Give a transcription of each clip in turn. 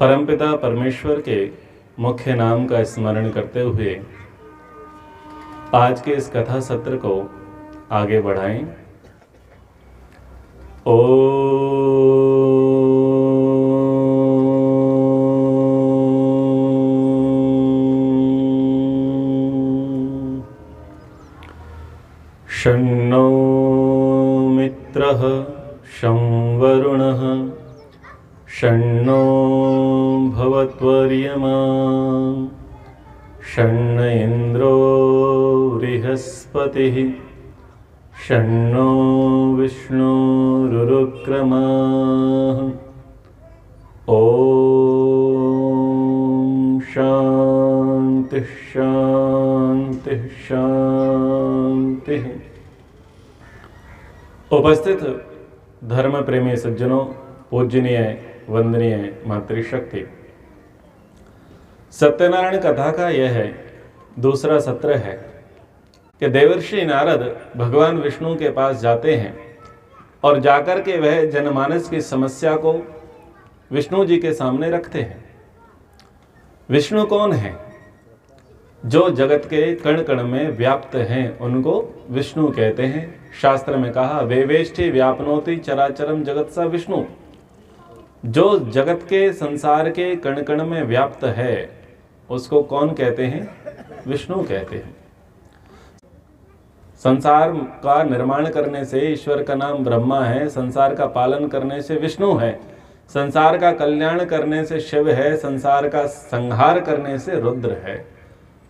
परमपिता परमेश्वर के मुख्य नाम का स्मरण करते हुए आज के इस कथा सत्र को आगे बढ़ाएं। शन्नो मित्रः शं वरुणः शन्नो भवत्वर्यमा शन्न इन्द्रो बृहस्पतिः शन्नो विष्णुरुक्रमः। ॐ शान्तिः शान्तिः शान्तिः। उपस्थित धर्म प्रेमी सज्जनों, पूजनीय वंदनीय मातृशक्ति, सत्यनारायण कथा का यह है दूसरा सत्र है कि देवर्षि नारद भगवान विष्णु के पास जाते हैं और जाकर के वह जनमानस की समस्या को विष्णु जी के सामने रखते हैं। विष्णु कौन है? जो जगत के कण कण में व्याप्त हैं उनको विष्णु कहते हैं। शास्त्र में कहा वेवेष्टि व्यापनोति चराचरम जगत सा विष्णु। जो जगत के संसार के कण कण में व्याप्त है उसको कौन कहते हैं? विष्णु कहते हैं। संसार का निर्माण करने से ईश्वर का नाम ब्रह्मा है, संसार का पालन करने से विष्णु है, संसार का कल्याण करने से शिव है, संसार का संहार करने से रुद्र है,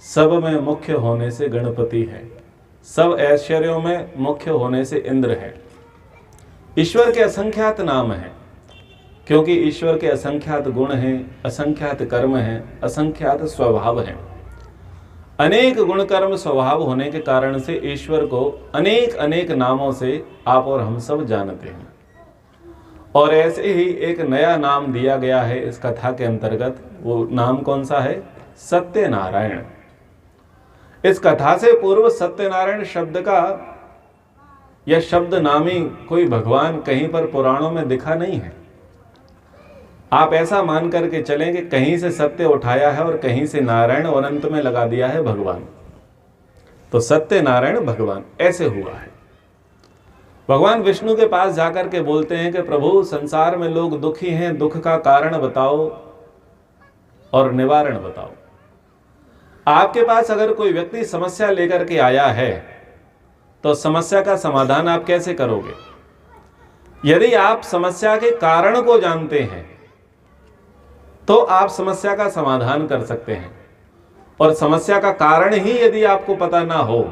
सब में मुख्य होने से गणपति है, सब ऐश्वर्यों में मुख्य होने से इंद्र है। ईश्वर के असंख्यात नाम हैं क्योंकि ईश्वर के असंख्यात गुण हैं, असंख्यात कर्म हैं, असंख्यात स्वभाव हैं। अनेक गुण कर्म स्वभाव होने के कारण से ईश्वर को अनेक अनेक नामों से आप और हम सब जानते हैं। और ऐसे ही एक नया नाम दिया गया है इस कथा के अंतर्गत। वो नाम कौन सा है? सत्यनारायण। इस कथा से पूर्व सत्यनारायण शब्द का यह शब्द नामी कोई भगवान कहीं पर पुराणों में दिखा नहीं है। आप ऐसा मान करके चलें कि कहीं से सत्य उठाया है और कहीं से नारायण और अंत में लगा दिया है भगवान। तो सत्यनारायण भगवान ऐसे हुआ है। भगवान विष्णु के पास जाकर के बोलते हैं कि प्रभु, संसार में लोग दुखी हैं, दुख का कारण बताओ और निवारण बताओ। आपके पास अगर कोई व्यक्ति समस्या लेकर के आया है तो समस्या का समाधान आप कैसे करोगे? यदि आप समस्या के कारण को जानते हैं तो आप समस्या का समाधान कर सकते हैं, और समस्या का कारण ही यदि आपको पता ना हो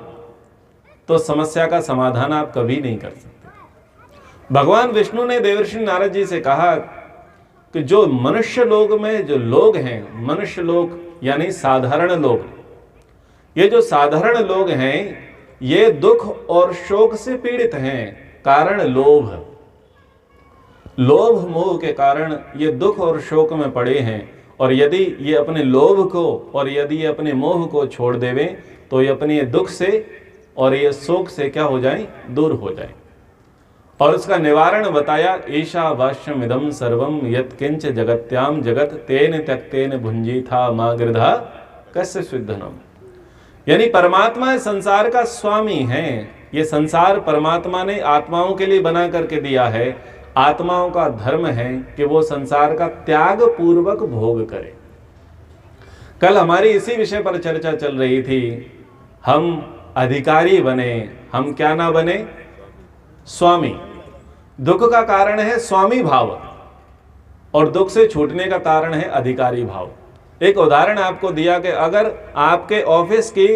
तो समस्या का समाधान आप कभी नहीं कर सकते। भगवान विष्णु ने देवर्षि नारद जी से कहा कि जो मनुष्य लोक में जो लोग हैं, मनुष्य लोक यानी साधारण लोग, ये जो साधारण लोग हैं ये दुख और शोक से पीड़ित हैं। कारण लोभ, लोभ मोह के कारण ये दुख और शोक में पड़े हैं। और यदि ये अपने लोभ को और यदि ये अपने मोह को छोड़ देवें तो ये अपने दुख से और ये शोक से क्या हो जाएं? दूर हो जाएं। और उसका निवारण बताया, ईशावास्यम इदं सर्वम यत्किंच जगत्याम जगत तेन त्यक्तेन भुंजी था मां गृधा कस्य सिद्धनम। यानी परमात्मा संसार का स्वामी है। ये संसार परमात्मा ने आत्माओं के लिए बना करके दिया है। आत्माओं का धर्म है कि वो संसार का त्याग पूर्वक भोग करे। कल हमारी इसी विषय पर चर्चा चल रही थी। हम अधिकारी बने, हम क्या ना बने? स्वामी। दुख का कारण है स्वामी भाव और दुख से छूटने का कारण है अधिकारी भाव। एक उदाहरण आपको दिया कि अगर आपके ऑफिस की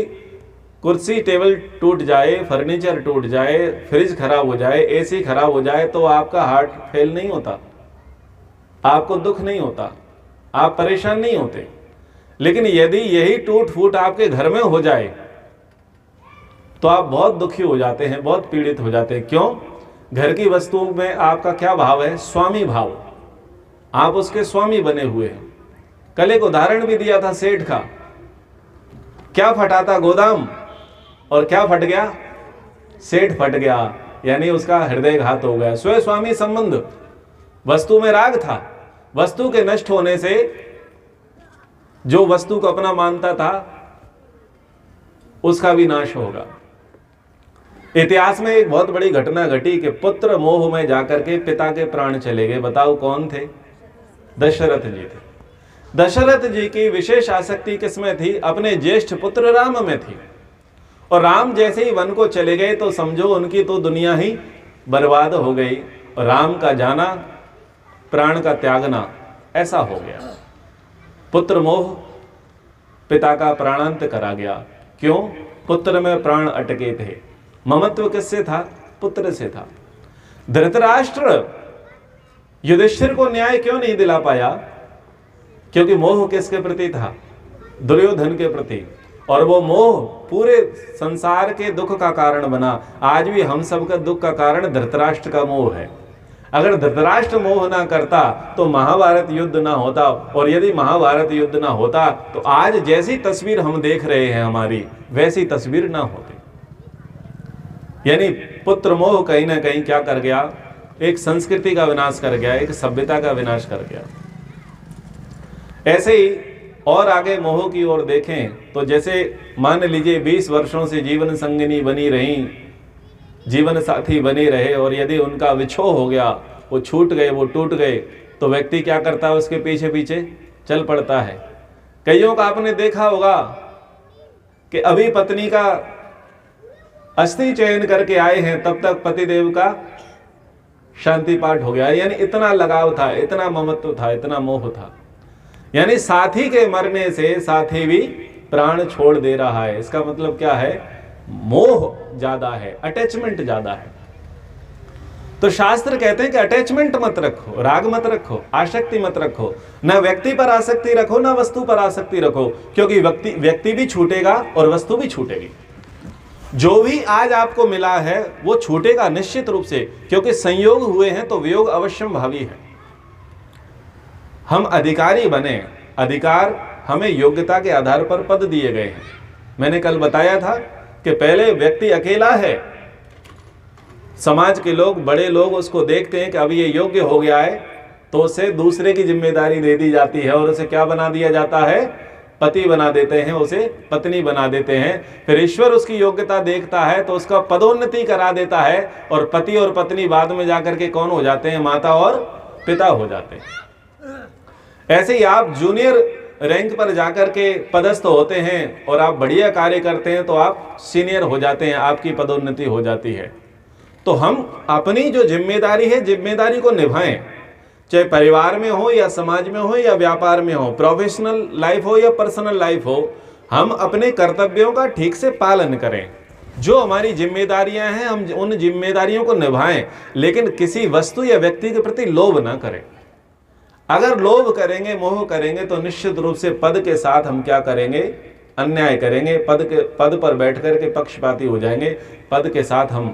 कुर्सी टेबल टूट जाए, फर्नीचर टूट जाए, फ्रिज खराब हो जाए, एसी खराब हो जाए तो आपका हार्ट फेल नहीं होता, आपको दुख नहीं होता, आप परेशान नहीं होते। लेकिन यदि यही टूट फूट आपके घर में हो जाए तो आप बहुत दुखी हो जाते हैं, बहुत पीड़ित हो जाते हैं। क्यों? घर की वस्तुओं में आपका क्या भाव है? स्वामी भाव। आप उसके स्वामी बने हुए हैं। कल एक उदाहरण भी दिया था सेठ का। क्या फटा था? गोदाम। और क्या फट गया? सेठ फट गया, यानी उसका हृदय घात हो गया। स्वयं स्वामी संबंध। वस्तु में राग था, वस्तु के नष्ट होने से जो वस्तु को अपना मानता था उसका भी नाश होगा। इतिहास में एक बहुत बड़ी घटना घटी कि पुत्र मोह में जाकर के पिता के प्राण चले गए। बताओ कौन थे? दशरथ जी थे। दशरथ जी की विशेष आसक्ति किसमें थी? अपने ज्येष्ठ पुत्र राम में थी। और राम जैसे ही वन को चले गए तो समझो उनकी तो दुनिया ही बर्बाद हो गई। और राम का जाना, प्राण का त्यागना, ऐसा हो गया। पुत्र मोह, पिता का प्राणांत करा गया। क्यों? पुत्र में प्राण अटके थे। ममत्व किससे था? पुत्र से था। धृतराष्ट्र युधिष्ठिर को न्याय क्यों नहीं दिला पाया? क्योंकि मोह किसके प्रति था? दुर्योधन के प्रति। और वो मोह पूरे संसार के दुख का कारण बना। आज भी हम सब का दुख का कारण धृतराष्ट्र का मोह है। अगर धृतराष्ट्र मोह ना करता तो महाभारत युद्ध ना होता, और यदि महाभारत युद्ध ना होता तो आज जैसी तस्वीर हम देख रहे हैं हमारी, वैसी तस्वीर ना होती। यानी पुत्र मोह कहीं ना कहीं क्या कर गया? एक संस्कृति का विनाश कर गया, एक सभ्यता का विनाश कर गया। ऐसे ही और आगे मोह की ओर देखें तो जैसे मान लीजिए 20 वर्षों से जीवन संगिनी बनी रही, जीवन साथी बने रहे, और यदि उनका विछोह हो गया, वो छूट गए, वो टूट गए, तो व्यक्ति क्या करता है? उसके पीछे पीछे चल पड़ता है। कईयों का आपने देखा होगा कि अभी पत्नी का अस्थि चयन करके आए हैं, तब तक पतिदेव का शांति पाठ हो गया। यानी इतना लगाव था, इतना ममत्व था, इतना मोह था। यानी साथी के मरने से साथी भी प्राण छोड़ दे रहा है। इसका मतलब क्या है? मोह ज्यादा है, अटैचमेंट ज्यादा है। तो शास्त्र कहते हैं कि अटैचमेंट मत रखो, राग मत रखो, आसक्ति मत रखो। ना व्यक्ति पर आसक्ति रखो, ना वस्तु पर आसक्ति रखो, क्योंकि व्यक्ति भी छूटेगा और वस्तु भी छूटेगी। जो भी आज आपको मिला है वो छूटेगा निश्चित रूप से, क्योंकि संयोग हुए हैं तो वियोग अवश्यम भावी है। हम अधिकारी बने, अधिकार हमें योग्यता के आधार पर पद दिए गए हैं। मैंने कल बताया था कि पहले व्यक्ति अकेला है, समाज के लोग, बड़े लोग उसको देखते हैं कि अब ये योग्य हो गया है, तो उसे दूसरे की जिम्मेदारी दे दी जाती है और उसे क्या बना दिया जाता है? पति बना देते हैं, उसे पत्नी बना देते हैं। फिर ईश्वर उसकी योग्यता देखता है तो उसका पदोन्नति करा देता है, और पति और पत्नी बाद में जाकर के कौन हो जाते हैं? माता और पिता हो जाते हैं। ऐसे ही आप जूनियर रैंक पर जाकर के पदस्थ होते हैं और आप बढ़िया कार्य करते हैं तो आप सीनियर हो जाते हैं, आपकी पदोन्नति हो जाती है। तो हम अपनी जो जिम्मेदारी है, जिम्मेदारी को निभाएं, चाहे परिवार में हो या समाज में हो या व्यापार में हो, प्रोफेशनल लाइफ हो या पर्सनल लाइफ हो, हम अपने कर्तव्यों का ठीक से पालन करें। जो हमारी जिम्मेदारियां हैं हम उन जिम्मेदारियों को निभाएं, लेकिन किसी वस्तु या व्यक्ति के प्रति लोभ ना करें। अगर लोभ करेंगे, मोह करेंगे तो निश्चित रूप से पद के साथ हम क्या करेंगे? अन्याय करेंगे। पद पर बैठ कर के पक्षपाती हो जाएंगे। पद के साथ हम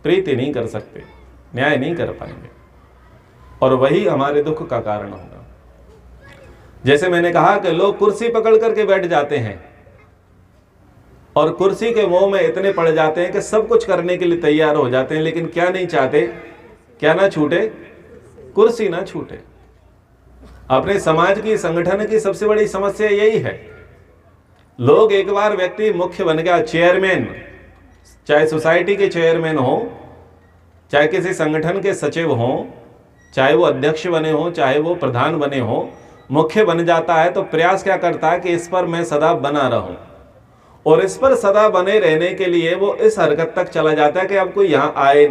प्रीति नहीं कर सकते, न्याय नहीं कर पाएंगे, और वही हमारे दुख का कारण होगा। जैसे मैंने कहा कि लोग कुर्सी पकड़ करके बैठ जाते हैं और कुर्सी के मोह में इतने पड़ जाते हैं कि सब कुछ करने के लिए तैयार हो जाते हैं, लेकिन क्या नहीं चाहते? क्या ना छूटे? कुर्सी ना छूटे। अपने समाज की, संगठन की सबसे बड़ी समस्या यही है। लोग एक बार व्यक्ति मुख्य बन गया, चेयरमैन, चाहे सोसाइटी के चेयरमैन हो, चाहे किसी संगठन के सचिव हो, चाहे वो अध्यक्ष बने हो, चाहे वो प्रधान बने हो, मुख्य बन जाता है तो प्रयास क्या करता है कि इस पर मैं सदा बना रहूं, और इस पर सदा बने रहने के लिए वो इस हरकत तक चला जाता है कि अब कोई यहां आए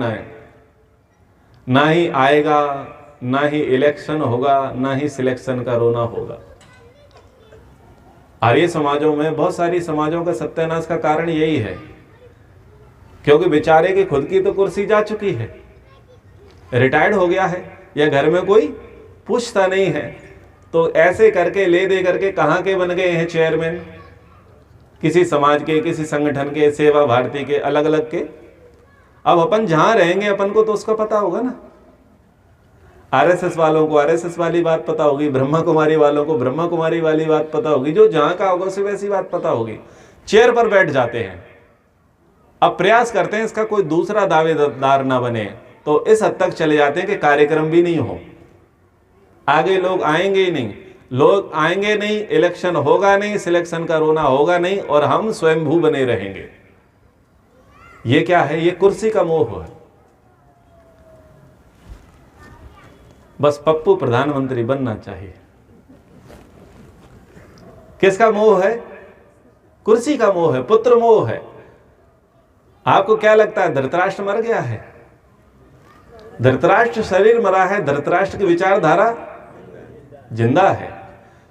ना ही आएगा, ना ही इलेक्शन होगा, ना ही सिलेक्शन का रोना होगा। आर्य समाजों में, बहुत सारी समाजों का सत्यानाश का कारण यही है, क्योंकि बेचारे की खुद की तो कुर्सी जा चुकी है, रिटायर्ड हो गया है, या घर में कोई पूछता नहीं है, तो ऐसे करके ले दे करके कहां के बन गए हैं चेयरमैन, किसी समाज के, किसी संगठन के, सेवा भारती के, अलग अलग के। अब अपन जहां रहेंगे अपन को तो उसका पता होगा ना। आरएसएस वालों को आरएसएस वाली बात पता होगी, ब्रह्मा कुमारी वालों को ब्रह्मा कुमारी वाली बात पता होगी, जो जहां का होगा उसे वैसी बात पता होगी। चेयर पर बैठ जाते हैं। अब प्रयास करते हैं इसका कोई दूसरा दावेदार ना बने, तो इस हद तक चले जाते हैं कि कार्यक्रम भी नहीं हो। आगे लोग आएंगे ही नहीं, लोग आएंगे नहीं, इलेक्शन होगा नहीं, सिलेक्शन का रोना होगा नहीं, और हम स्वयंभू बने रहेंगे। ये क्या है? ये कुर्सी का मोह है। बस पप्पू प्रधानमंत्री बनना चाहिए। किसका मोह है? कुर्सी का मोह है, पुत्र मोह है। आपको क्या लगता है धृतराष्ट्र मर गया है? धृतराष्ट्र शरीर मरा है, धृतराष्ट्र की विचारधारा जिंदा है।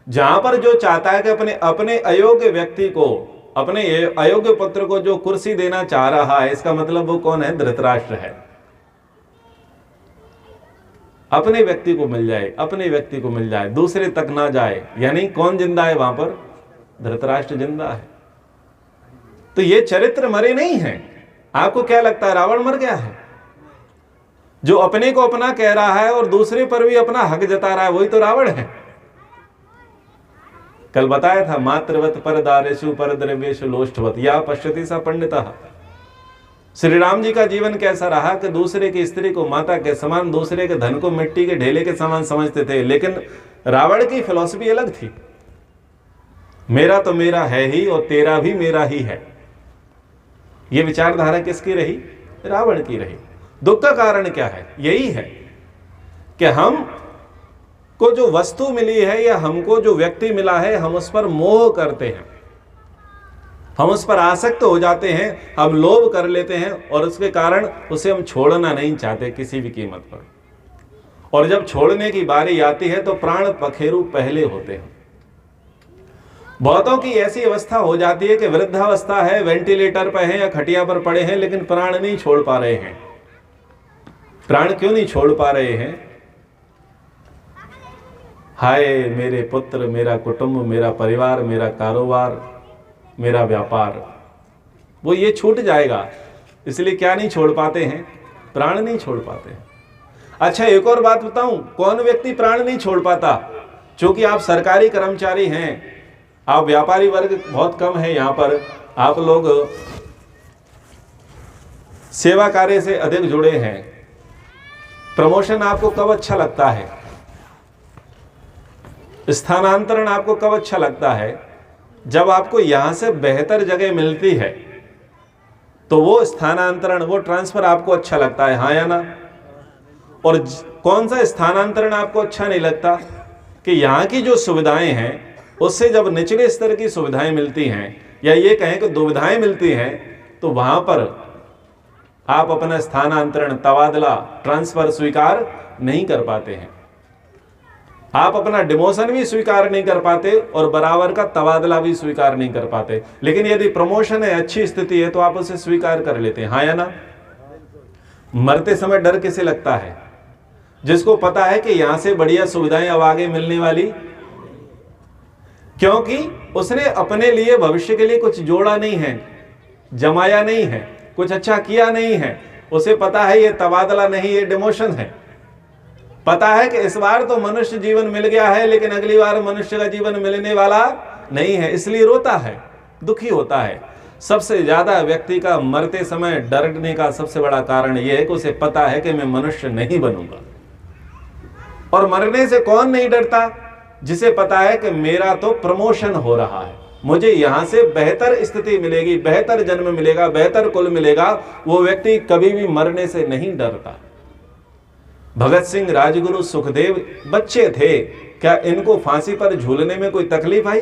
जहां पर जो चाहता है कि अपने अयोग्य व्यक्ति को, अपने अयोग्य पुत्र को जो कुर्सी देना चाह रहा है, इसका मतलब वो कौन है? धृतराष्ट्र है। अपने व्यक्ति को मिल जाए, अपने व्यक्ति को मिल जाए, दूसरे तक ना जाए, यानी कौन जिंदा है वहां पर? धृतराष्ट्र जिंदा है। तो ये चरित्र मरे नहीं हैं। आपको क्या लगता है रावण मर गया है? जो अपने को अपना कह रहा है और दूसरे पर भी अपना हक जता रहा है, वही तो रावण है। कल बताया था, मातृवत परदारेषु परद्रव्येषु लोष्ठवत या पश्यति सा पंडितः। श्री राम जी का जीवन कैसा रहा कि दूसरे की स्त्री को माता के समान, दूसरे के धन को मिट्टी के ढेले के समान समझते थे। लेकिन रावण की फिलॉसफी अलग थी। मेरा तो मेरा है ही और तेरा भी मेरा ही है। यह विचारधारा किसकी रही? रावण की रही। दुख का कारण क्या है? यही है कि हम को जो वस्तु मिली है या हमको जो व्यक्ति मिला है, हम उस पर मोह करते हैं, हम उस पर आसक्त हो जाते हैं, हम लोभ कर लेते हैं और उसके कारण उसे हम छोड़ना नहीं चाहते किसी भी कीमत पर। और जब छोड़ने की बारी आती है तो प्राण पखेरु पहले होते हैं। बहुतों की ऐसी अवस्था हो जाती है कि वृद्धावस्था है, वेंटिलेटर पर है या खटिया पर पड़े हैं, लेकिन प्राण नहीं छोड़ पा रहे हैं। प्राण क्यों नहीं छोड़ पा रहे हैं? हाय मेरे पुत्र, मेरा कुटुंब, मेरा परिवार, मेरा कारोबार, मेरा व्यापार, वो ये छूट जाएगा। इसलिए क्या नहीं छोड़ पाते हैं? प्राण नहीं छोड़ पाते हैं। अच्छा, एक और बात बताऊं, कौन व्यक्ति प्राण नहीं छोड़ पाता? क्योंकि आप सरकारी कर्मचारी हैं, आप व्यापारी वर्ग बहुत कम है यहां पर, आप लोग सेवा कार्य से अधिक जुड़े हैं। प्रमोशन आपको कब अच्छा लगता है? स्थानांतरण आपको कब अच्छा लगता है? जब आपको यहां से बेहतर जगह मिलती है तो वो स्थानांतरण, वो ट्रांसफर आपको अच्छा लगता है, हाँ या ना? और कौन सा स्थानांतरण आपको अच्छा नहीं लगता? कि यहाँ की जो सुविधाएं हैं उससे जब निचले स्तर की सुविधाएं मिलती हैं, या ये कहें कि दुविधाएं मिलती हैं, तो वहां पर आप अपना स्थानांतरण, तबादला, ट्रांसफर स्वीकार नहीं कर पाते हैं। आप अपना डिमोशन भी स्वीकार नहीं कर पाते और बराबर का तबादला भी स्वीकार नहीं कर पाते। लेकिन यदि प्रमोशन है, अच्छी स्थिति है, तो आप उसे स्वीकार कर लेते हैं, हाँ या ना? मरते समय डर किसे लगता है? जिसको पता है कि यहां से बढ़िया सुविधाएं अब आगे मिलने वाली, क्योंकि उसने अपने लिए भविष्य के लिए कुछ जोड़ा नहीं है, जमाया नहीं है, कुछ अच्छा किया नहीं है। उसे पता है ये तबादला नहीं, ये डिमोशन है। पता है कि इस बार तो मनुष्य जीवन मिल गया है, लेकिन अगली बार मनुष्य का जीवन मिलने वाला नहीं है, इसलिए रोता है, दुखी होता है। सबसे ज्यादा व्यक्ति का मरते समय डरने का सबसे बड़ा कारण यह है कि उसे पता है कि मैं मनुष्य नहीं बनूंगा। और मरने से कौन नहीं डरता? जिसे पता है कि मेरा तो प्रमोशन हो रहा है, मुझे यहां से बेहतर स्थिति मिलेगी, बेहतर जन्म मिलेगा, बेहतर कुल मिलेगा, वो व्यक्ति कभी भी मरने से नहीं डरता। भगत सिंह, राजगुरु, सुखदेव बच्चे थे, क्या इनको फांसी पर झूलने में कोई तकलीफ आई?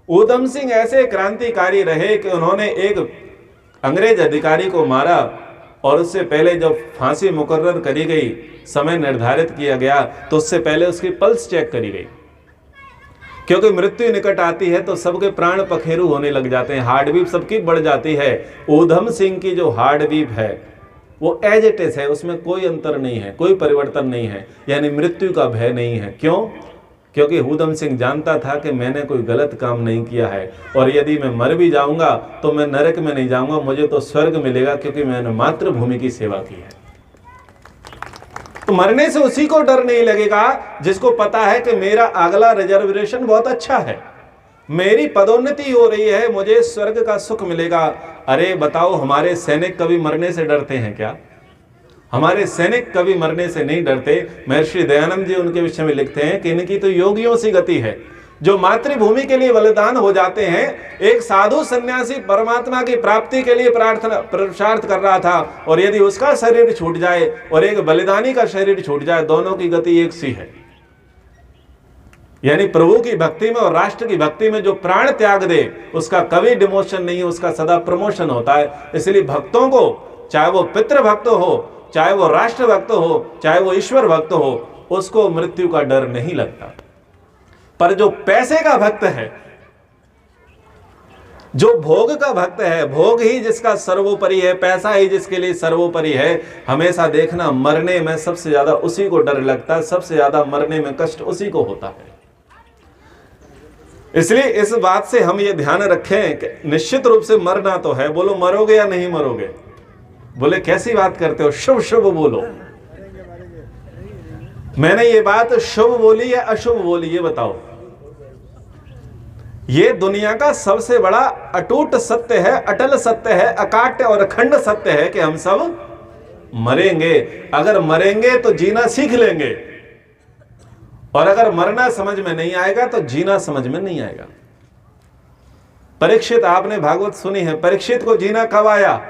ऊधम सिंह ऐसे क्रांतिकारी रहे कि उन्होंने एक अंग्रेज अधिकारी को मारा और उससे पहले जब फांसी मुकर्रर करी गई, समय निर्धारित किया गया, तो उससे पहले उसकी पल्स चेक करी गई, क्योंकि मृत्यु निकट आती है तो सबके प्राण पखेरु होने लग जाते हैं, हार्ट बीट सबकी बढ़ जाती है। ऊधम सिंह की जो हार्ट बीट है वो एज इट इज है, उसमें कोई अंतर नहीं है, कोई परिवर्तन नहीं है, यानी मृत्यु का भय नहीं है। क्यों? क्योंकि ऊधम सिंह जानता था कि मैंने कोई गलत काम नहीं किया है, और यदि मैं मर भी जाऊंगा तो मैं नरक में नहीं जाऊंगा, मुझे तो स्वर्ग मिलेगा, क्योंकि मैंने मातृभूमि की सेवा की है। तो मरने से उसी को डर नहीं लगेगा जिसको पता है कि मेरा अगला रिजर्वेशन बहुत अच्छा है, मेरी पदोन्नति हो रही है, मुझे स्वर्ग का सुख मिलेगा। अरे बताओ, हमारे सैनिक कभी मरने से डरते हैं क्या? हमारे सैनिक कभी मरने से नहीं डरते। महर्षि दयानंद जी उनके विषय में लिखते हैं कि इनकी तो योगियों सी गति है, जो मातृभूमि के लिए बलिदान हो जाते हैं। एक साधु सन्यासी परमात्मा की प्राप्ति के लिए प्रार्थना पुरुषार्थ कर रहा था, और यदि उसका शरीर छूट जाए और एक बलिदानी का शरीर छूट जाए, दोनों की गति एक सी है। यानी प्रभु की भक्ति में और राष्ट्र की भक्ति में जो प्राण त्याग दे, उसका कभी डिमोशन नहीं, उसका सदा प्रमोशन होता है। इसलिए भक्तों को, चाहे वो पितृ भक्त हो, चाहे वो राष्ट्र भक्त हो, चाहे वो ईश्वर भक्त हो, उसको मृत्यु का डर नहीं लगता। पर जो पैसे का भक्त है, जो भोग का भक्त है, भोग ही जिसका सर्वोपरि है, पैसा ही जिसके लिए सर्वोपरि है, हमेशा देखना मरने में सबसे ज्यादा उसी को डर लगता है, सबसे ज्यादा मरने में कष्ट उसी को होता है। इसलिए इस बात से हम ये ध्यान रखें कि निश्चित रूप से मरना तो है। बोलो मरोगे या नहीं मरोगे? बोले कैसी बात करते हो, शुभ शुभ बोलो। मैंने ये बात शुभ बोली या अशुभ बोली, ये बताओ। ये दुनिया का सबसे बड़ा अटूट सत्य है, अटल सत्य है, अकाट्य और अखंड सत्य है कि हम सब मरेंगे। अगर मरेंगे तो जीना सीख लेंगे, और अगर मरना समझ में नहीं आएगा तो जीना समझ में नहीं आएगा। परीक्षित, आपने भागवत सुनी है, परीक्षित को जीना कब आया?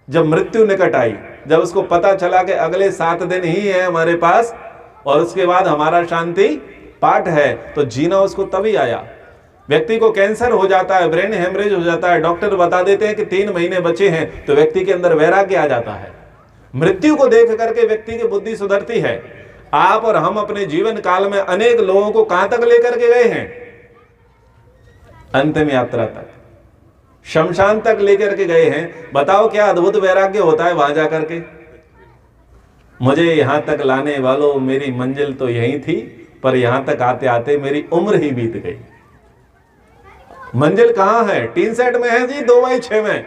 जब मृत्यु निकट आई, जब उसको पता चला कि अगले 7 दिन ही है हमारे पास और उसके बाद हमारा शांति पाठ है, तो जीना उसको तभी आया। व्यक्ति को कैंसर हो जाता है, ब्रेन हेमरेज हो जाता है, डॉक्टर बता देते हैं कि 3 महीने बचे हैं, तो व्यक्ति के अंदर वैराग्य आ जाता है। मृत्यु को देख करके व्यक्ति की बुद्धि सुधरती है। आप और हम अपने जीवन काल में अनेक लोगों को कहां तक लेकर के गए हैं? अंतिम यात्रा तक, शमशान तक लेकर के गए हैं। बताओ क्या अद्भुत वैराग्य होता है वहां जाकर के। मुझे यहां तक लाने वालों, मेरी मंजिल तो यही थी, पर यहां तक आते आते मेरी उम्र ही बीत गई। मंजिल कहां है? टीन सेट में है जी, 2x6 में।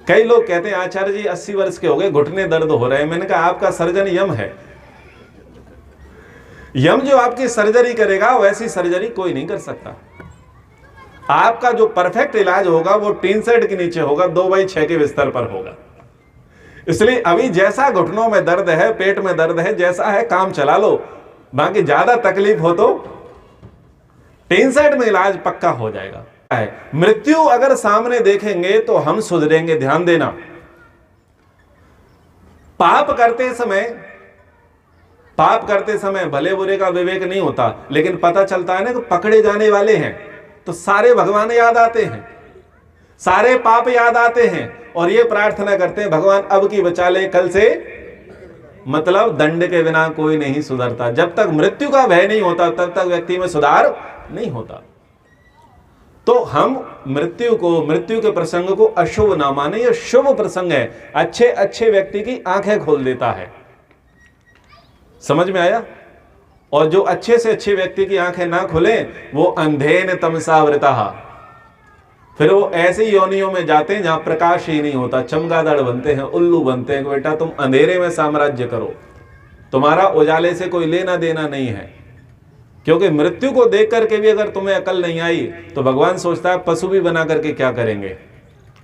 कई लोग कहते हैं आचार्य जी 80 वर्ष के हो गए, घुटने दर्द हो रहे हैं। मैंने कहा आपका सर्जन यम है। यम जो आपकी सर्जरी करेगा, वैसी सर्जरी कोई नहीं कर सकता। आपका जो परफेक्ट इलाज होगा वो टीन सेट के नीचे होगा, 2x6 के बिस्तर पर होगा। इसलिए अभी जैसा घुटनों में दर्द है, पेट में दर्द है, जैसा है काम चला लो। बाकी ज्यादा तकलीफ हो तो टीन सेट में इलाज पक्का हो जाएगा। मृत्यु अगर सामने देखेंगे तो हम सुधरेंगे। ध्यान देना, पाप करते समय भले बुरे का विवेक नहीं होता, लेकिन पता चलता है ना कि पकड़े जाने वाले हैं, तो सारे भगवान याद आते हैं, सारे पाप याद आते हैं, और ये प्रार्थना करते हैं भगवान अब की बचा ले, कल से। मतलब दंड के बिना कोई नहीं सुधरता। जब तक मृत्यु का भय नहीं होता तब तक व्यक्ति में सुधार नहीं होता। तो हम मृत्यु के प्रसंग को अशुभ ना माने, यह शुभ प्रसंग है। अच्छे अच्छे व्यक्ति की आंखें खोल देता है। समझ में आया? और जो अच्छे से अच्छे व्यक्ति की आंखें ना खुले, वो अंधेन तमसावृता, फिर वो ऐसी योनियों में जाते हैं जहां प्रकाश ही नहीं होता, चमगादड़ बनते हैं, उल्लू बनते हैं। बेटा तुम अंधेरे में साम्राज्य करो, तुम्हारा उजाले से कोई लेना देना नहीं है। क्योंकि मृत्यु को देख करके भी अगर तुम्हें अकल नहीं आई, तो भगवान सोचता है पशु भी बना करके क्या करेंगे।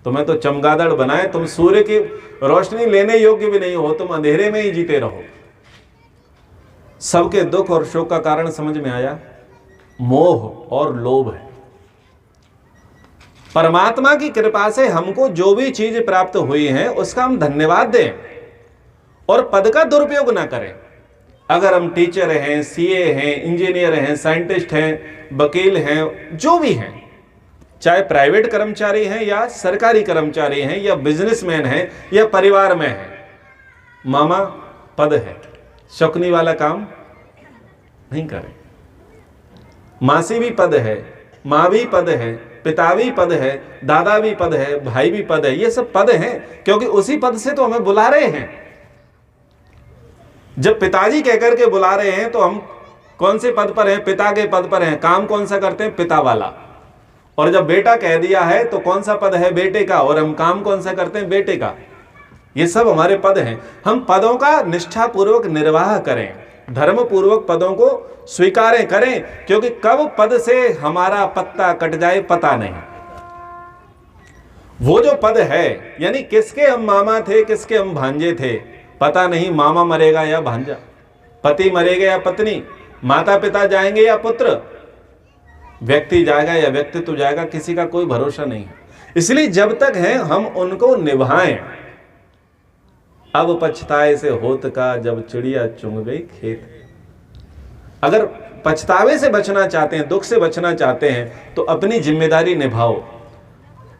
तुम्हें तो चमगादड़ बनाए, तुम सूर्य की रोशनी लेने योग्य भी नहीं हो, तुम अंधेरे में ही जीते रहो। सबके दुख और शोक का कारण समझ में आया? मोह और लोभ है। परमात्मा की कृपा से हमको जो भी चीज प्राप्त हुई है उसका हम धन्यवाद दें और पद का दुरुपयोग ना करें। अगर हम टीचर हैं, सीए हैं, इंजीनियर हैं, साइंटिस्ट हैं, वकील हैं, जो भी हैं, चाहे प्राइवेट कर्मचारी हैं या सरकारी कर्मचारी हैं या बिजनेसमैन हैं या परिवार में हैं, मामा पद है, शौकनी वाला काम नहीं करें। मासी भी पद है, माँ भी पद है, पिता भी पद है, दादा भी पद है, भाई भी पद है। ये सब पद हैं क्योंकि उसी पद से तो हमें बुला रहे हैं। जब पिताजी कहकर के बुला रहे हैं तो हम कौन से पद पर हैं? पिता के पद पर हैं। काम कौन सा करते हैं? पिता वाला। और जब बेटा कह दिया है तो कौन सा पद है? बेटे का। और हम काम कौन सा करते हैं? बेटे का। ये सब हमारे पद हैं। हम पदों का निष्ठापूर्वक निर्वाह करें, धर्म पूर्वक पदों को स्वीकारें करें, क्योंकि कब पद से हमारा पत्ता कट जाए पता नहीं। वो जो पद है, यानी किसके हम मामा थे, किसके हम भांजे थे, पता नहीं। मामा मरेगा या भांजा, पति मरेगा या पत्नी, माता पिता जाएंगे या पुत्र, व्यक्ति जाएगा या व्यक्तित्व जाएगा, किसी का कोई भरोसा नहीं है। इसलिए जब तक है हम उनको निभाएं। अब पछताए से होत का, जब चिड़िया चुंग गई खेत। अगर पछतावे से बचना चाहते हैं, दुख से बचना चाहते हैं, तो अपनी जिम्मेदारी निभाओ।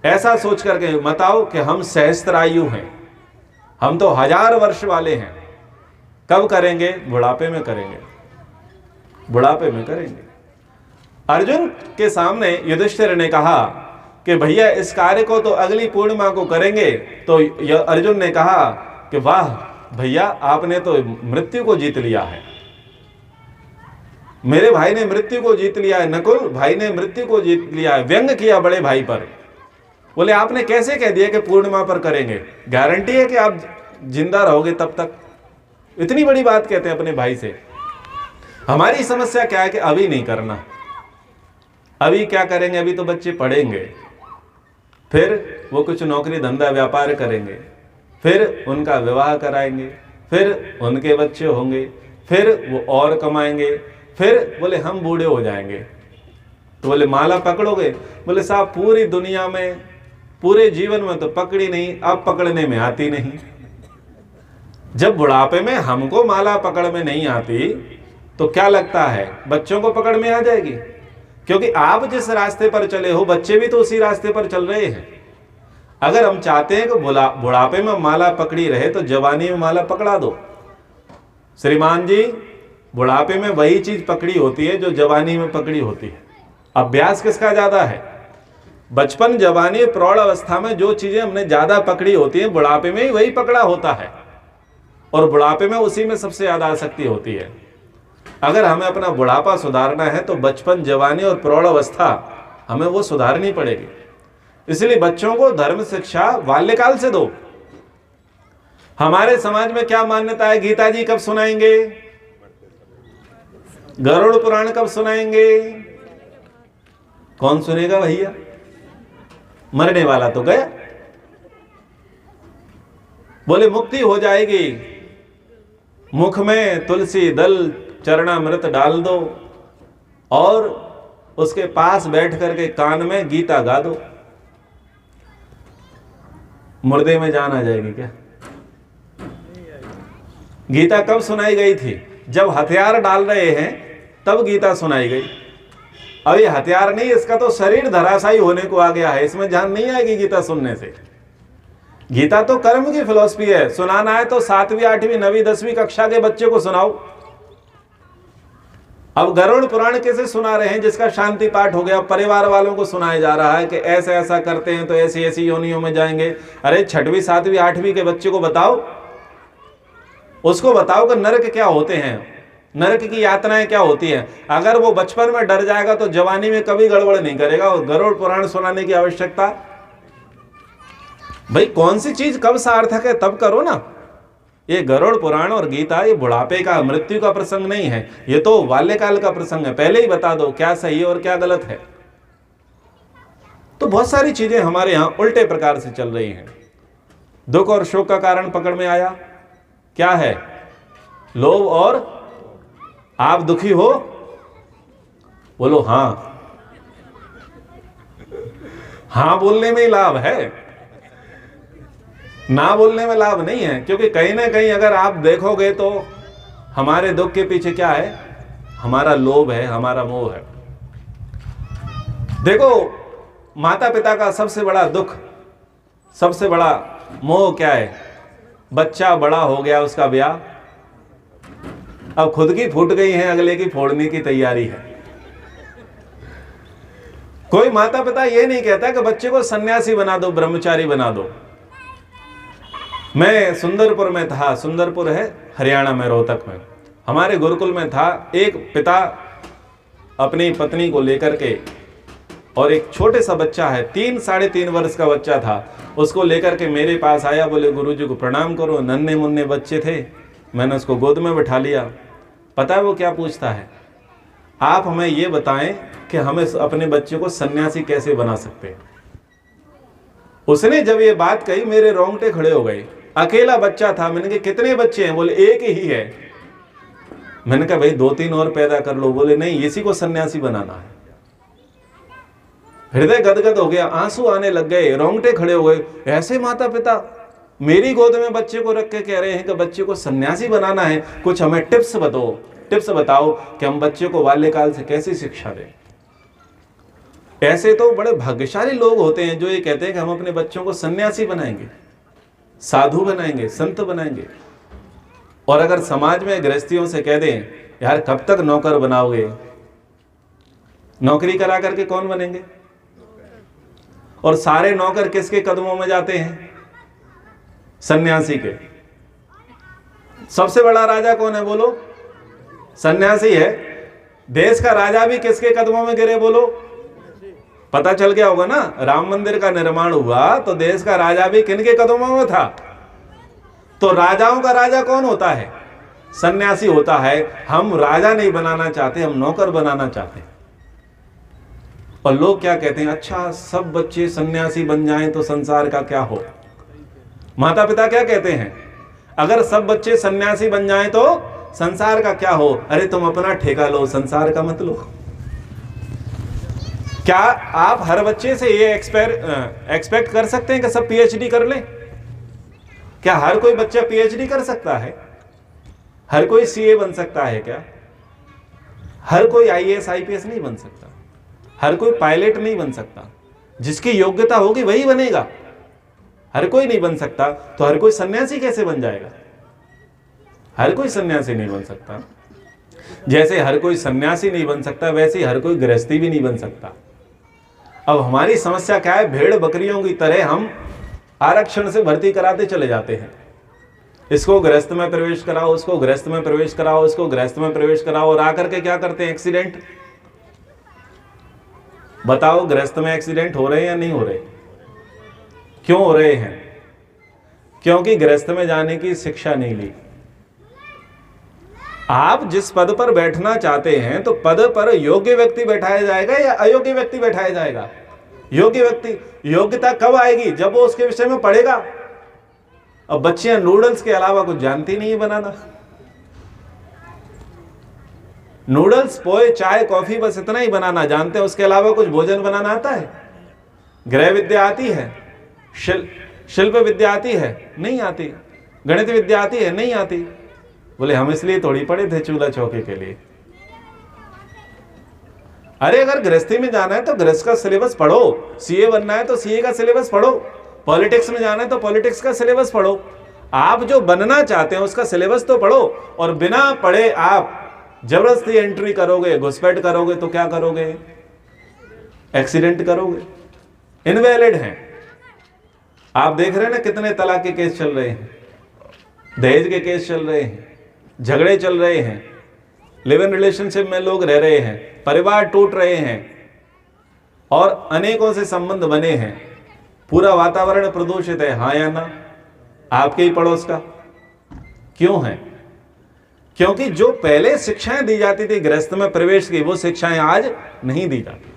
ऐसा सोच करके मत आओ कि हम सहस्त्रायु हैं, हम तो 1000 वर्ष वाले हैं। कब करेंगे? बुढ़ापे में करेंगे, बुढ़ापे में करेंगे। अर्जुन के सामने युधिष्ठिर ने कहा कि भैया इस कार्य को तो अगली पूर्णिमा को करेंगे। तो अर्जुन ने कहा कि वाह भैया, आपने तो मृत्यु को जीत लिया है। मेरे भाई ने मृत्यु को जीत लिया है, नकुल भाई ने मृत्यु को जीत लिया है। व्यंग किया बड़े भाई पर। बोले आपने कैसे कह दिया कि पूर्णिमा पर करेंगे? गारंटी है कि आप जिंदा रहोगे तब तक? इतनी बड़ी बात कहते हैं अपने भाई से। हमारी समस्या क्या है कि अभी नहीं करना। अभी क्या करेंगे? अभी तो बच्चे पढ़ेंगे, फिर वो कुछ नौकरी धंधा व्यापार करेंगे, फिर उनका विवाह कराएंगे, फिर उनके बच्चे होंगे, फिर वो और कमाएंगे, फिर बोले हम बूढ़े हो जाएंगे। तो बोले माला पकड़ोगे? बोले साहब पूरी दुनिया में, पूरे जीवन में तो पकड़ी नहीं, अब पकड़ने में आती नहीं। जब बुढ़ापे में हमको माला पकड़ में नहीं आती तो क्या लगता है बच्चों को पकड़ में आ जाएगी? क्योंकि आप जिस रास्ते पर चले हो, बच्चे भी तो उसी रास्ते पर चल रहे हैं। अगर हम चाहते हैं कि बुढ़ापे में माला पकड़ी रहे तो जवानी में माला पकड़ा दो। श्रीमान जी, बुढ़ापे में वही चीज पकड़ी होती है जो जवानी में पकड़ी होती है। अभ्यास किसका ज्यादा है? बचपन, जवानी, प्रौढ़ अवस्था में जो चीजें हमने ज्यादा पकड़ी होती हैं, बुढ़ापे में ही वही पकड़ा होता है। और बुढ़ापे में उसी में सबसे ज्यादा आसक्ति होती है। अगर हमें अपना बुढ़ापा सुधारना है तो बचपन, जवानी और प्रौढ़ अवस्था हमें वो सुधारनी पड़ेगी। इसलिए बच्चों को धर्म शिक्षा बाल्यकाल से दो। हमारे समाज में क्या मान्यता है? गीता जी कब सुनाएंगे? गरुड़ पुराण कब सुनाएंगे? कौन सुनेगा भैया? मरने वाला तो गया। बोले मुक्ति हो जाएगी, मुख में तुलसी दल चरणामृत डाल दो और उसके पास बैठ करके कान में गीता गा दो। मुर्दे में जान आ जाएगी क्या? गीता कब सुनाई गई थी? जब हथियार डाल रहे हैं तब गीता सुनाई गई। अब ये हथियार नहीं, इसका तो शरीर धराशायी होने को आ गया है, इसमें जान नहीं आएगी गीता सुनने से। गीता तो कर्म की फिलॉसफी है। सुनाना है तो 7वीं, 8वीं, 9वीं, 10वीं कक्षा के बच्चे को सुनाओ। अब गरुड़ पुराण कैसे सुना रहे हैं जिसका शांति पाठ हो गया? परिवार वालों को सुनाया जा रहा है कि ऐसा ऐसा करते हैं तो ऐसी ऐसी योनियों में जाएंगे। अरे 6वीं, 7वीं, 8वीं के बच्चे को बताओ, उसको बताओ कि नरक क्या होते हैं, नरक की यातनाएं क्या होती हैं। अगर वो बचपन में डर जाएगा तो जवानी में कभी गड़बड़ नहीं करेगा। और गरुड़ पुराण सुनाने की आवश्यकता? भाई कौन सी चीज कब सार्थक है तब करो ना। ये गरुड़ पुराण और गीता ये बुढ़ापे का, मृत्यु का प्रसंग नहीं है, ये तो बाल्यकाल का प्रसंग है। पहले ही बता दो क्या सही है और क्या गलत है। तो बहुत सारी चीजें हमारे यहां उल्टे प्रकार से चल रही हैं। दुख और शोक का कारण पकड़ में आया, क्या है? लोभ। और आप दुखी हो? बोलो हां। हां बोलने में ही लाभ है, ना बोलने में लाभ नहीं है। क्योंकि कहीं ना कहीं अगर आप देखोगे तो हमारे दुख के पीछे क्या है? हमारा लोभ है, हमारा मोह है। देखो, माता पिता का सबसे बड़ा दुख, सबसे बड़ा मोह क्या है? बच्चा बड़ा हो गया, उसका ब्याह, अब खुद की फूट गई है, अगले की फोड़ने की तैयारी है। कोई माता पिता ये नहीं कहता कि बच्चे को सन्यासी बना दो, ब्रह्मचारी बना दो। मैं सुंदरपुर में था, सुंदरपुर है हरियाणा में, रोहतक में। हमारे गुरुकुल में था एक पिता अपनी पत्नी को लेकर के, और एक छोटे सा बच्चा है, 3 साढ़े 3 वर्ष का बच्चा था, उसको लेकर के मेरे पास आया। बोले गुरुजी को प्रणाम करो। नन्हे मुन्ने बच्चे थे, मैंने उसको गोद में बैठा लिया। पता है वो क्या पूछता है? आप हमें ये बताएं कि हमें अपने बच्चे को सन्यासी कैसे बना सकते हैं। उसने जब ये बात कही मेरे रोंगटे खड़े हो गए। अकेला बच्चा था। मैंने कहा कितने बच्चे हैं? बोले एक ही है। मैंने कहा भाई 2-3 और पैदा कर लो। बोले नहीं, इसी को सन्यासी बनाना है। हृदय गदगद हो गया, आंसू आने लग गए, रोंगटे खड़े हो गए। ऐसे माता पिता मेरी गोद में बच्चे को रख के कह रहे हैं कि बच्चे को सन्यासी बनाना है, कुछ हमें टिप्स बताओ कि हम बच्चे को बाल्यकाल से कैसी शिक्षा दें। ऐसे तो बड़े भाग्यशाली लोग होते हैं जो ये कहते हैं कि हम अपने बच्चों को सन्यासी बनाएंगे, साधु बनाएंगे, संत बनाएंगे। और अगर समाज में गृहस्थियों से कह दें यार कब तक नौकर बनाओगे, नौकरी करा करके कौन बनेंगे? और सारे नौकर किसके कदमों में जाते हैं? सन्यासी के। सबसे बड़ा राजा कौन है बोलो? सन्यासी है। देश का राजा भी किसके कदमों में गिरे बोलो? पता चल गया होगा ना, राम मंदिर का निर्माण हुआ तो देश का राजा भी किनके कदमों में था? तो राजाओं का राजा कौन होता है? सन्यासी होता है। हम राजा नहीं बनाना चाहते, हम नौकर बनाना चाहते हैं। और लोग क्या कहते हैं, अच्छा सब बच्चे सन्यासी बन जाएं तो संसार का क्या हो? माता पिता क्या कहते हैं, अगर सब बच्चे सन्यासी बन जाएं तो संसार का क्या हो? अरे तुम अपना ठेका लो, संसार का मत लो। क्या आप हर बच्चे से ये एक्सपेक्ट कर सकते हैं कि सब पीएचडी कर लें? क्या हर कोई बच्चा पीएचडी कर सकता है? हर कोई सीए बन सकता है क्या? हर कोई आईएएस आईपीएस नहीं बन सकता, हर कोई पायलट नहीं बन सकता। जिसकी योग्यता होगी वही बनेगा, हर कोई नहीं बन सकता। तो हर कोई सन्यासी कैसे बन जाएगा? हर कोई सन्यासी नहीं बन सकता। जैसे हर कोई सन्यासी नहीं बन सकता, वैसे ही हर कोई गृहस्थी भी नहीं बन सकता। अब हमारी समस्या क्या है, भेड़ बकरियों की तरह हम आरक्षण से भर्ती कराते चले जाते हैं। इसको गृहस्थ में प्रवेश कराओ, उसको गृहस्थ में प्रवेश कराओ, इसको गृहस्थ में प्रवेश कराओ, और आकर के क्या करते हैं? एक्सीडेंट। बताओ गृहस्थ में एक्सीडेंट हो रहे हैं या नहीं हो रहे? क्यों हो रहे हैं? क्योंकि गृहस्थ में जाने की शिक्षा नहीं ली। आप जिस पद पर बैठना चाहते हैं तो पद पर योग्य व्यक्ति बैठाया जाएगा या अयोग्य व्यक्ति बैठाया जाएगा? योग्य व्यक्ति। योग्यता कब आएगी? जब वो उसके विषय में पढ़ेगा। अब बच्चियां नूडल्स के अलावा कुछ जानती नहीं है बनाना। नूडल्स, पोहे, चाय, कॉफी, बस इतना ही बनाना जानते हैं, उसके अलावा कुछ भोजन बनाना आता है? गृह विद्या आती है? शिल्प विद्या आती है? नहीं आती। गणित विद्या आती है? नहीं आती। बोले हम इसलिए थोड़ी पढ़े थे चूल्हा चौके के लिए। अरे अगर गृहस्थी में जाना है तो गृहस्थ का सिलेबस पढ़ो, सीए बनना है तो सीए का सिलेबस पढ़ो, पॉलिटिक्स में जाना है तो पॉलिटिक्स का सिलेबस पढ़ो। आप जो बनना चाहते हैं उसका सिलेबस तो पढ़ो। और बिना पढ़े आप जबरदस्ती एंट्री करोगे, घुसपैठ करोगे तो क्या करोगे? एक्सीडेंट करोगे। इनवैलिड हैं। आप देख रहे हैं ना कितने तलाक के केस चल रहे हैं, दहेज के केस चल रहे हैं, झगड़े चल रहे हैं, लिव इन रिलेशनशिप में लोग रह रहे हैं, परिवार टूट रहे हैं और अनेकों से संबंध बने हैं। पूरा वातावरण प्रदूषित है, हाँ या ना? आपके ही पड़ोस का। क्यों है? क्योंकि जो पहले शिक्षाएं दी जाती थी गृहस्थ में प्रवेश की, वो शिक्षाएं आज नहीं दी जाती।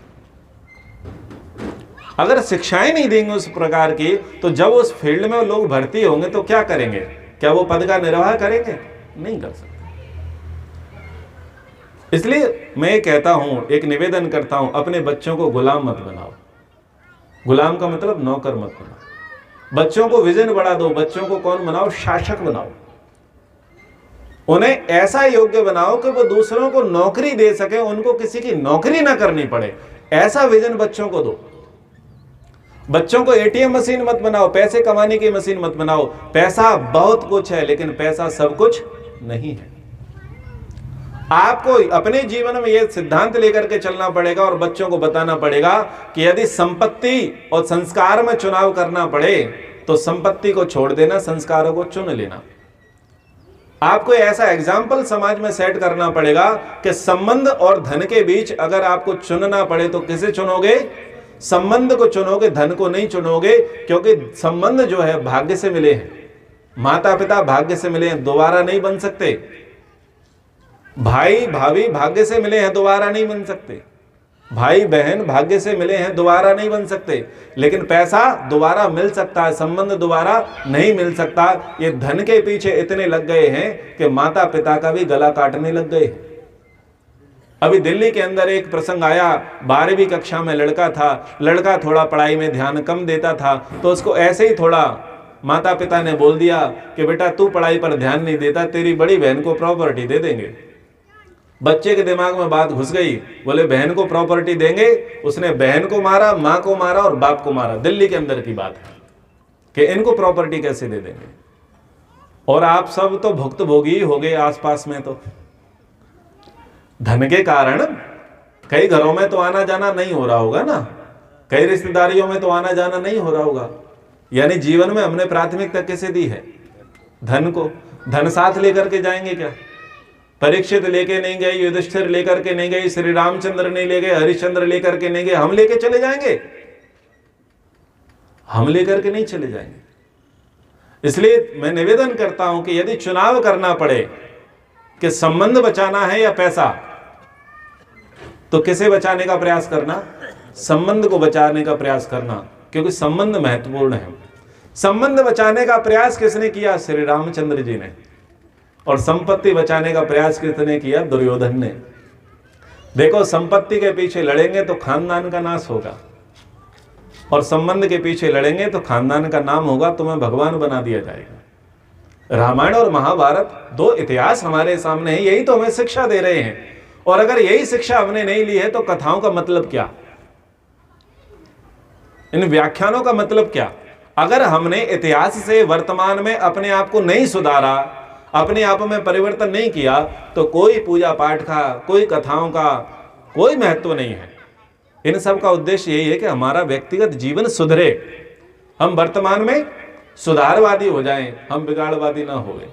अगर शिक्षाएं नहीं देंगे उस प्रकार की, तो जब उस फील्ड में लोग भर्ती होंगे तो क्या करेंगे? क्या वो पद का निर्वाह करेंगे? नहीं कर सकते। इसलिए मैं कहता हूं, एक निवेदन करता हूं, अपने बच्चों को गुलाम मत बनाओ। गुलाम का मतलब नौकर मत बनाओ। बच्चों को विजन बढ़ा दो। बच्चों को कौन बनाओ? शासक बनाओ। उन्हें ऐसा योग्य बनाओ कि वो दूसरों को नौकरी दे सके, उनको किसी की नौकरी ना करनी पड़े। ऐसा विजन बच्चों को दो। बच्चों को एटीएम मशीन मत बनाओ, पैसे कमाने की मशीन मत बनाओ। पैसा बहुत कुछ है लेकिन पैसा सब कुछ नहीं है। आपको अपने जीवन में यह सिद्धांत लेकर के चलना पड़ेगा और बच्चों को बताना पड़ेगा कि यदि संपत्ति और संस्कार में चुनाव करना पड़े तो संपत्ति को छोड़ देना, संस्कारों को चुन लेना। आपको ऐसा एग्जाम्पल समाज में सेट करना पड़ेगा कि संबंध और धन के बीच अगर आपको चुनना पड़े तो किसे चुनोगे? संबंध को चुनोगे, धन को नहीं चुनोगे। क्योंकि संबंध जो है भाग्य से मिले हैं, माता पिता भाग्य से मिले हैं, दोबारा नहीं बन सकते। भाई भाभी भाग्य से मिले हैं, दोबारा नहीं बन सकते। भाई बहन भाग्य से मिले हैं, दोबारा नहीं बन सकते, लेकिन पैसा दोबारा मिल सकता है, संबंध दोबारा नहीं मिल सकता। ये धन के पीछे इतने लग गए हैं कि माता पिता का भी गला काटने लग गए। अभी दिल्ली के अंदर एक प्रसंग आया, 12वीं कक्षा में लड़का था, लड़का थोड़ा पढ़ाई में ध्यान कम देता था, तो उसको ऐसे ही थोड़ा माता पिता ने बोल दिया कि बेटा तू पढ़ाई पर ध्यान नहीं देता, तेरी बड़ी बहन को प्रॉपर्टी दे देंगे। बच्चे के दिमाग में बात घुस गई, बोले बहन को प्रॉपर्टी देंगे। उसने बहन को मारा, माँ को मारा और बाप को मारा। दिल्ली के अंदर की बात है कि इनको प्रॉपर्टी कैसे दे देंगे। और आप सब तो भुक्तभोगी हो गए आसपास में। तो धन के कारण कई घरों में तो आना जाना नहीं हो रहा होगा ना, कई रिश्तेदारियों में तो आना जाना नहीं हो रहा होगा। यानी जीवन में हमने प्राथमिकता किसे दी है? धन को। धन साथ लेकर के जाएंगे क्या? परीक्षित लेके नहीं गए, युधिष्ठिर लेकर के नहीं गए, श्री रामचंद्र नहीं ले गए, हरिश्चंद्र लेकर के नहीं गए, हम लेके चले जाएंगे? हम लेकर के नहीं चले जाएंगे। इसलिए मैं निवेदन करता हूं कि यदि चुनाव करना पड़े कि संबंध बचाना है या पैसा, तो किसे बचाने का प्रयास करना? संबंध को बचाने का प्रयास करना, क्योंकि संबंध महत्वपूर्ण है। संबंध बचाने का प्रयास किसने किया? श्री रामचंद्र जी ने। और संपत्ति बचाने का प्रयास किसने किया? दुर्योधन ने। देखो, संपत्ति के पीछे लड़ेंगे तो खानदान का नाश होगा, और संबंध के पीछे लड़ेंगे तो खानदान का नाम होगा, तुम्हें भगवान बना दिया जाएगा। रामायण और महाभारत दो इतिहास हमारे सामने है, यही तो हमें शिक्षा दे रहे हैं। और अगर यही शिक्षा हमने नहीं ली है तो कथाओं का मतलब क्या? इन व्याख्यानों का मतलब क्या? अगर हमने इतिहास से वर्तमान में अपने आप को नहीं सुधारा, अपने आप में परिवर्तन नहीं किया, तो कोई पूजा पाठ का, कोई कथाओं का कोई महत्व नहीं है। इन सब का उद्देश्य यही है कि हमारा व्यक्तिगत जीवन सुधरे, हम वर्तमान में सुधारवादी हो जाएं, हम बिगाड़वादी ना होवे।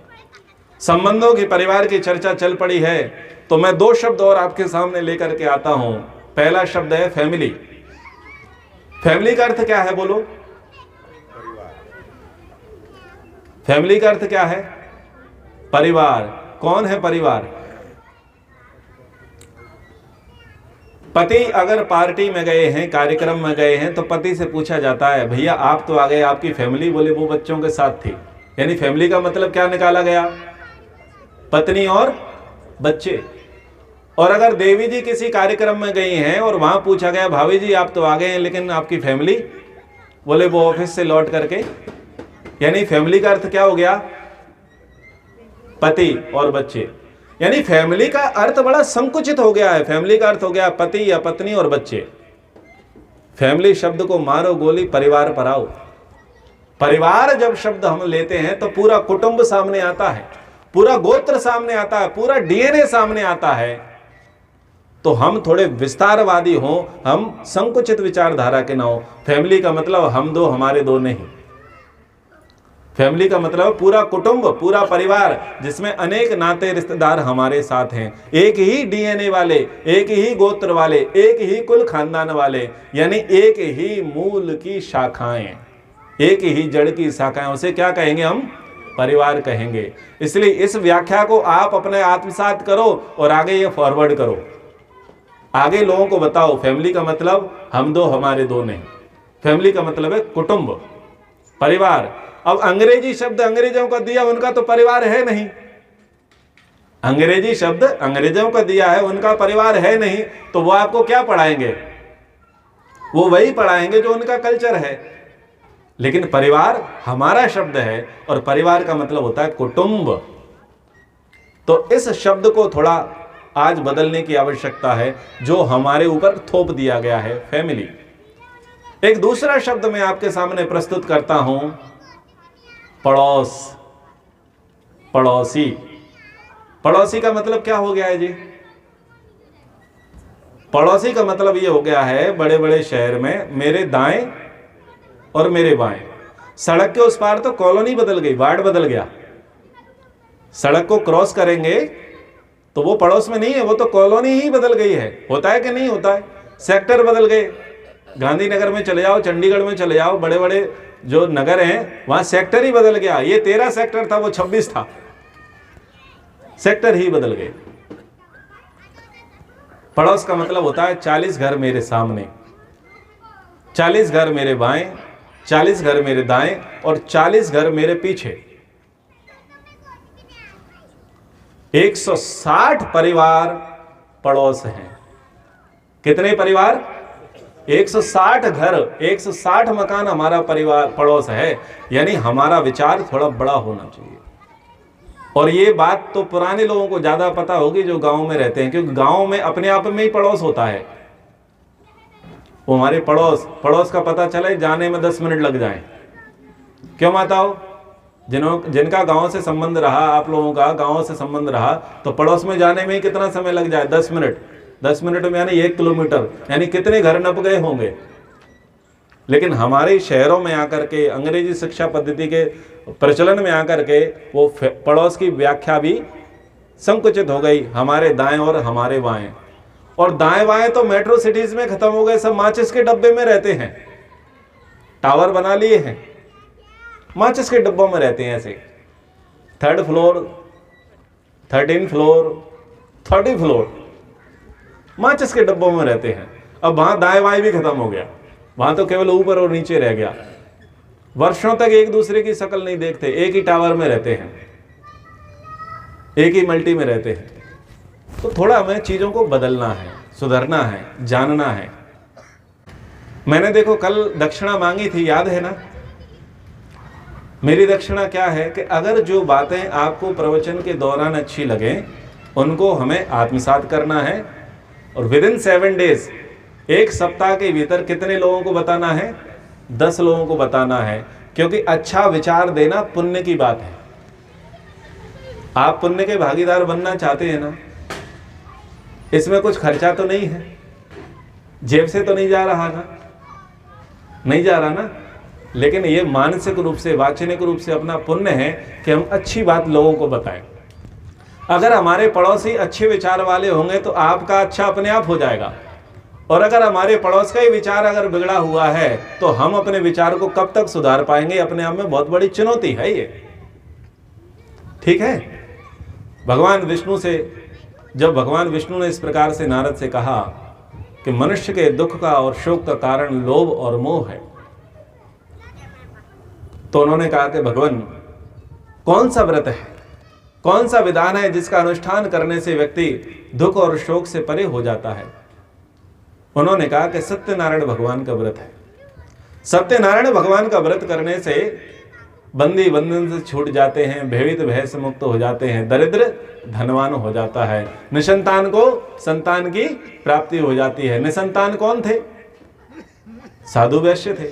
संबंधों की, परिवार की चर्चा चल पड़ी है, तो मैं दो शब्द और आपके सामने लेकर के आता हूं। पहला शब्द है फैमिली। फैमिली का अर्थ क्या है? बोलो। फैमिली का अर्थ क्या है? परिवार। कौन है परिवार? पति अगर पार्टी में गए हैं, कार्यक्रम में गए हैं, तो पति से पूछा जाता है, भैया आप तो आ गए, आपकी फैमिली? बोले वो बच्चों के साथ थी। यानी फैमिली का मतलब क्या निकाला गया? पत्नी और बच्चे। और अगर देवी जी किसी कार्यक्रम में गई हैं और वहां पूछा गया, भाभी जी आप तो आ गए हैं, लेकिन आपकी फैमिली? बोले वो ऑफिस से लौट करके। यानी फैमिली का अर्थ क्या हो गया? पति और बच्चे। यानी फैमिली का अर्थ बड़ा संकुचित हो गया है। फैमिली का अर्थ हो गया पति या पत्नी और बच्चे। फैमिली शब्द को मारो गोली, परिवार पर आओ। परिवार जब शब्द हम लेते हैं तो पूरा कुटुंब सामने आता है, पूरा गोत्र सामने आता है, पूरा डीएनए सामने आता है। तो हम थोड़े विस्तारवादी हों, हम संकुचित विचारधारा के ना हो। फैमिली का मतलब हम दो, हमारे दो नहीं। फैमिली का मतलब पूरा कुटुंब, पूरा परिवार, जिसमें अनेक नाते रिश्तेदार हमारे साथ हैं, एक ही डीएनए वाले, एक ही गोत्र वाले, एक ही कुल खानदान वाले, यानी एक ही मूल की शाखाएं, एक ही जड़ की शाखाएं। उसे क्या कहेंगे हम? परिवार कहेंगे। इसलिए इस व्याख्या को आप अपने आत्मसात करो और आगे ये फॉरवर्ड करो, आगे लोगों को बताओ। फैमिली का मतलब हम दो, हमारे दो नहीं। फैमिली का मतलब है कुटुंब, परिवार। अब अंग्रेजी शब्द अंग्रेजों का दिया, उनका तो परिवार है नहीं। अंग्रेजी शब्द अंग्रेजों का दिया है, उनका परिवार है नहीं, तो वो आपको क्या पढ़ाएंगे? वो वही पढ़ाएंगे जो उनका कल्चर है। लेकिन परिवार हमारा शब्द है, और परिवार का मतलब होता है कुटुंब। तो इस शब्द को थोड़ा आज बदलने की आवश्यकता है, जो हमारे ऊपर थोप दिया गया है, फैमिली। एक दूसरा शब्द मैं आपके सामने प्रस्तुत करता हूं, पड़ोस, पड़ोसी। पड़ोसी का मतलब क्या हो गया है जी? पड़ोसी का मतलब ये हो गया है, बड़े बड़े शहर में मेरे दाएं और मेरे बाएं। सड़क के उस पार तो कॉलोनी बदल गई, वार्ड बदल गया। सड़क को क्रॉस करेंगे तो वो पड़ोस में नहीं है, वो तो कॉलोनी ही बदल गई है। होता है कि नहीं होता है? सेक्टर बदल गए। गांधीनगर में चले जाओ, चंडीगढ़ में चले जाओ, बड़े बड़े जो नगर हैं वहां सेक्टर ही बदल गया। ये 13 सेक्टर था, वो 26 था, सेक्टर ही बदल गए। पड़ोस का मतलब होता है 40 घर मेरे सामने, 40 घर मेरे बाएं, 40 घर मेरे दाएं और 40 घर मेरे पीछे। 160 परिवार पड़ोस हैं। कितने परिवार? 160 घर, 160 मकान हमारा परिवार पड़ोस है। यानी हमारा विचार थोड़ा बड़ा होना चाहिए। और ये बात तो पुराने लोगों को ज्यादा पता होगी जो गांव में रहते हैं, क्योंकि गांव में अपने आप में ही पड़ोस होता है। वो हमारे पड़ोस का पता चले जाने में 10 मिनट लग जाएं। क्यों माताओं? जिनका गांव से संबंध रहा, आप लोगों का गांव से संबंध रहा, तो पड़ोस में जाने में ही कितना समय लग जाए? 10 मिनट। 10 मिनट में यानी 1 किलोमीटर, यानी कितने घर नप गए होंगे। लेकिन हमारे शहरों में आकर के, अंग्रेजी शिक्षा पद्धति के प्रचलन में आकर के, वो पड़ोस की व्याख्या भी संकुचित हो गई। हमारे दाएं और हमारे बाएं, और दाएं बाएं तो मेट्रो सिटीज में खत्म हो गए। सब माचिस के डब्बे में रहते हैं, टावर बना लिए हैं, माचिस के डब्बों में रहते हैं ऐसे। 3rd floor, 13th floor, 30th floor, माचिस के डब्बों में रहते हैं। अब वहां दाएं बाएं भी खत्म हो गया, वहां तो केवल ऊपर और नीचे रह गया। वर्षों तक एक दूसरे की शक्ल नहीं देखते, एक ही टावर में रहते हैं, एक ही मल्टी में रहते हैं। तो थोड़ा हमें चीजों को बदलना है, सुधरना है, जानना है। मैंने देखो कल दक्षिणा मांगी थी, याद है ना? मेरी दक्षिणा क्या है कि अगर जो बातें आपको प्रवचन के दौरान अच्छी लगे उनको हमें आत्मसात करना है, और विदिन 7 डेज, 1 सप्ताह के भीतर कितने लोगों को बताना है? 10 लोगों को बताना है। क्योंकि अच्छा विचार देना पुण्य की बात है। आप पुण्य के भागीदार बनना चाहते हैं ना? इसमें कुछ खर्चा तो नहीं है, जेब से तो नहीं जा रहा ना, नहीं जा रहा ना। लेकिन ये मानसिक रूप से, वाचनिक रूप से अपना पुण्य है कि हम अच्छी बात लोगों को बताएं। अगर हमारे पड़ोसी अच्छे विचार वाले होंगे तो आपका अच्छा अपने आप हो जाएगा। और अगर हमारे पड़ोस का ही विचार अगर बिगड़ा हुआ है तो हम अपने विचार को कब तक सुधार पाएंगे? अपने आप में बहुत बड़ी चुनौती है ये। ठीक है? भगवान विष्णु से, जब भगवान विष्णु ने इस प्रकार से नारद से कहा कि मनुष्य के दुख का और शोक का कारण लोभ और मोह है, तो उन्होंने कहा कि भगवान, कौन सा व्रत है, कौन सा विधान है जिसका अनुष्ठान करने से व्यक्ति दुख और शोक से परे हो जाता है? उन्होंने कहा कि सत्यनारायण भगवान का व्रत है। सत्यनारायण भगवान का व्रत करने से बंदी बंधन से छूट जाते हैं, भयभीत भय से मुक्त हो जाते हैं, दरिद्र धनवान हो जाता है, निसंतान को संतान की प्राप्ति हो जाती है। निसंतान कौन थे? साधु वैश्य थे।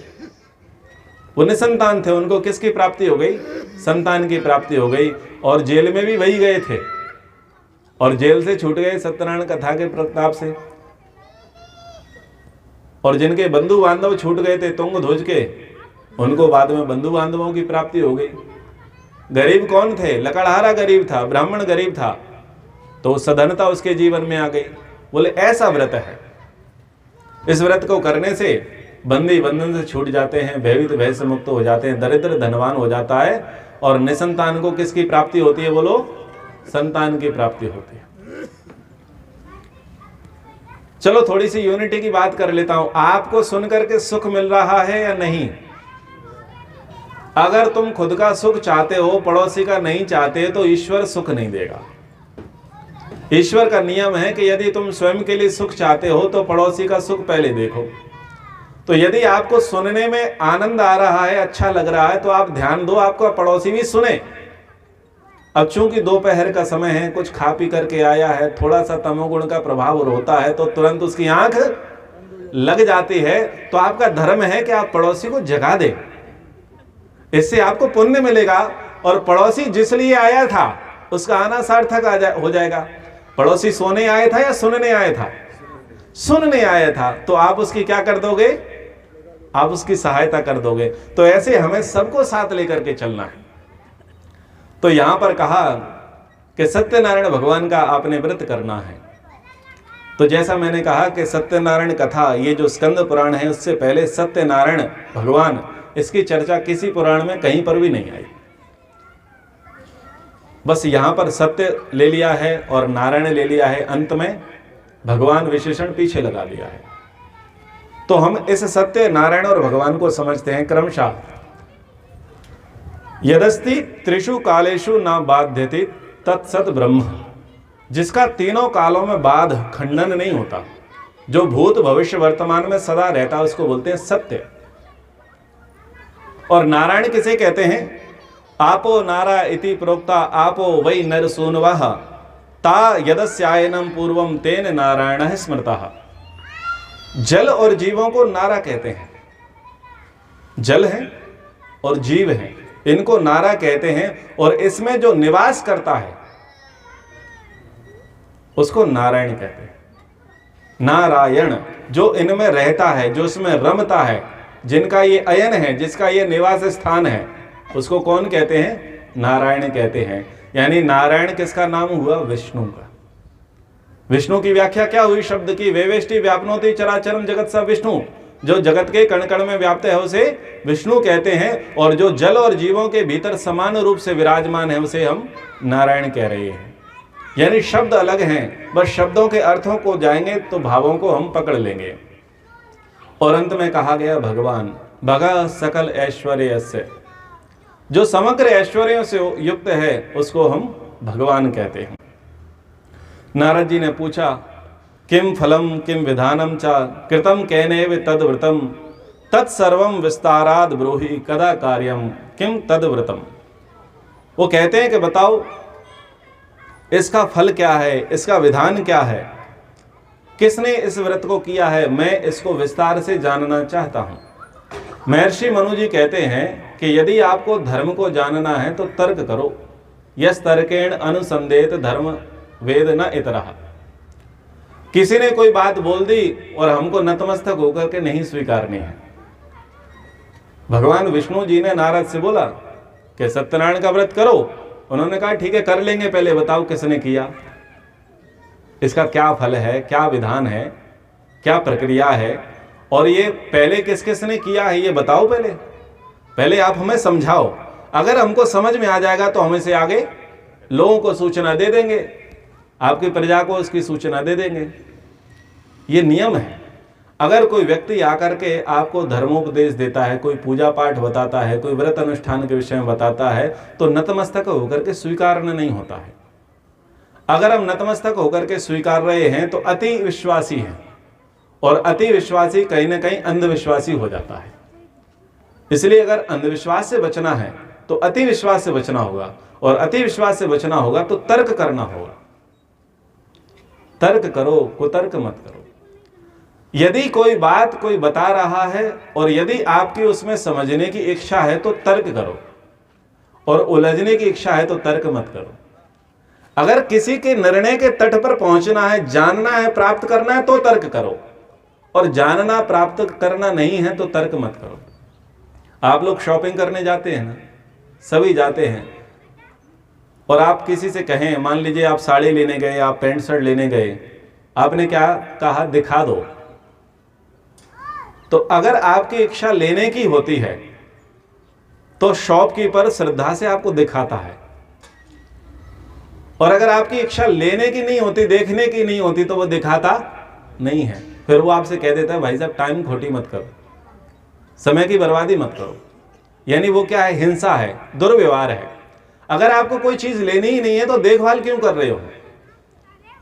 वो निसंतान थे, उनको किसकी प्राप्ति हो गई? संतान की प्राप्ति हो गई। और जेल में भी वही गए थे, और जेल से छूट गए सत्यनारायण कथा के प्रताप से। और जिनके बंधु बांधव छूट गए थे तुंग ध्वज के, उनको बाद में बंधु बांधवों की प्राप्ति हो गई। गरीब कौन थे? लकड़हारा गरीब था, ब्राह्मण गरीब था, तो सधनता उसके जीवन में आ गई। बोले ऐसा व्रत है, इस व्रत को करने से बंदी बंधन से छूट जाते हैं, भयभीत भय से मुक्त हो जाते हैं, दरिद्र धनवान हो जाता है। और निसंतान को किसकी प्राप्ति होती है? बोलो, संतान की प्राप्ति होती है। चलो थोड़ी सी यूनिटी की बात कर लेता हूं। आपको सुनकर के सुख मिल रहा है या नहीं? अगर तुम खुद का सुख चाहते हो, पड़ोसी का नहीं चाहते, तो ईश्वर सुख नहीं देगा। ईश्वर का नियम है कि यदि तुम स्वयं के लिए सुख चाहते हो तो पड़ोसी का सुख पहले देखो। तो यदि आपको सुनने में आनंद आ रहा है, अच्छा लग रहा है, तो आप ध्यान दो आपका पड़ोसी भी सुने। अब चूंकि दोपहर का समय है, कुछ खा पी करके आया है, थोड़ा सा तमोगुण का प्रभाव होता है तो तुरंत उसकी आंख लग जाती है। तो आपका धर्म है कि आप पड़ोसी को जगा दें, इससे आपको पुण्य मिलेगा। और पड़ोसी जिस लिए आया था उसका आना सार्थक हो जाएगा। पड़ोसी सोने आया था या सुनने आया था? सुनने आया था, तो आप उसकी क्या कर दोगे? आप उसकी सहायता कर दोगे। तो ऐसे हमें सबको साथ लेकर के चलना है। तो यहां पर कहा कि सत्यनारायण भगवान का आपने व्रत करना है। तो जैसा मैंने कहा कि सत्यनारायण कथा, ये जो स्कंद पुराण है, उससे पहले सत्यनारायण भगवान, इसकी चर्चा किसी पुराण में कहीं पर भी नहीं आई। बस यहां पर सत्य ले लिया है और नारायण ले लिया है अंत में। भगवान विशेषण पीछे लगा दिया है। तो हम इस सत्य नारायण और भगवान को समझते हैं क्रमशः। यदस्ति त्रिषु कालेषु न बाध्यति तत्सत ब्रह्म, जिसका तीनों कालों में बाध खंडन नहीं होता, जो भूत भविष्य वर्तमान में सदा रहता है, उसको बोलते हैं सत्य। और नारायण किसे कहते हैं? आपो नारा इति प्रोक्ता आपो वै नर सूनवः ता यदस्यायनम पूर्वम तेन नारायण स्मृतः। जल और जीवों को नारा कहते हैं। जल है और जीव है, इनको नारा कहते हैं। और इसमें जो निवास करता है उसको नारायण कहते हैं। नारायण जो इनमें रहता है, जो इसमें रमता है, जिनका ये अयन है, जिसका ये निवास स्थान है, उसको कौन कहते हैं? नारायण कहते हैं। यानी नारायण किसका नाम हुआ? विष्णु का। विष्णु की व्याख्या क्या हुई शब्द की? वेवेष्टि व्यापनोति चराचरम जगत स विष्णु। जो जगत के कण कण में व्याप्त है उसे विष्णु कहते हैं, और जो जल और जीवों के भीतर समान रूप से विराजमान है उसे हम नारायण कह रहे हैं। यानी शब्द अलग हैं, बस शब्दों के अर्थों को जाएंगे तो भावों को हम पकड़ लेंगे। और अंत में कहा गया भगवान, भगा सकल ऐश्वर्य से, जो समग्र ऐश्वर्यों से युक्त है उसको हम भगवान कहते हैं। नारद जी ने पूछा, किम फलम किम विधानम च कृतम कैनेव तद्व्रतम तत्सर्वम विस्ताराद ब्रूहि कदा कार्यम किम तद्व्रतम। वो कहते हैं कि बताओ इसका फल क्या है, इसका विधान क्या है, किसने इस व्रत को किया है, मैं इसको विस्तार से जानना चाहता हूं। महर्षि मनु जी कहते हैं कि यदि आपको धर्म को जानना है तो तर्क करो। यस तर्केण अनुसंदेत धर्म वेद न इतरः। किसी ने कोई बात बोल दी और हमको नतमस्तक होकर के नहीं स्वीकारनी है। भगवान विष्णु जी ने नारद से बोला कि सत्यनारायण का व्रत करो। उन्होंने कहा ठीक है कर लेंगे, पहले बताओ किसने किया, इसका क्या फल है, क्या विधान है, क्या प्रक्रिया है, और ये पहले किस किसने किया है ये बताओ। पहले आप हमें समझाओ। अगर हमको समझ में आ जाएगा तो हम इसे आगे लोगों को सूचना दे देंगे, आपकी प्रजा को उसकी सूचना दे देंगे। ये नियम है। अगर कोई व्यक्ति आकर के आपको धर्मोपदेश देता है, कोई पूजा पाठ बताता है, कोई व्रत अनुष्ठान के विषय में बताता है, तो नतमस्तक होकर के स्वीकार नहीं होता है। अगर हम नतमस्तक होकर के स्वीकार रहे हैं तो अति विश्वासी हैं, और अति विश्वासी कहीं ना कहीं अंधविश्वासी हो जाता है। इसलिए अगर अंधविश्वास से बचना है तो अति विश्वास से बचना होगा, और अति विश्वास से बचना होगा तो तर्क करना होगा। तर्क करो, कुतर्क मत करो। यदि कोई बात कोई बता रहा है और यदि आपकी उसमें समझने की इच्छा है तो तर्क करो, और उलझने की इच्छा है तो तर्क मत करो। अगर किसी के निर्णय के तट पर पहुंचना है, जानना है, प्राप्त करना है तो तर्क करो, और जानना प्राप्त करना नहीं है तो तर्क मत करो। आप लोग शॉपिंग करने जाते हैं ना, सभी जाते हैं, और आप किसी से कहें, मान लीजिए आप साड़ी लेने गए, आप पैंट शर्ट लेने गए, आपने क्या कहा, दिखा दो। तो अगर आपकी इच्छा लेने की होती है तो शॉपकीपर श्रद्धा से आपको दिखाता है, और अगर आपकी इच्छा लेने की नहीं होती, देखने की नहीं होती, तो वो दिखाता नहीं है। फिर वो आपसे कह देता है भाई साहब टाइम खोटी मत करो, समय की बर्बादी मत करो। यानी वो क्या है, हिंसा है, दुर्व्यवहार है। अगर आपको कोई चीज लेनी ही नहीं है तो देखभाल क्यों कर रहे हो?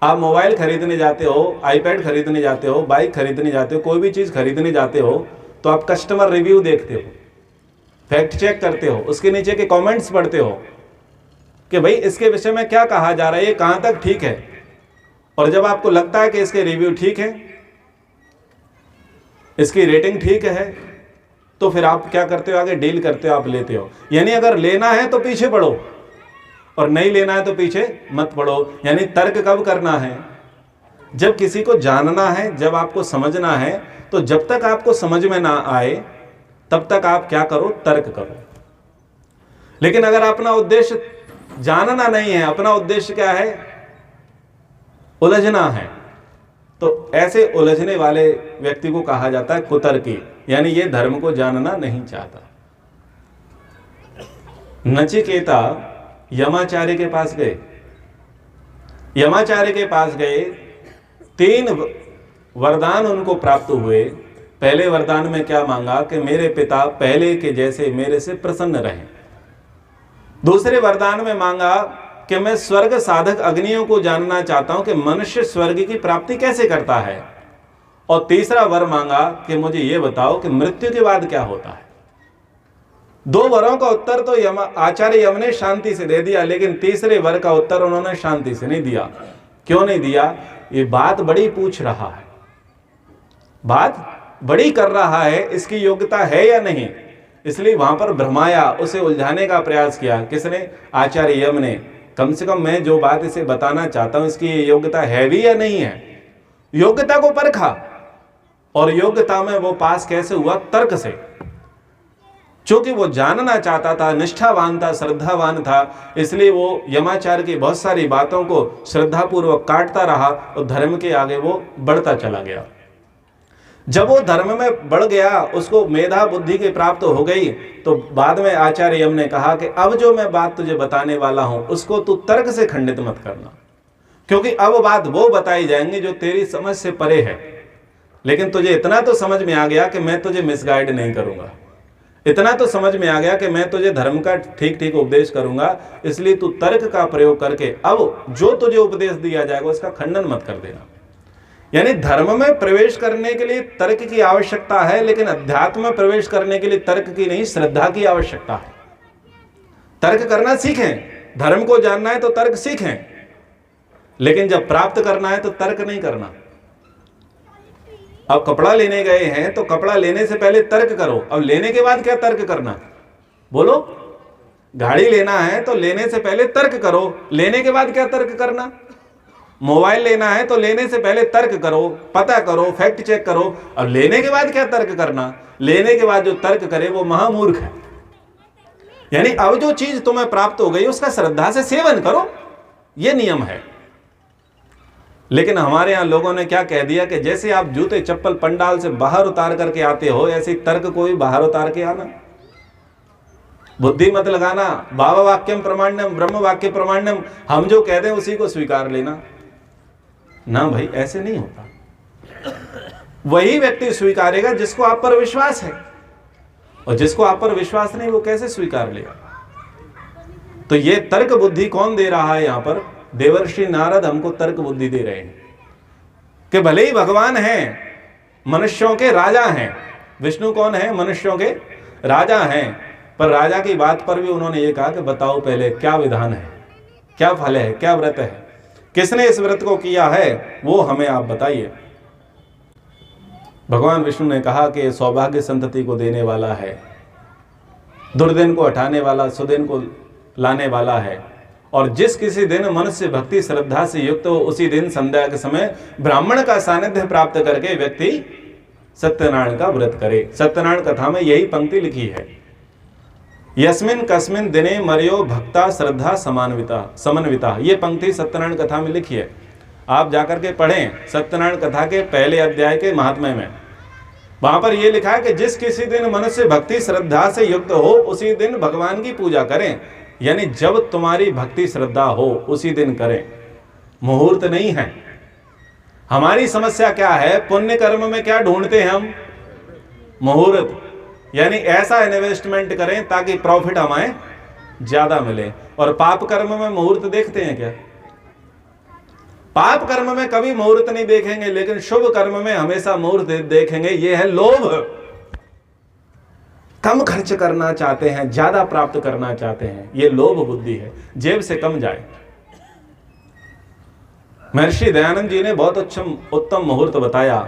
आप मोबाइल खरीदने जाते हो, आईपैड खरीदने जाते हो, बाइक खरीदने जाते हो, कोई भी चीज खरीदने जाते हो तो आप कस्टमर रिव्यू देखते हो, फैक्ट चेक करते हो, उसके नीचे के कमेंट्स पढ़ते हो कि भाई इसके विषय में क्या कहा जा रहा है, ये कहां तक ठीक है। और जब आपको लगता है कि इसके रिव्यू ठीक है, इसकी रेटिंग ठीक है, तो फिर आप क्या करते हो, आगे डील करते हो, आप लेते हो। यानी अगर लेना है तो पीछे पढ़ो, और नहीं लेना है तो पीछे मत पढ़ो। यानी तर्क कब करना है, जब किसी को जानना है, जब आपको समझना है। तो जब तक आपको समझ में ना आए तब तक आप क्या करो, तर्क करो। लेकिन अगर अपना उद्देश्य जानना नहीं है, अपना उद्देश्य क्या है, उलझना है, तो ऐसे उलझने वाले व्यक्ति को कहा जाता है कुतर्की। यानी ये धर्म को जानना नहीं चाहता। नचिकेता यमाचार्य के पास गए। यमाचार्य के पास गए 3 वरदान उनको प्राप्त हुए। पहले वरदान में क्या मांगा कि मेरे पिता पहले के जैसे मेरे से प्रसन्न रहें। दूसरे वरदान में मांगा कि मैं स्वर्ग साधक अग्नियों को जानना चाहता हूं कि मनुष्य स्वर्ग की प्राप्ति कैसे करता है। और तीसरा वर मांगा कि मुझे यह बताओ कि मृत्यु के बाद क्या होता है। 2 वरों का उत्तर तो आचार्य यम ने शांति से दे दिया, लेकिन तीसरे वर का उत्तर उन्होंने शांति से नहीं दिया। क्यों नहीं दिया? ये बात बड़ी पूछ रहा है, बात बड़ी कर रहा है, इसकी योग्यता है या नहीं, इसलिए वहां पर भ्रमाया, उसे उलझाने का प्रयास किया। किसने? आचार्य यम ने। कम से कम मैं जो बात इसे बताना चाहता हूं, इसकी योग्यता है भी या नहीं है। योग्यता को परखा, और योग्यता में वो पास कैसे हुआ? तर्क से। चूंकि वो जानना चाहता था, निष्ठावान था, श्रद्धावान था, इसलिए वो यमाचार्य की बहुत सारी बातों को श्रद्धापूर्वक काटता रहा और धर्म के आगे वो बढ़ता चला गया। जब वो धर्म में बढ़ गया, उसको मेधा बुद्धि की प्राप्त हो गई, तो बाद में आचार्य यम ने कहा कि अब जो मैं बात तुझे बताने वाला हूं उसको तू तर्क से खंडित मत करना, क्योंकि अब बात वो बताई जाएंगी जो तेरी समझ से परे है। लेकिन तुझे इतना तो समझ में आ गया कि मैं तुझे मिसगाइड नहीं करूंगा, इतना तो समझ में आ गया कि मैं तुझे धर्म का ठीक ठीक उपदेश करूंगा, इसलिए तू तर्क का प्रयोग करके अब जो तुझे उपदेश दिया जाएगा उसका खंडन मत कर देना। यानी धर्म में प्रवेश करने के लिए तर्क की आवश्यकता है, लेकिन अध्यात्म में प्रवेश करने के लिए तर्क की नहीं, श्रद्धा की आवश्यकता है। तर्क करना सीखें, धर्म को जानना है तो तर्क सीखें, लेकिन जब प्राप्त करना है तो तर्क नहीं करना। अब कपड़ा लेने गए हैं तो कपड़ा लेने से पहले तर्क करो, अब लेने के बाद क्या तर्क करना? बोलो। गाड़ी लेना है तो लेने से पहले तर्क करो, लेने के बाद क्या तर्क करना? मोबाइल लेना है तो लेने से पहले तर्क करो, पता करो, फैक्ट चेक करो, अब लेने के बाद क्या तर्क करना? लेने के बाद जो तर्क करे वो महामूर्ख है। यानी अब जो चीज तुम्हें प्राप्त हो गई उसका श्रद्धा से सेवन करो, ये नियम है। लेकिन हमारे यहां लोगों ने क्या कह दिया कि जैसे आप जूते चप्पल पंडाल से बाहर उतार करके आते हो, ऐसे तर्क को भी बाहर उतार के आना। बुद्धि मत लगाना, भाव वाक्यम प्रमाण्यम ब्रह्म वाक्य प्रमाण्यम, हम जो कह दें उसी को स्वीकार लेना। ना भाई, ऐसे नहीं होता। वही व्यक्ति स्वीकारेगा जिसको आप पर विश्वास है, और जिसको आप पर विश्वास नहीं वो कैसे स्वीकार लेगा? तो ये तर्क बुद्धि कौन दे रहा है? यहां पर देवर्षि नारद हमको तर्क बुद्धि दे रहे हैं कि भले ही भगवान हैं, मनुष्यों के राजा हैं। विष्णु कौन है? मनुष्यों के राजा हैं। पर राजा की बात पर भी उन्होंने ये कहा कि बताओ पहले क्या विधान है, क्या फल है, क्या व्रत है, किसने इस व्रत को किया है, वो हमें आप बताइए। भगवान विष्णु ने कहा कि सौभाग्य संतति को देने वाला है, दुर्दिन को हटाने वाला, सुदिन को लाने वाला है, और जिस किसी दिन मनुष्य भक्ति श्रद्धा से युक्त हो उसी दिन संध्या के समय ब्राह्मण का सानिध्य प्राप्त करके व्यक्ति सत्यनारायण का व्रत करे। सत्यनारायण कथा में यही पंक्ति लिखी है, यस्मिन कस्मिन दिने मर्यो भक्ता श्रद्धा समन्विता। ये पंक्ति सत्यनारायण कथा में लिखी है, आप जाकर के पढ़ें सत्यनारायण कथा के पहले अध्याय के महात्म्य में। वहां पर यह लिखा है कि जिस किसी दिन मनुष्य भक्ति श्रद्धा से युक्त हो उसी दिन भगवान की पूजा करें। यानी जब तुम्हारी भक्ति श्रद्धा हो उसी दिन करें, मुहूर्त नहीं है। हमारी समस्या क्या है? पुण्य कर्म में क्या ढूंढते हैं हम? मुहूर्त। यानी ऐसा इन्वेस्टमेंट करें ताकि प्रॉफिट हमें ज्यादा मिले। और पाप कर्म में मुहूर्त देखते हैं क्या? पाप कर्म में कभी मुहूर्त नहीं देखेंगे, लेकिन शुभ कर्म में हमेशा मुहूर्त देखेंगे। यह है लोभ। कम खर्च करना चाहते हैं, ज्यादा प्राप्त करना चाहते हैं, यह लोभ बुद्धि है, जेब से कम जाए। महर्षि दयानंद जी ने बहुत उत्तम मुहूर्त बताया,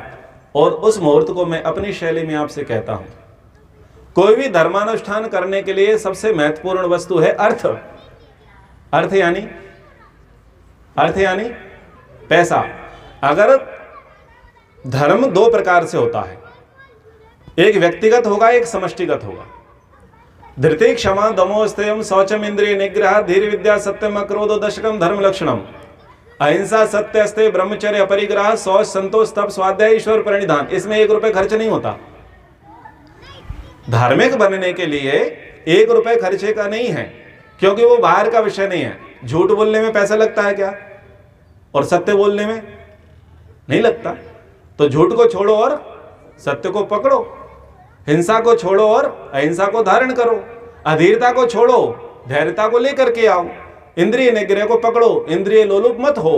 और उस मुहूर्त को मैं अपनी शैली में आपसे कहता हूं। कोई भी धर्मानुष्ठान करने के लिए सबसे महत्वपूर्ण वस्तु है अर्थ। अर्थ यानी पैसा। अगर धर्म 2 प्रकार से होता है, एक व्यक्तिगत होगा, एक समष्टिगत होगा। धृति क्षमा दमो स्थेयम शौचम इंद्रिय निग्रह धीर विद्या सत्यम अक्रोधो दशकम धर्म लक्षणम अहिंसा सत्य अस्ते ब्रह्मचर्य अपरिग्रह शौच संतोष तप स्वाध्याय ईश्वर प्रणिधान। इसमें 1 रुपए खर्च नहीं होता। धार्मिक बनने के लिए 1 रुपए खर्चे का नहीं है, क्योंकि वो बाहर का विषय नहीं है। झूठ बोलने में पैसा लगता है क्या? और सत्य बोलने में? नहीं लगता। तो झूठ को छोड़ो और सत्य को पकड़ो, हिंसा को छोड़ो और अहिंसा को धारण करो, अधीरता को छोड़ो, धैर्यता को लेकर के आओ, इंद्रिय निग्रह को पकड़ो, इंद्रिय लोलुप मत हो,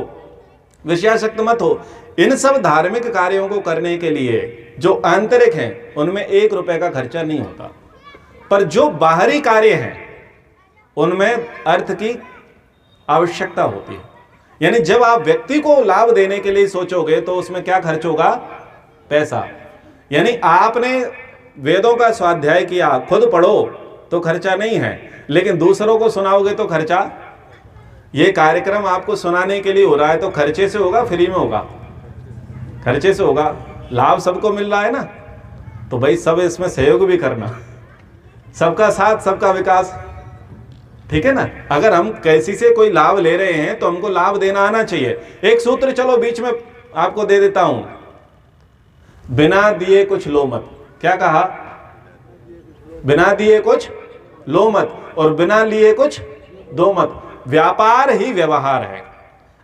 विषयासक्त मत हो। इन सब धार्मिक कार्यों को करने के लिए जो आंतरिक हैं उनमें 1 रुपए का खर्चा नहीं होता, पर जो बाहरी कार्य हैं उनमें अर्थ की आवश्यकता होती है। यानी जब आप व्यक्ति को लाभ देने के लिए सोचोगे तो उसमें क्या खर्च होगा? पैसा। यानी आपने वेदों का स्वाध्याय किया, खुद पढ़ो तो खर्चा नहीं है, लेकिन दूसरों को सुनाओगे तो खर्चा। ये कार्यक्रम आपको सुनाने के लिए हो रहा है तो खर्चे से होगा, फ्री में होगा? खर्चे से होगा। लाभ सबको मिल रहा है ना, तो भाई सब इसमें सहयोग भी करना, सबका साथ सबका विकास, ठीक है ना। अगर हम कैसी से कोई लाभ ले रहे हैं तो हमको लाभ देना आना चाहिए। एक सूत्र चलो बीच में आपको दे देता हूं, बिना दिए कुछ लो मत। क्या कहा? बिना दिए कुछ लो मत और बिना लिए कुछ दो मत। व्यापार ही व्यवहार है।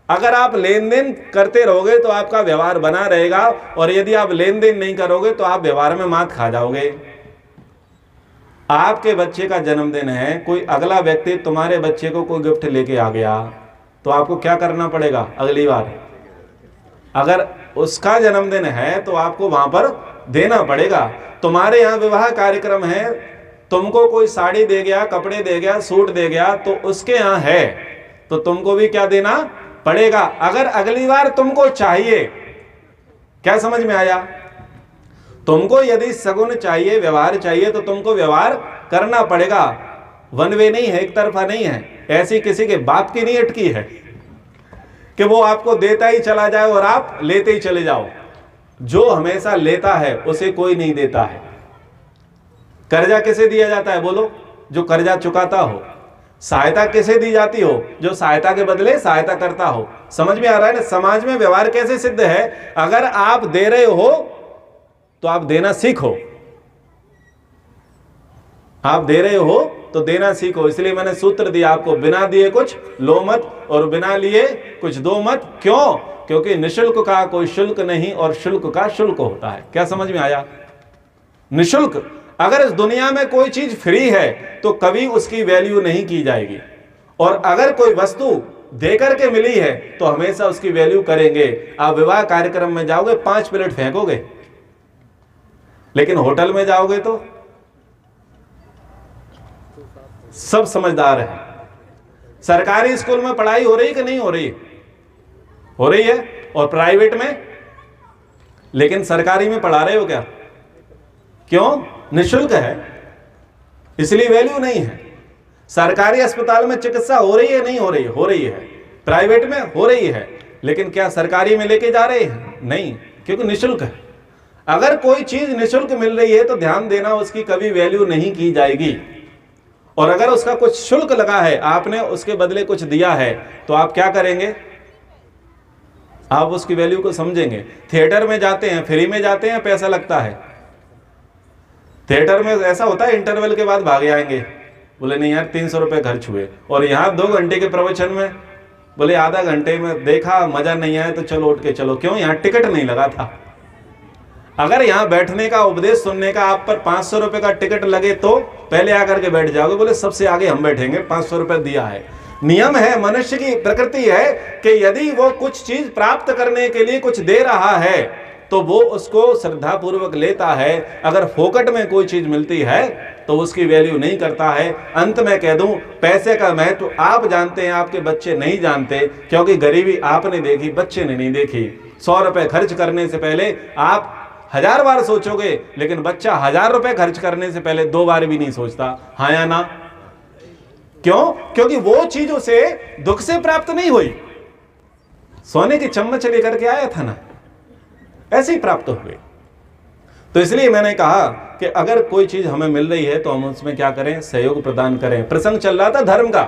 अगर आप लेन देन करते रहोगे तो आपका व्यवहार बना रहेगा, और यदि आप लेन देन नहीं करोगे तो आप व्यवहार में मात खा जाओगे। आपके बच्चे का जन्मदिन है, कोई अगला व्यक्ति तुम्हारे बच्चे को कोई गिफ्ट लेके आ गया तो आपको क्या करना पड़ेगा? अगली बार अगर उसका जन्मदिन है तो आपको वहां पर देना पड़ेगा। तुम्हारे यहाँ विवाह कार्यक्रम है, तुमको कोई साड़ी दे गया, कपड़े दे गया, सूट दे गया, तो उसके यहाँ है तो तुमको भी क्या देना पड़ेगा। अगर अगली बार तुमको चाहिए, क्या समझ में आया? तुमको यदि सगुन चाहिए, व्यवहार चाहिए, तो तुमको व्यवहार करना पड़ेगा। वन वे नहीं है, एक तरफा नहीं है। ऐसी किसी के बाप की नहीं अटकी है कि वो आपको देता ही चला जाए और आप लेते ही चले जाओ। जो हमेशा लेता है उसे कोई नहीं देता है। कर्जा किसे दिया जाता है? बोलो। जो कर्जा चुकाता हो। सहायता किसे दी जाती हो? जो सहायता के बदले सहायता करता हो। समझ में आ रहा है ना? समाज में व्यवहार कैसे सिद्ध है? अगर आप दे रहे हो तो आप देना सीखो। आप दे रहे हो तो देना सीखो। इसलिए मैंने सूत्र दिया आपको, बिना दिए कुछ लो मत और बिना लिए कुछ दो मत। क्यों? क्योंकि निशुल्क का कोई शुल्क नहीं और शुल्क का शुल्क होता है। क्या समझ में आया? निशुल्क, अगर इस दुनिया में कोई चीज फ्री है तो कभी उसकी वैल्यू नहीं की जाएगी, और अगर कोई वस्तु देकर के मिली है तो हमेशा उसकी वैल्यू करेंगे। आप विवाह कार्यक्रम में जाओगे 5 प्लेट फेंकोगे, लेकिन होटल में जाओगे तो सब समझदार है। सरकारी स्कूल में पढ़ाई हो रही कि नहीं हो रही? हो रही है। और प्राइवेट में? लेकिन सरकारी में पढ़ा रहे हो क्या? क्यों? निःशुल्क है, इसलिए वैल्यू नहीं है। सरकारी अस्पताल में चिकित्सा हो रही है नहीं हो रही? हो रही है। प्राइवेट में हो रही है, लेकिन क्या सरकारी में लेके जा रहे हैं? नहीं, क्योंकि निःशुल्क है। अगर कोई चीज निःशुल्क मिल रही है तो ध्यान देना, उसकी कभी वैल्यू नहीं की जाएगी। और अगर उसका कुछ शुल्क लगा है, आपने उसके बदले कुछ दिया है, तो आप क्या करेंगे? आप उसकी वैल्यू को समझेंगे। थिएटर में जाते हैं, फ्री में जाते हैं, पैसा लगता है। थिएटर में ऐसा होता है इंटरवल के बाद भागे आएंगे, बोले नहीं यार 300 रुपये खर्च हुए। और यहाँ 2 घंटे के प्रवचन में बोले आधा घंटे में देखा, मजा नहीं आया तो चलो उठ के चलो। क्यों? यहाँ टिकट नहीं लगा था। अगर यहाँ बैठने का, उपदेश सुनने का आप पर 500 रुपये का टिकट लगे तो पहले आकर के बैठ जाओगे। बोले सबसे आगे हम बैठेंगे, 500 रुपये दिया है। नियम है, मनुष्य की प्रकृति है कि यदि वो कुछ चीज प्राप्त करने के लिए कुछ दे रहा है तो वो उसको श्रद्धा पूर्वक लेता है। अगर फोकट में कोई चीज मिलती है तो उसकी वैल्यू नहीं करता है। अंत में कह दूं, पैसे का महत्व आप जानते हैं, आपके बच्चे नहीं जानते, क्योंकि गरीबी आपने देखी, बच्चे ने नहीं देखी। 100 रुपए खर्च करने से पहले आप 1000 बार सोचोगे, लेकिन बच्चा 1000 रुपए खर्च करने से पहले 2 बार भी नहीं सोचता। हाँ या ना? क्यों? क्योंकि वो चीज उसे दुख से प्राप्त नहीं हुई। सोने की चम्मच लेकर के आया था ना, ऐसे ही प्राप्त हुए। तो इसलिए मैंने कहा कि अगर कोई चीज हमें मिल रही है तो हम उसमें क्या करें? सहयोग प्रदान करें। प्रसंग चल रहा था धर्म का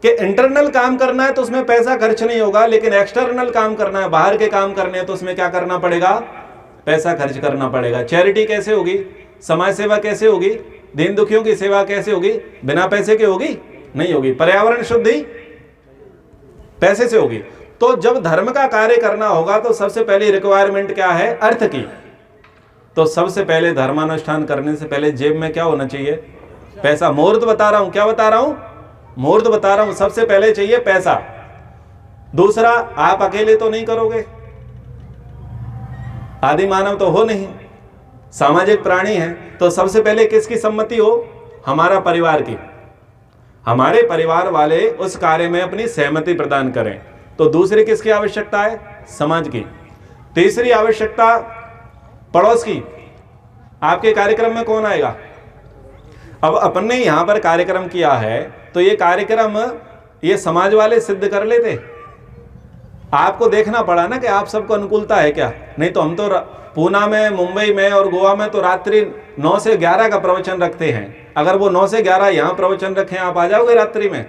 कि इंटरनल काम करना है तो उसमें पैसा खर्च नहीं होगा, लेकिन एक्सटर्नल काम करना है, बाहर के काम करने हैं तो उसमें क्या करना पड़ेगा? पैसा खर्च करना पड़ेगा। चैरिटी कैसे होगी? समाज सेवा कैसे होगी? दीन दुखियों की सेवा कैसे होगी? बिना पैसे के होगी? नहीं होगी। पर्यावरण शुद्धि पैसे से होगी। तो जब धर्म का कार्य करना होगा तो सबसे पहली रिक्वायरमेंट क्या है? अर्थ की। तो सबसे पहले धर्मानुष्ठान करने से पहले जेब में क्या होना चाहिए? पैसा। मुहूर्त बता रहा हूं, क्या बता रहा हूं? मुहूर्त बता रहा हूं। सबसे पहले चाहिए पैसा। दूसरा, आप अकेले तो नहीं करोगे, आदि मानव तो हो नहीं, सामाजिक प्राणी है, तो सबसे पहले किसकी सम्मति हो? हमारा परिवार की। हमारे परिवार वाले उस कार्य में अपनी सहमति प्रदान करें। तो दूसरी किसकी आवश्यकता है? समाज की। तीसरी आवश्यकता पड़ोस की। आपके कार्यक्रम में कौन आएगा? अब अपन ने यहां पर कार्यक्रम किया है तो ये कार्यक्रम ये समाज वाले सिद्ध कर लेते। आपको देखना पड़ा ना कि आप सबको अनुकूलता है क्या। नहीं तो हम तो पूना में, मुंबई में और गोवा में तो रात्रि 9 से 11 का प्रवचन रखते हैं। अगर वो 9 से 11 यहां प्रवचन रखें, आप आ जाओगे रात्रि में?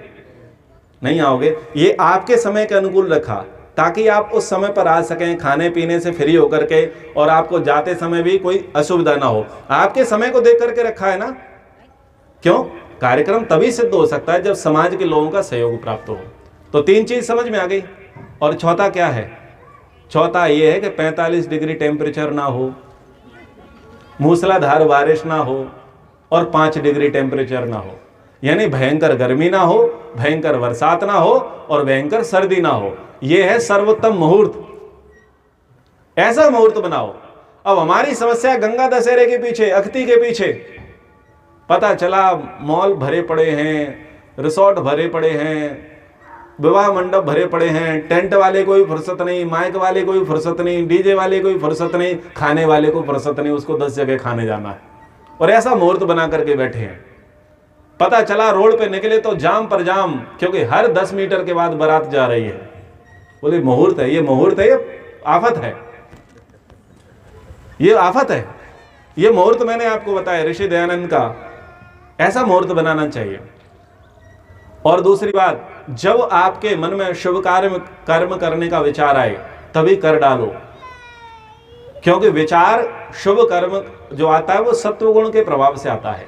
नहीं आओगे। ये आपके समय के अनुकूल रखा ताकि आप उस समय पर आ सकें, खाने पीने से फ्री होकर के, और आपको जाते समय भी कोई असुविधा ना हो। आपके समय को देख करके रखा है ना। क्यों? कार्यक्रम तभी सिद्ध हो सकता है जब समाज के लोगों का सहयोग प्राप्त हो। तो 3 चीज समझ में आ गई। और चौथा क्या है? चौथा यह है कि 45 डिग्री टेम्परेचर ना हो, मूसलाधार बारिश ना हो, और 5 डिग्री टेम्परेचर ना हो। यानी भयंकर गर्मी ना हो, भयंकर बरसात ना हो, और भयंकर सर्दी ना हो। यह है सर्वोत्तम मुहूर्त। ऐसा मुहूर्त बनाओ। अब हमारी समस्या गंगा दशहरे के पीछे, अख्ती के पीछे। पता चला मॉल भरे पड़े हैं, रिसोर्ट भरे पड़े हैं, विवाह मंडप भरे पड़े हैं, टेंट वाले कोई फुर्सत नहीं, माइक वाले कोई फुर्सत नहीं, डीजे वाले कोई फुर्सत नहीं, खाने वाले को फुर्सत नहीं, उसको 10 जगह खाने जाना है। और ऐसा मुहूर्त बना करके बैठे हैं। पता चला रोड पे निकले तो जाम पर जाम, क्योंकि हर 10 मीटर के बाद बारात जा रही है। बोले मुहूर्त है, ये मुहूर्त है, ये आफत है, ये आफत है। ये मुहूर्त मैंने आपको बताया ऋषि दयानंद का। ऐसा मुहूर्त बनाना चाहिए। और दूसरी बात, जब आपके मन में शुभ कर्म करने का विचार आए तभी कर डालो। क्योंकि विचार शुभ कर्म जो आता है वो सत्वगुण के प्रभाव से आता है,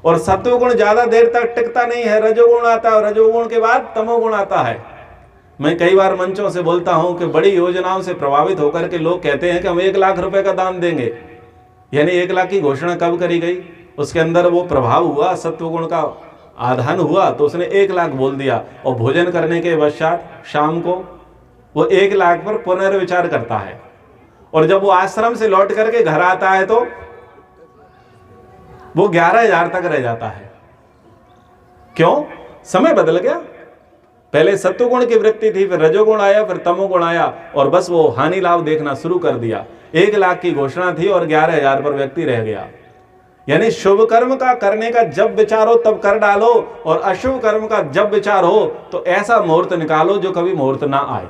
और सत्वगुण ज्यादा देर तक टिकता नहीं है। रजोगुण आता है, और रजोगुण के बाद तमोगुण आता है। मैं कई बार मंचों से बोलता हूं कि बड़ी योजनाओं से प्रभावित होकर के लोग कहते हैं कि हम 1 लाख रुपए का दान देंगे। यानी 1 लाख की घोषणा कब करी गई? उसके अंदर वो प्रभाव हुआ, सत्वगुण का आधान हुआ, तो उसने 1 लाख बोल दिया। और भोजन करने के पश्चात शाम को वो 1 लाख पर पुनर्विचार करता है। और जब वो आश्रम से लौट करके घर आता है तो वो 11,000 तक रह जाता है। क्यों? समय बदल गया। पहले सत्वगुण की वृत्ति थी, फिर रजोगुण आया, फिर तमोगुण आया, और बस वो हानि लाभ देखना शुरू कर दिया। 1 लाख की घोषणा थी और 11,000 पर व्यक्ति रह गया। यानी शुभ कर्म का करने का जब विचार हो तब कर डालो, और अशुभ कर्म का जब विचार हो तो ऐसा मुहूर्त निकालो जो कभी मुहूर्त ना आए।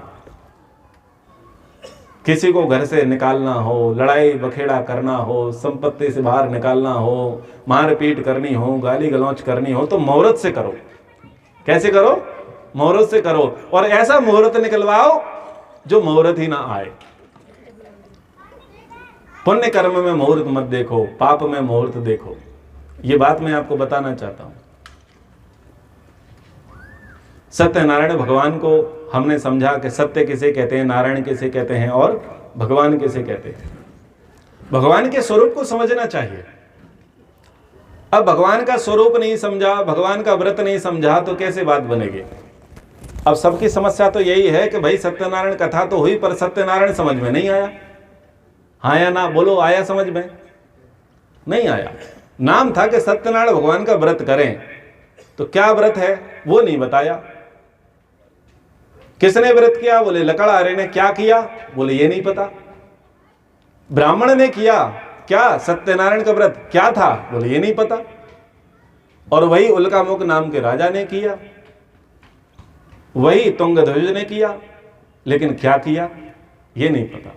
किसी को घर से निकालना हो, लड़ाई बखेड़ा करना हो, संपत्ति से बाहर निकालना हो, मारपीट करनी हो, गाली गलौच करनी हो, तो मुहूर्त से करो। कैसे करो? मुहूर्त से करो। और ऐसा मुहूर्त निकलवाओ जो मुहूर्त ही ना आए। पुण्य कर्म में मुहूर्त मत देखो, पाप में मुहूर्त देखो। ये बात मैं आपको बताना चाहता हूं। सत्यनारायण भगवान को हमने समझा कि सत्य किसे कहते हैं, नारायण किसे कहते हैं, और भगवान किसे कहते हैं। भगवान के स्वरूप को समझना चाहिए। अब भगवान का स्वरूप नहीं समझा, भगवान का व्रत नहीं समझा तो कैसे बात बनेगी? अब सबकी समस्या तो यही है कि भाई सत्यनारायण कथा तो हुई पर सत्यनारायण समझ में नहीं आया। हाँ या ना बोलो, आया समझ में? नहीं आया। नाम था कि सत्यनारायण भगवान का व्रत करें, तो क्या व्रत है वो नहीं बताया। किसने व्रत किया? बोले लकड़हारे ने। क्या किया? बोले ये नहीं पता। ब्राह्मण ने किया क्या सत्यनारायण का व्रत? क्या था? बोले ये नहीं पता। और वही उल्कामुख नाम के राजा ने किया, वही तुंगध्वज ने किया, लेकिन क्या किया ये नहीं पता।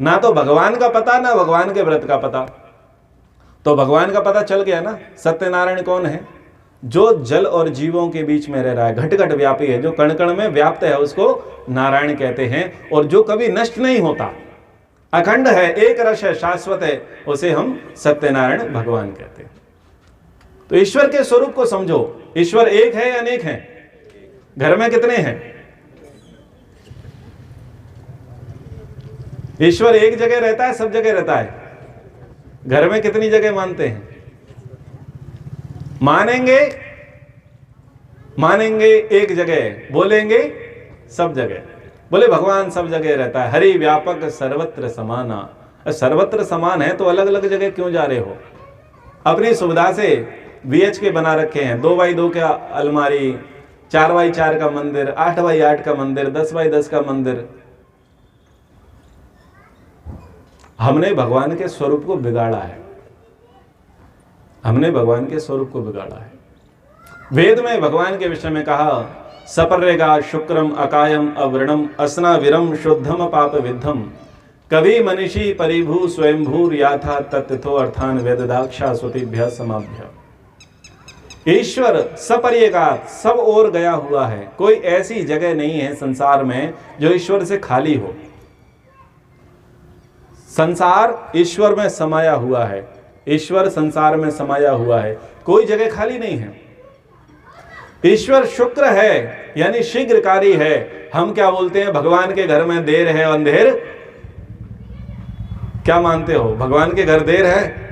ना तो भगवान का पता, ना भगवान के व्रत का पता। तो भगवान का पता चल गया ना। सत्यनारायण कौन है? जो जल और जीवों के बीच में रह रहा है, घट घट व्यापी है, जो कण कण में व्याप्त है, उसको नारायण कहते हैं। और जो कभी नष्ट नहीं होता, अखंड है, एक रस है, शाश्वत है, उसे हम सत्यनारायण भगवान कहते हैं। तो ईश्वर के स्वरूप को समझो। ईश्वर एक है या अनेक है? घर में कितने हैं? ईश्वर एक जगह रहता है, सब जगह रहता है? घर में कितनी जगह मानते हैं? मानेंगे एक जगह, बोलेंगे सब जगह। बोले भगवान सब जगह रहता है, हरि व्यापक सर्वत्र समाना। सर्वत्र समान है तो अलग अलग जगह क्यों जा रहे हो? अपनी सुविधा से BHK बना रखे हैं, 2x2 का अलमारी, 4x4 का मंदिर, 8x8 का मंदिर, 10x10 का मंदिर। हमने भगवान के स्वरूप को बिगाड़ा है, हमने भगवान के स्वरूप को बिगाड़ा है। वेद में भगवान के विषय में कहा, सपर्यगा शुक्रम अकायम अवृणम असनाविरम शुद्धम पाप विद्धम कवि मनीषी परिभू स्वयंभूर याथा तत्थो अर्थान वेददाक्षा स्वतिभ्य समाभ्य। ईश्वर सपर्यगात, सब ओर गया हुआ है। कोई ऐसी जगह नहीं है संसार में जो ईश्वर से खाली हो। संसार ईश्वर में समाया हुआ है, ईश्वर संसार में समाया हुआ है, कोई जगह खाली नहीं है। ईश्वर शुक्र है यानी शीघ्रकारी है। हम क्या बोलते हैं, भगवान के घर में देर है अंधेर। क्या मानते हो, भगवान के घर देर है?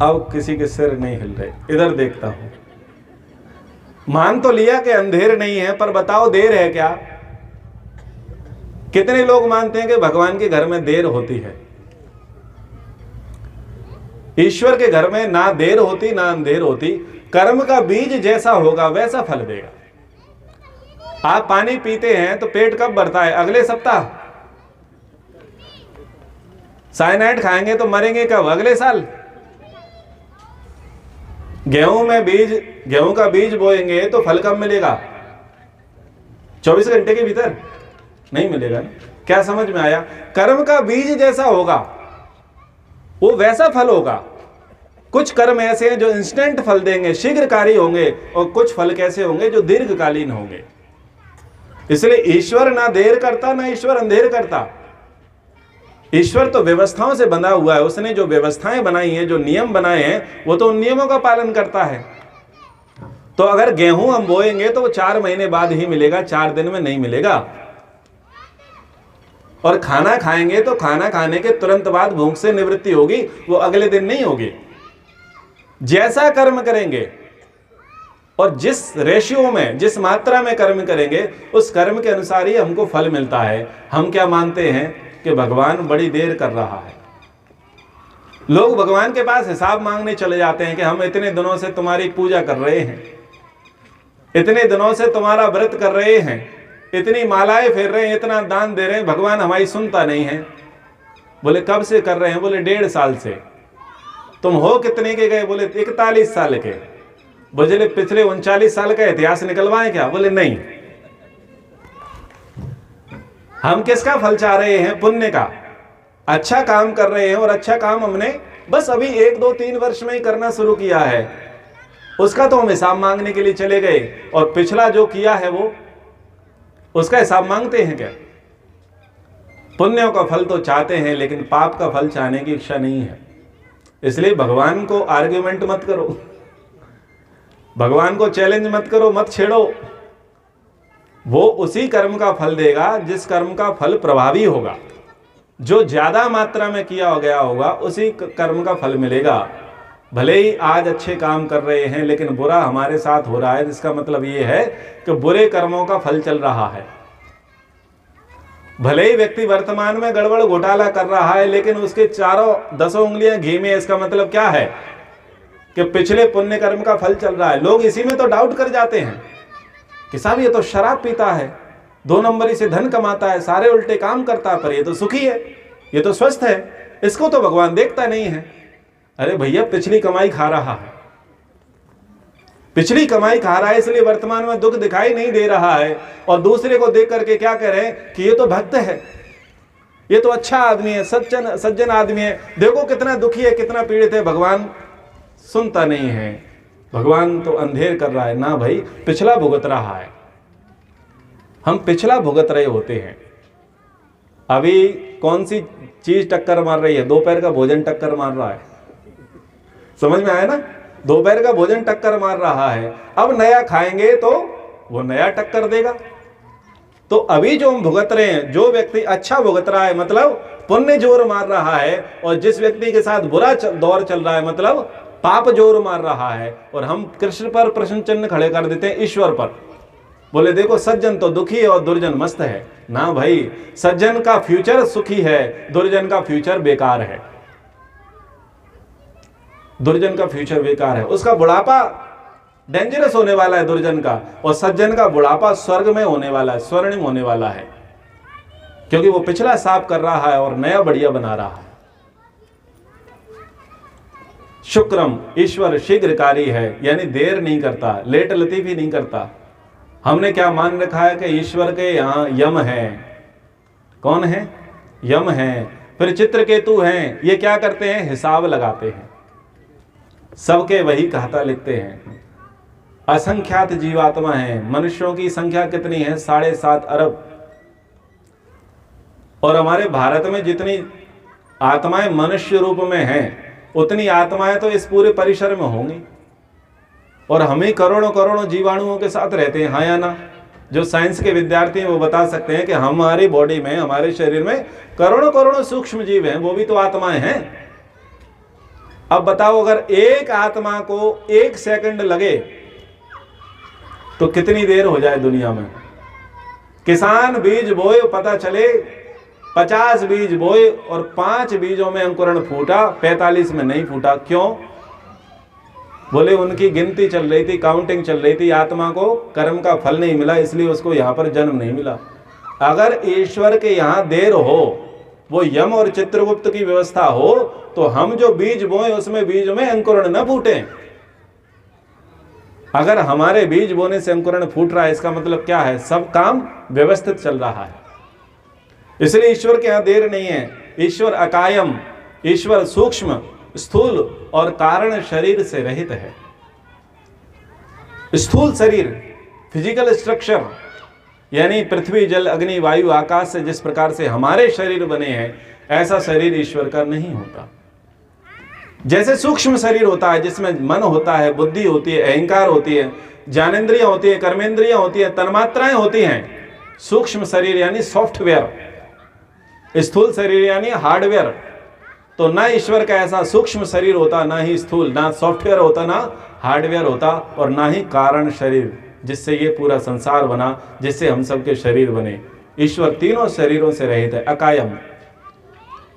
अब किसी के सिर नहीं हिल रहे, इधर देखता हूं। मान तो लिया कि अंधेर नहीं है, पर बताओ देर है क्या? कितने लोग मानते हैं कि भगवान के घर में देर होती है? ईश्वर के घर में ना देर होती ना अंधेर होती। कर्म का बीज जैसा होगा वैसा फल देगा। आप पानी पीते हैं तो पेट कब भरता है? अगले सप्ताह। साइनाइड खाएंगे तो मरेंगे कब? अगले साल। गेहूं का बीज बोएंगे तो फल कब मिलेगा? 24 घंटे के भीतर नहीं मिलेगा ना। क्या समझ में आया? कर्म का बीज जैसा होगा वो वैसा फल होगा। कुछ कर्म ऐसे हैं जो इंस्टेंट फल देंगे, शीघ्रकारी होंगे, और कुछ फल कैसे होंगे जो दीर्घकालीन होंगे। इसलिए ईश्वर ना देर करता ना ईश्वर अंधेर करता। ईश्वर तो व्यवस्थाओं से बंधा हुआ है। उसने जो व्यवस्थाएं बनाई हैं, जो नियम बनाए हैं, वो तो उन नियमों का पालन करता है। तो अगर गेहूं हम बोएंगे तो वो 4 महीने बाद ही मिलेगा, 4 दिन में नहीं मिलेगा। और खाना खाएंगे तो खाना खाने के तुरंत बाद भूख से निवृत्ति होगी, वो अगले दिन नहीं होगी। जैसा कर्म करेंगे और जिस रेशियो में, जिस मात्रा में कर्म करेंगे, उस कर्म के अनुसार ही हमको फल मिलता है। हम क्या मानते हैं कि भगवान बड़ी देर कर रहा है। लोग भगवान के पास हिसाब मांगने चले जाते हैं कि हम इतने दिनों से तुम्हारी पूजा कर रहे हैं, इतने दिनों से तुम्हारा व्रत कर रहे हैं, इतनी मालाएं फेर रहे हैं, इतना दान दे रहे हैं, भगवान हमारी सुनता नहीं है। बोले कब से कर रहे हैं? बोले 1.5 साल से। तुम हो कितने के गए? बोले 41 साल के। बोले पिछले 39 साल का इतिहास निकलवाएं क्या? बोले नहीं। हम किसका फल चाह रहे हैं? पुण्य का। अच्छा काम कर रहे हैं, और अच्छा काम हमने बस अभी 1, 2, 3 वर्ष में ही करना शुरू किया है। उसका तो हम हिसाब मांगने के लिए चले गए, और पिछला जो किया है वो उसका हिसाब मांगते हैं क्या? पुण्यों का फल तो चाहते हैं, लेकिन पाप का फल चाहने की इच्छा नहीं है। इसलिए भगवान को आर्ग्यूमेंट मत करो, भगवान को चैलेंज मत करो, मत छेड़ो। वो उसी कर्म का फल देगा जिस कर्म का फल प्रभावी होगा। जो ज्यादा मात्रा में किया गया होगा उसी कर्म का फल मिलेगा। भले ही आज अच्छे काम कर रहे हैं, लेकिन बुरा हमारे साथ हो रहा है, जिसका मतलब ये है कि बुरे कर्मों का फल चल रहा है। भले ही व्यक्ति वर्तमान में गड़बड़ घोटाला कर रहा है, लेकिन उसके 10 उंगलियां घी में। इसका मतलब क्या है कि पिछले पुण्य कर्म का फल चल रहा है। लोग इसी में तो डाउट कर जाते हैं कि साहब ये तो शराब पीता है, 2 नंबरी से धन कमाता है, सारे उल्टे काम करता है, पर ये तो सुखी है, ये तो स्वस्थ है, इसको तो भगवान देखता नहीं है। अरे भैया, पिछली कमाई खा रहा है, पिछली कमाई खा रहा है, इसलिए वर्तमान में दुख दिखाई नहीं दे रहा है। और दूसरे को देख करके क्या कह रहे हैं कि ये तो भक्त है, ये तो अच्छा आदमी है, सज्जन आदमी है, देखो कितना दुखी है, कितना पीड़ित है। भगवान सुनता नहीं है, भगवान तो अंधेर कर रहा है ना भाई, पिछला भुगत रहा है। हम पिछला भुगत रहे होते हैं। अभी कौन सी चीज टक्कर मार रही है? दोपहर का भोजन टक्कर मार रहा है। समझ में आया ना? दोपहर का भोजन टक्कर मार रहा है। अब नया खाएंगे तो वो नया टक्कर देगा। तो अभी जो हम भुगत रहे हैं, जो व्यक्ति अच्छा भुगत रहा है मतलब पुण्य जोर मार रहा है, और जिस व्यक्ति के साथ बुरा दौर चल रहा है मतलब पाप जोर मार रहा है। और हम कृष्ण पर प्रश्न चिन्ह खड़े कर देते हैं, ईश्वर पर। बोले देखो सज्जन तो दुखी है और दुर्जन मस्त है। ना भाई, सज्जन का फ्यूचर सुखी है, दुर्जन का फ्यूचर बेकार है। दुर्जन का फ्यूचर बेकार है, उसका बुढ़ापा डेंजरस होने वाला है दुर्जन का, और सज्जन का बुढ़ापा स्वर्ग में होने वाला है, स्वर्णिम होने वाला है, क्योंकि वो पिछला साफ कर रहा है और नया बढ़िया बना रहा है। शुक्रम, ईश्वर शीघ्रकारी है, यानी देर नहीं करता, लेट लतीफी नहीं करता। हमने क्या मान रखा है कि ईश्वर के यहाँ यम है। कौन है? यम है। फिर चित्रकेतु हैं, ये क्या करते हैं? हिसाब लगाते हैं, सबके वही कहता लिखते हैं। असंख्यात जीवात्मा हैं, मनुष्यों की संख्या कितनी है? 7.5 अरब। और हमारे भारत में जितनी आत्माएं मनुष्य रूप में हैं, उतनी आत्माएं तो इस पूरे परिसर में होंगी। और हम ही करोड़ों करोड़ों जीवाणुओं के साथ रहते हैं, हाँ या ना? जो साइंस के विद्यार्थी हैं वो बता सकते हैं कि हमारी बॉडी में, हमारे शरीर में करोड़ों करोड़ों सूक्ष्म जीव हैं, वो भी तो आत्माएं हैं। अब बताओ, अगर एक आत्मा को 1 सेकंड लगे तो कितनी देर हो जाए दुनिया में? किसान बीज बोए, पता चले 50 बीज बोए और 5 बीजों में अंकुरण फूटा, 45 में नहीं फूटा। क्यों? बोले उनकी गिनती चल रही थी, काउंटिंग चल रही थी, आत्मा को कर्म का फल नहीं मिला, इसलिए उसको यहां पर जन्म नहीं मिला। अगर ईश्वर के यहां देर हो, वो यम और चित्रगुप्त की व्यवस्था हो, तो हम जो बीज बोए उसमें बीज में अंकुरण न फूटे। अगर हमारे बीज बोने से अंकुरण फूट रहा है, इसका मतलब क्या है? सब काम व्यवस्थित चल रहा है। इसलिए ईश्वर के यहां देर नहीं है। ईश्वर अकायम, ईश्वर सूक्ष्म, स्थूल और कारण शरीर से रहित है। स्थूल शरीर, फिजिकल स्ट्रक्चर, यानी पृथ्वी जल अग्नि वायु आकाश से जिस प्रकार से हमारे शरीर बने हैं, ऐसा शरीर ईश्वर का नहीं होता। जैसे सूक्ष्म शरीर होता है जिसमें मन होता है, बुद्धि होती है, अहंकार होती है, ज्ञानेंद्रियां होती है, कर्मेंद्रियां होती है, तन्मात्राएं होती हैं। सूक्ष्म शरीर यानी सॉफ्टवेयर, स्थूल शरीर यानी हार्डवेयर। तो ना ईश्वर का ऐसा सूक्ष्म शरीर होता, ना ही स्थूल, ना सॉफ्टवेयर होता, ना हार्डवेयर होता, और ना ही कारण शरीर जिससे ये पूरा संसार बना, जिससे हम सबके शरीर बने। ईश्वर तीनों शरीरों से रहित है, अकायम।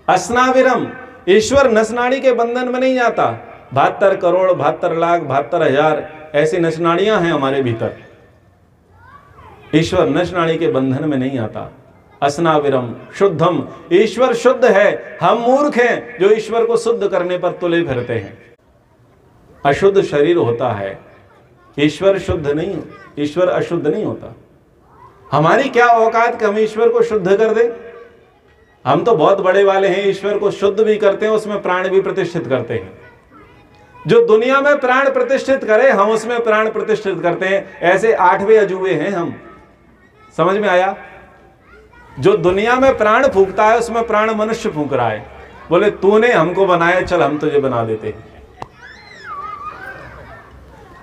अस्नाविरम, ईश्वर नसनाड़ी के बंधन में नहीं आता। 72 करोड़ 72 लाख 72 हजार ऐसी नसनाड़ियां हैं हमारे भीतर। ईश्वर नसनाड़ी के बंधन में नहीं आता। अस्नाविरम शुद्धम, ईश्वर शुद्ध है, हम मूर्ख हैं जो ईश्वर को शुद्ध करने पर तुले फिरते हैं। अशुद्ध शरीर होता है, ईश्वर शुद्ध नहीं, ईश्वर अशुद्ध नहीं होता। हमारी क्या औकात कि हम ईश्वर को शुद्ध कर दें? हम तो बहुत बड़े वाले हैं, ईश्वर को शुद्ध भी करते हैं, उसमें प्राण भी प्रतिष्ठित करते हैं। जो दुनिया में प्राण प्रतिष्ठित करे, हम उसमें प्राण प्रतिष्ठित करते हैं। ऐसे 8वें अजूबे हैं हम। समझ में आया? जो दुनिया में प्राण फूंकता है, उसमें प्राण मनुष्य फूंक रहा है। बोले तूने हमको बनाया, चल हम तुझे बना देते हैं।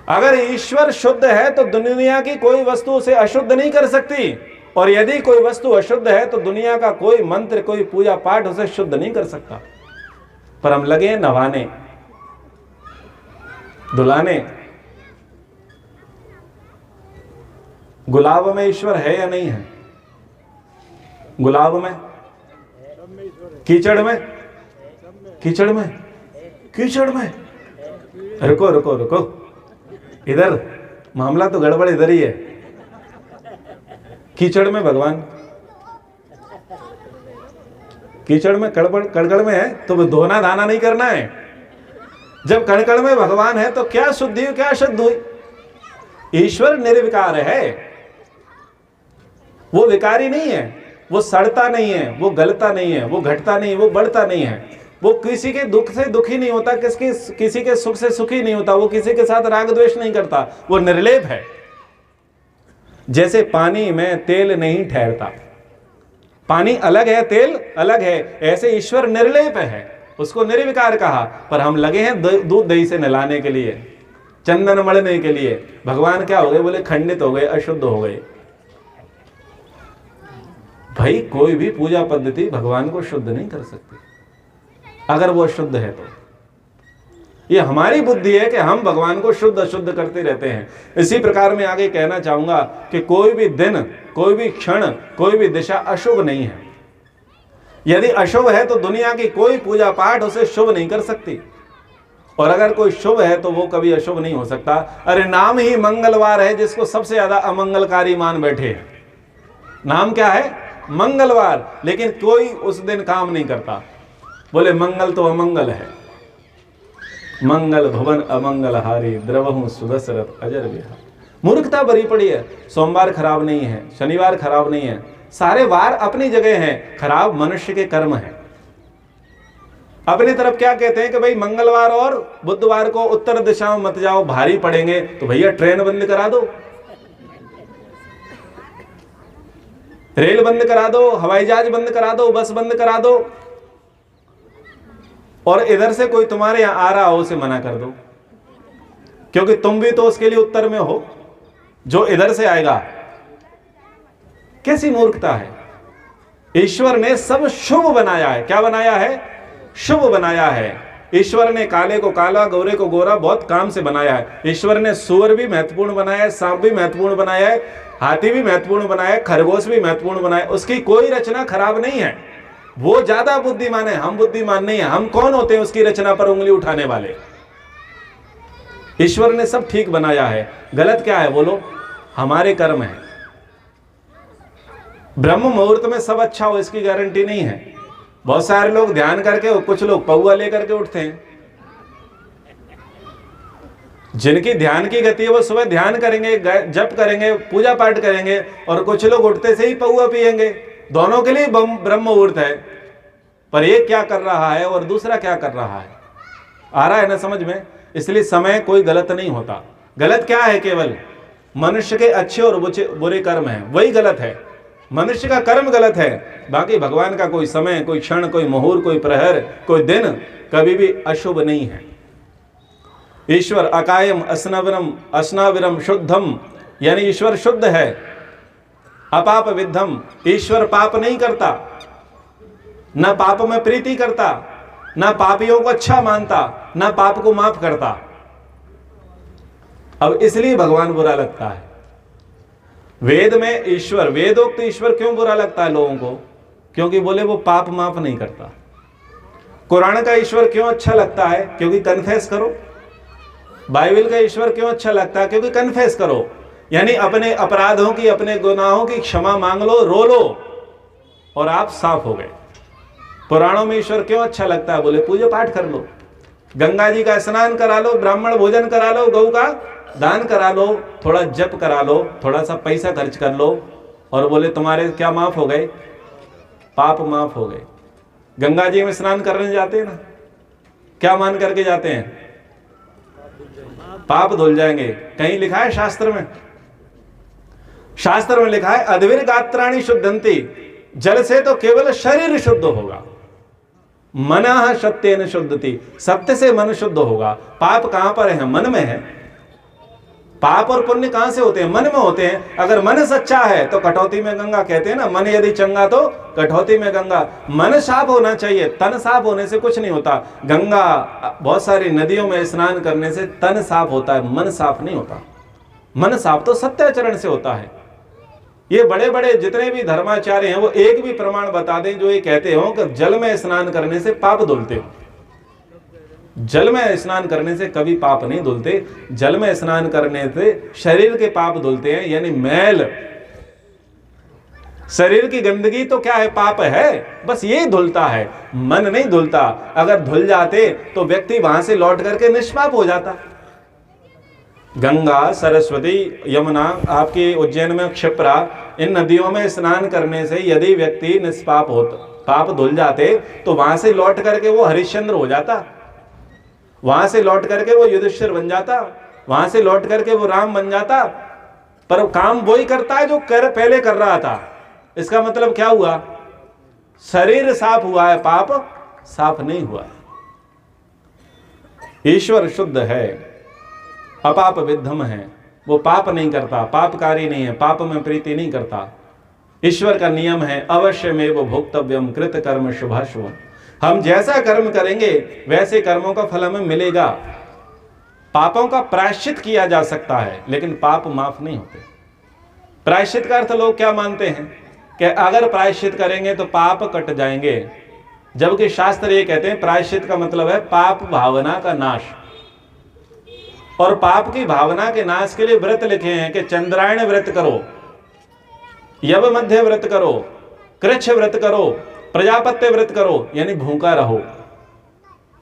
अगर ईश्वर शुद्ध है तो दुनिया की कोई वस्तु उसे अशुद्ध नहीं कर सकती, और यदि कोई वस्तु अशुद्ध है तो दुनिया का कोई मंत्र, कोई पूजा पाठ उसे शुद्ध नहीं कर सकता। पर हम लगे नवाने, दुलाने। गुलाब में ईश्वर है या नहीं है? गुलाब में, कीचड़ में, कीचड़ में, कीचड़ में। रुको रुको रुको, इधर मामला तो गड़बड़ इधर ही है। कीचड़ में भगवान, कीचड़ में कड़कड़ में है तो धोना धाना नहीं करना है। जब कड़कड़ में भगवान है तो क्या शुद्धि हुई, क्या अशुद्ध हुई? ईश्वर निर्विकार है, वो विकारी नहीं है, वो सड़ता नहीं है, वो गलता नहीं है, वो घटता नहीं, वो बढ़ता नहीं है। वो किसी के दुख से दुखी नहीं होता, किसी के सुख से सुखी नहीं होता, वो किसी के साथ राग द्वेष नहीं करता, वो निर्लेप है। जैसे पानी में तेल नहीं ठहरता, पानी अलग है, तेल अलग है, ऐसे ईश्वर निर्लेप है, उसको निर्विकार कहा। पर हम लगे हैं दूध दही से नहलाने के लिए, चंदन मढ़ने के लिए। भगवान क्या हो गए? बोले खंडित हो गए, अशुद्ध हो गए। भाई कोई भी पूजा पद्धति भगवान को शुद्ध नहीं कर सकती अगर वो शुद्ध है तो। ये हमारी बुद्धि है कि हम भगवान को शुद्ध अशुद्ध करते रहते हैं। इसी प्रकार मैं आगे कहना चाहूंगा कि कोई भी दिन, कोई भी क्षण, कोई भी दिशा अशुभ नहीं है। यदि अशुभ है तो दुनिया की कोई पूजा पाठ उसे शुभ नहीं कर सकती, और अगर कोई शुभ है तो वो कभी अशुभ नहीं हो सकता। अरे नाम ही मंगलवार है जिसको सबसे ज्यादा अमंगलकारी मान बैठे हैं। नाम क्या है? मंगलवार, लेकिन कोई उस दिन काम नहीं करता। बोले मंगल तो अमंगल है। मंगल भवन अमंगल हारी, द्रवहु सुदशरथ अजर विहार। मूर्खता भरी पड़ी है। सोमवार खराब नहीं है, शनिवार खराब नहीं है, सारे वार अपनी जगह हैं। खराब मनुष्य के कर्म है। अपनी तरफ क्या कहते हैं कि भाई मंगलवार और बुधवार को उत्तर दिशा में मत जाओ, भारी पड़ेंगे। तो भैया ट्रेन बंद करा दो, रेल बंद करा दो, हवाई जहाज बंद करा दो, बस बंद करा दो, और इधर से कोई तुम्हारे यहां आ रहा हो उसे मना कर दो, क्योंकि तुम भी तो उसके लिए उत्तर में हो जो इधर से आएगा। कैसी मूर्खता है। ईश्वर ने सब शुभ बनाया है। क्या बनाया है? शुभ बनाया है। ईश्वर ने काले को काला, गोरे को गोरा बहुत काम से बनाया है। ईश्वर ने सूअर भी महत्वपूर्ण बनाया है, सांप भी महत्वपूर्ण बनाया है, हाथी भी महत्वपूर्ण बनाया है, खरगोश भी महत्वपूर्ण बनाया है। उसकी कोई रचना खराब नहीं है। वो ज्यादा बुद्धिमान है, हम बुद्धिमान नहीं है। हम कौन होते हैं उसकी रचना पर उंगली उठाने वाले? ईश्वर ने सब ठीक बनाया है। गलत क्या है बोलो? हमारे कर्म है। ब्रह्म मुहूर्त में सब अच्छा हो इसकी गारंटी नहीं है। बहुत सारे लोग ध्यान करके, कुछ लोग पौआ लेकर के उठते हैं। जिनकी ध्यान की गति है वो सुबह ध्यान करेंगे, जप करेंगे, पूजा पाठ करेंगे, और कुछ लोग उठते से ही पौआ पिएंगे। दोनों के लिए ब्रह्म मुहूर्त है, पर एक क्या कर रहा है और दूसरा क्या कर रहा है। आ रहा है ना समझ में? इसलिए समय कोई गलत नहीं होता। गलत क्या है? केवल मनुष्य के अच्छे और बुरे कर्म हैं, वही गलत है। मनुष्य का कर्म गलत है, बाकी भगवान का कोई समय, कोई क्षण, कोई मुहूर्त, कोई प्रहर, कोई दिन कभी भी अशुभ नहीं है। ईश्वर अकायम अस्नाविरम शुद्धम, यानी ईश्वर शुद्ध है। अपाप विद्धम, ईश्वर पाप नहीं करता, ना पाप में प्रीति करता, ना पापियों को अच्छा मानता, ना पाप को माफ करता। अब इसलिए भगवान बुरा लगता है। वेद में ईश्वर, वेदोक्त ईश्वर क्यों बुरा लगता है लोगों को? क्योंकि बोले वो पाप माफ नहीं करता। कुरान का ईश्वर क्यों अच्छा लगता है? क्योंकि कन्फेस करो। बाइबल का ईश्वर क्यों अच्छा लगता है? क्योंकि कन्फेस करो, यानी अपने अपराधों की, अपने गुनाहों की क्षमा मांग लो, रो लो, और आप साफ हो गए। पुराणों में ईश्वर क्यों अच्छा लगता है? बोले पूजा पाठ कर लो, गंगा जी का स्नान करा लो, ब्राह्मण भोजन करा लो, गौ का दान करा लो, थोड़ा जप करा लो, थोड़ा सा पैसा खर्च कर लो, और बोले तुम्हारे क्या माफ हो गए? पाप माफ हो गए। गंगा जी में स्नान करने जाते हैं ना, क्या मान करके जाते हैं? पाप धुल जाएंगे। कहीं लिखा है शास्त्र में? शास्त्र में लिखा है अद्विर गात्राणि शुद्धंति, जल से तो केवल शरीर शुद्ध होगा, मनः सत्येन शुद्धति, सत्य से मन शुद्ध होगा। पाप कहां पर है? मन में है। पाप और पुण्य कहां से होते हैं? मन में होते हैं। अगर मन सच्चा है तो कटौती में गंगा, कहते हैं ना, मन यदि चंगा तो कटौती में गंगा। मन साफ होना चाहिए, तन साफ होने से कुछ नहीं होता। गंगा, बहुत सारी नदियों में स्नान करने से तन साफ होता है, मन साफ नहीं होता। मन साफ तो सत्याचरण से होता है। ये बड़े बड़े जितने भी धर्माचार्य हैं वो एक भी प्रमाण बता दें जो ये कहते हो कि जल में स्नान करने से पाप धुलते हो। जल में स्नान करने से कभी पाप नहीं धुलते। जल में स्नान करने से शरीर के पाप धुलते हैं, यानी मैल, शरीर की गंदगी तो क्या है? पाप है, बस ये धुलता है, मन नहीं धुलता। अगर धुल जाते तो व्यक्ति वहां से लौट करके निष्पाप हो जाता। गंगा, सरस्वती, यमुना, आपकी उज्जैन में क्षिप्रा, इन नदियों में स्नान करने से यदि व्यक्ति निष्पाप होता, पाप धुल जाते, तो वहां से लौट करके वो हरिश्चंद्र हो जाता, वहां से लौट करके वो युधिष्ठिर बन जाता, वहां से लौट करके वो राम बन जाता। पर काम वही करता है जो पहले कर रहा था। इसका मतलब क्या हुआ? शरीर साफ हुआ है, पाप साफ नहीं हुआ है। ईश्वर शुद्ध है, अपाप विद्धम है, वो पाप नहीं करता, पापकारी नहीं है, पाप में प्रीति नहीं करता। ईश्वर का नियम है अवश्यमेव भोक्तव्यम कृत कर्म शुभाशुभम। हम जैसा कर्म करेंगे वैसे कर्मों का फल हमें मिलेगा। पापों का प्रायश्चित किया जा सकता है लेकिन पाप माफ नहीं होते। प्रायश्चित का अर्थ लोग क्या मानते हैं कि अगर प्रायश्चित करेंगे तो पाप कट जाएंगे, जबकि शास्त्र ये कहते हैं प्रायश्चित का मतलब है पाप भावना का नाश। और पाप की भावना के नाश के लिए व्रत लिखे हैं कि चंद्रायण व्रत करो, यव मध्य व्रत करो, कृच्छ व्रत करो, प्रजापत्य व्रत करो, यानी भूखा रहो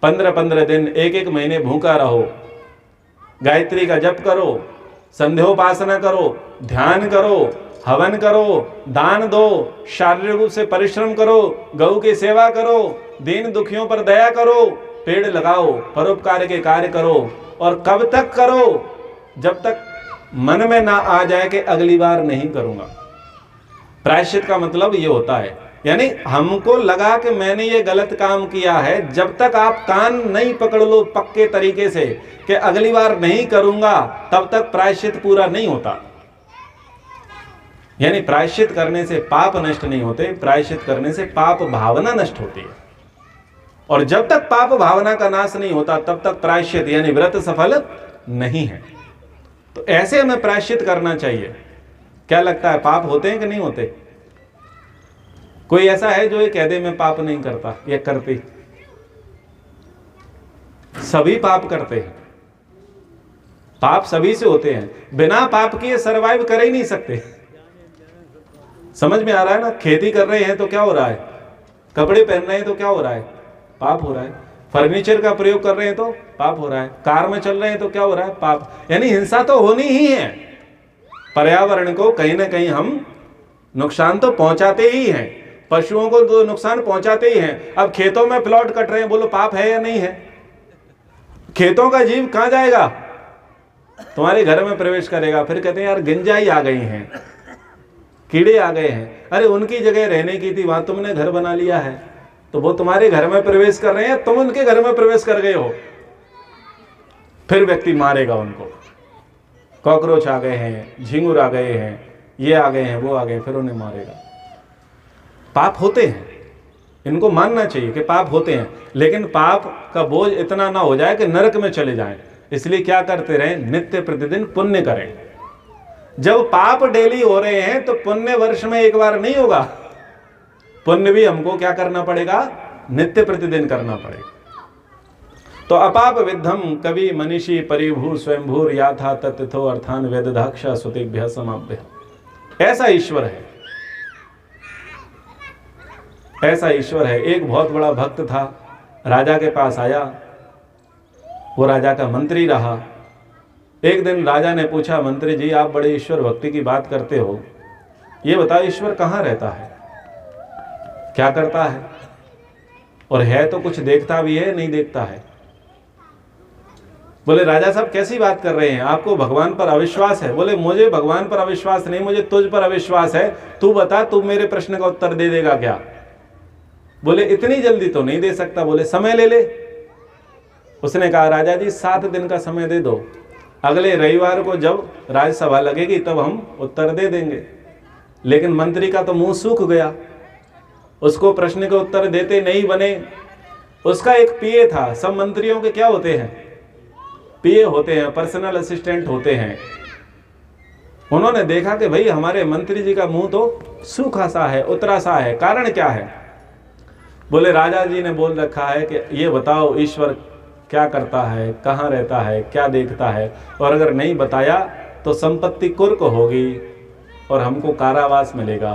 15-15 दिन, 1-1 महीने भूखा रहो, गायत्री का जप करो, संध्योपासना करो, ध्यान करो, हवन करो, दान दो, शारीरिक रूप से परिश्रम करो, गौ की सेवा करो, दीन दुखियों पर दया करो, पेड़ लगाओ, परोपकार के कार्य करो। और कब तक करो? जब तक मन में ना आ जाए कि अगली बार नहीं करूंगा। प्रायश्चित का मतलब ये होता है, यानी हमको लगा कि मैंने ये गलत काम किया है, जब तक आप कान नहीं पकड़ लो पक्के तरीके से कि अगली बार नहीं करूंगा, तब तक प्रायश्चित पूरा नहीं होता। यानी प्रायश्चित करने से पाप नष्ट नहीं होते, प्रायश्चित करने से पाप भावना नष्ट होती है। और जब तक पाप भावना का नाश नहीं होता तब तक प्रायश्चित यानी व्रत सफल नहीं है। तो ऐसे हमें प्रायश्चित करना चाहिए। क्या लगता है पाप होते हैं कि नहीं होते? कोई ऐसा है जो ये कह दे मैं पाप नहीं करता या करती? सभी पाप करते हैं, पाप सभी से होते हैं। बिना पाप किए सरवाइव कर ही नहीं सकते। समझ में आ रहा है ना? खेती कर रहे हैं तो क्या हो रहा है? कपड़े पहन रहे हैं तो क्या हो रहा है? पाप हो रहा है। फर्नीचर का प्रयोग कर रहे हैं तो पाप हो रहा है। कार में चल रहे हैं तो क्या हो रहा है? पाप। यानी हिंसा तो होनी ही है। पर्यावरण को कहीं ना कहीं हम नुकसान तो पहुंचाते ही हैं, पशुओं को तो नुकसान पहुंचाते ही हैं। अब खेतों में प्लॉट कट रहे हैं, बोलो पाप है या नहीं है? खेतों का जीव कहां जाएगा? तुम्हारे घर में प्रवेश करेगा, फिर कहते हैं यार गिंजाई आ गई हैं, कीड़े आ गए हैं। अरे उनकी जगह रहने की थी, वहां तुमने घर बना लिया है, तो वो तुम्हारे घर में प्रवेश कर रहे हैं, तुम उनके घर में प्रवेश कर गए हो। फिर व्यक्ति मारेगा उनको। कॉकरोच आ गए हैं, झिंगुर आ गए हैं, ये आ गए हैं, वो आ गए, फिर उन्हें मारेगा। पाप होते हैं, इनको मानना चाहिए कि पाप होते हैं, लेकिन पाप का बोझ इतना ना हो जाए कि नरक में चले जाएं। इसलिए क्या करते रहें? नित्य प्रतिदिन पुण्य करें। जब पाप डेली हो रहे हैं तो पुण्य वर्ष में एक बार नहीं होगा। पुण्य भी हमको क्या करना पड़ेगा? नित्य प्रतिदिन करना पड़ेगा। तो अपाप विद्धम कवि मनीषी परिभू स्वयंभूर याथा तत्थो अर्थान वेदधाक्षा सुतिभ्य समाभ्य। ऐसा ईश्वर है, ऐसा ईश्वर है। एक बहुत बड़ा भक्त था, राजा के पास आया, वो राजा का मंत्री रहा। एक दिन राजा ने पूछा, मंत्री जी आप बड़े ईश्वर भक्ति की बात करते हो, ये बताओ ईश्वर कहाँ रहता है, क्या करता है, और है तो कुछ देखता भी है नहीं देखता है? बोले राजा साहब कैसी बात कर रहे हैं, आपको भगवान पर अविश्वास है? बोले मुझे भगवान पर अविश्वास नहीं, मुझे तुझ पर अविश्वास है। तू बता, तू मेरे प्रश्न का उत्तर दे देगा क्या? बोले इतनी जल्दी तो नहीं दे सकता। बोले समय ले ले। उसने कहा राजा जी 7 दिन का समय दे दो, अगले रविवार को जब राज्यसभा लगेगी तब हम उत्तर दे देंगे। लेकिन मंत्री का तो मुंह सूख गया, उसको प्रश्न के उत्तर देते नहीं बने। उसका एक पीए था, सब मंत्रियों के क्या होते हैं? पीए होते हैं, पर्सनल असिस्टेंट होते हैं। उन्होंने देखा कि भाई हमारे मंत्री जी का मुंह तो सूखा सा है, उतरा सा है, कारण क्या है? बोले राजा जी ने बोल रखा है कि ये बताओ ईश्वर क्या करता है, कहाँ रहता है, क्या देखता है, और अगर नहीं बताया तो संपत्ति कुर्क होगी और हमको कारावास मिलेगा।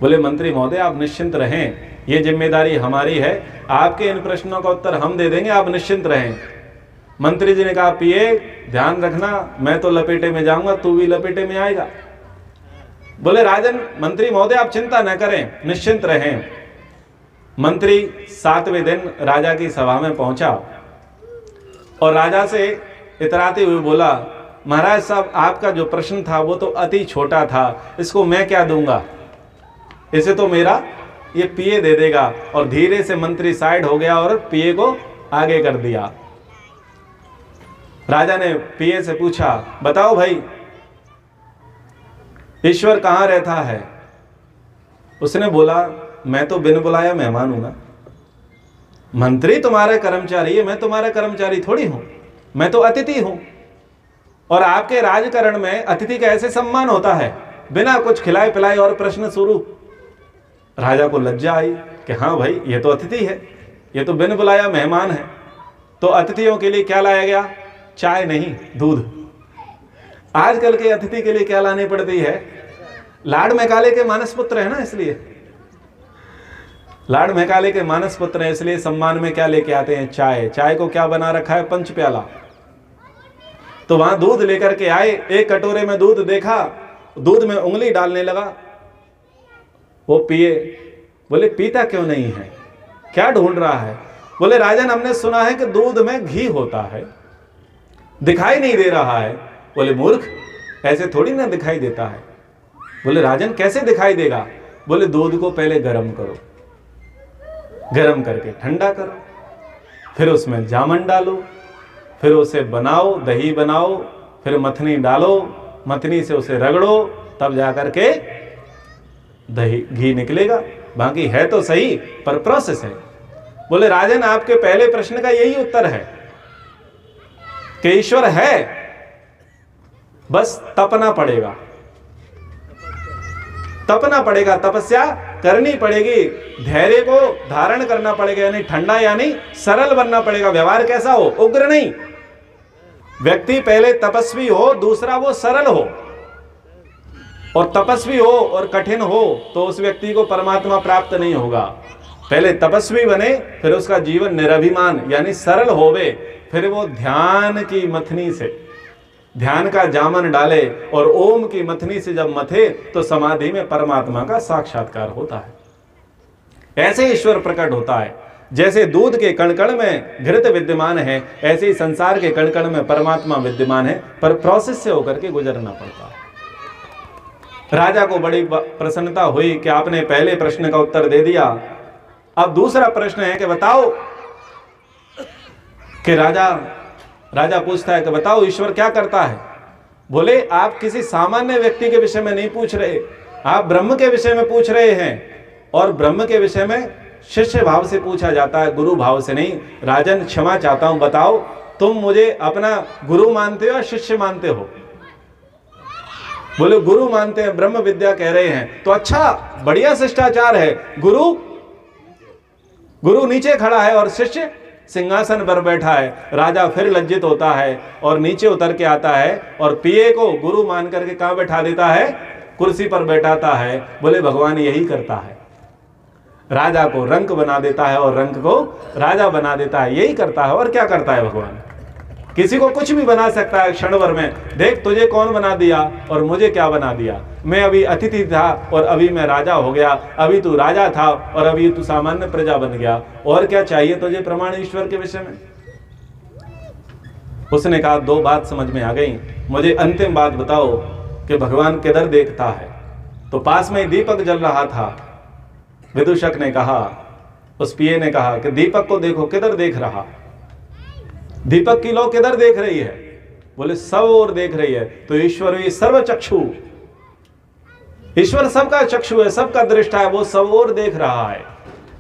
बोले मंत्री महोदय आप निश्चिंत रहें, ये जिम्मेदारी हमारी है, आपके इन प्रश्नों का उत्तर हम दे देंगे, आप निश्चिंत रहें। मंत्री जी ने कहा पीए ध्यान रखना, मैं तो लपेटे में जाऊंगा, तू भी लपेटे में आएगा। बोले राजन मंत्री महोदय आप चिंता न करें, निश्चिंत रहें। मंत्री 7वें दिन राजा की सभा में पहुंचा और राजा से इतराते हुए बोला, महाराज साहब आपका जो प्रश्न था वो तो अति छोटा था, इसको मैं क्या दूंगा, इसे तो मेरा ये पीए दे देगा। और धीरे से मंत्री साइड हो गया और पीए को आगे कर दिया। राजा ने पीए से पूछा बताओ भाई ईश्वर कहाँ रहता है? उसने बोला, मैं तो बिन बुलाया मेहमान हूं ना, मंत्री तुम्हारे कर्मचारी है, मैं तुम्हारा कर्मचारी थोड़ी हूं, मैं तो अतिथि हूं। और आपके राजकरण में अतिथि का ऐसे सम्मान होता है, बिना कुछ खिलाए पिलाए और प्रश्न शुरू। राजा को लज्जा आई कि हाँ भाई, ये तो अतिथि है, ये तो बिन बुलाया मेहमान है। तो अतिथियों के लिए क्या लाया गया? चाय नहीं, दूध। आजकल के अतिथि के लिए क्या लानी पड़ती है? लाड मैकाले के मानस पुत्र है ना, इसलिए लाड मैकाले के मानस पुत्र है, इसलिए सम्मान में क्या लेके आते हैं? चाय। चाय को क्या बना रखा है? पंच प्याला। तो वहां दूध लेकर के आए, एक कटोरे में दूध देखा, दूध में उंगली डालने लगा, वो पिए। बोले पीता क्यों नहीं है, क्या ढूंढ रहा है? बोले राजन, हमने सुना है कि दूध में घी होता है, दिखाई नहीं दे रहा है। बोले मूर्ख, ऐसे थोड़ी ना दिखाई देता है। बोले राजन, कैसे दिखाई देगा? बोले दूध को पहले गर्म करो, गर्म करके ठंडा करो, फिर उसमें जामन डालो, फिर उसे बनाओ, दही बनाओ, फिर मथनी डालो, मथनी से उसे रगड़ो, तब जाकर के दही घी निकलेगा। बाकी है तो सही, पर प्रोसेस है। बोले राजन, आपके पहले प्रश्न का यही उत्तर है कि ईश्वर है, बस तपना पड़ेगा, तपना पड़ेगा, तपस्या करनी पड़ेगी, धैर्य को धारण करना पड़ेगा, यानी ठंडा यानी सरल बनना पड़ेगा। व्यवहार कैसा हो? उग्र नहीं। व्यक्ति पहले तपस्वी हो, दूसरा वो सरल हो। और तपस्वी हो और कठिन हो तो उस व्यक्ति को परमात्मा प्राप्त नहीं होगा। पहले तपस्वी बने, फिर उसका जीवन निरभिमान यानी सरल होवे, फिर वो ध्यान की मथनी से ध्यान का जामन डाले और ओम की मथनी से जब मथे तो समाधि में परमात्मा का साक्षात्कार होता है। ऐसे ईश्वर प्रकट होता है। जैसे दूध के कण-कण में घृत विद्यमान है, ऐसे ही संसार के कण-कण में परमात्मा विद्यमान है, पर प्रोसेस से होकर के गुजरना पड़ता है। राजा को बड़ी प्रसन्नता हुई कि आपने पहले प्रश्न का उत्तर दे दिया। अब दूसरा प्रश्न है कि बताओ कि राजा पूछता है कि बताओ ईश्वर क्या करता है? बोले आप किसी सामान्य व्यक्ति के विषय में नहीं पूछ रहे, आप ब्रह्म के विषय में पूछ रहे हैं। और ब्रह्म के विषय में शिष्य भाव से पूछा जाता है, गुरु भाव से नहीं। राजन क्षमा चाहता हूं, बताओ तुम मुझे अपना गुरु मानते हो या शिष्य मानते हो? बोले गुरु मानते हैं, ब्रह्म विद्या कह रहे हैं। तो अच्छा, बढ़िया शिष्टाचार है। गुरु नीचे खड़ा है और शिष्य सिंहासन पर बैठा है। राजा फिर लज्जित होता है और नीचे उतर के आता है और पिए को गुरु मान करके कहां बैठा देता है? कुर्सी पर बैठाता है। बोले भगवान यही करता है, राजा को रंक बना देता है और रंक को राजा बना देता है, यही करता है। और क्या करता है भगवान? किसी को कुछ भी बना सकता है क्षण भर में। देख तुझे कौन बना दिया और मुझे क्या बना दिया। मैं अभी अतिथि था और अभी मैं राजा हो गया, अभी तू राजा था और अभी तू सामान्य प्रजा बन गया। और क्या चाहिए तुझे प्रमाण ईश्वर के विषय में? उसने कहा दो बात समझ में आ गई, मुझे अंतिम बात बताओ कि भगवान किधर देखता है। तो पास में दीपक जल रहा था। विदूषक ने कहा, उस पिए ने कहा कि दीपक को देखो, किधर देख रहा? दीपक की लौ किधर देख रही है? बोले सब ओर देख रही है। तो ईश्वर ही सर्वचक्षु, ईश्वर सबका चक्षु है, सबका दृष्टा है, वो सब ओर देख रहा है।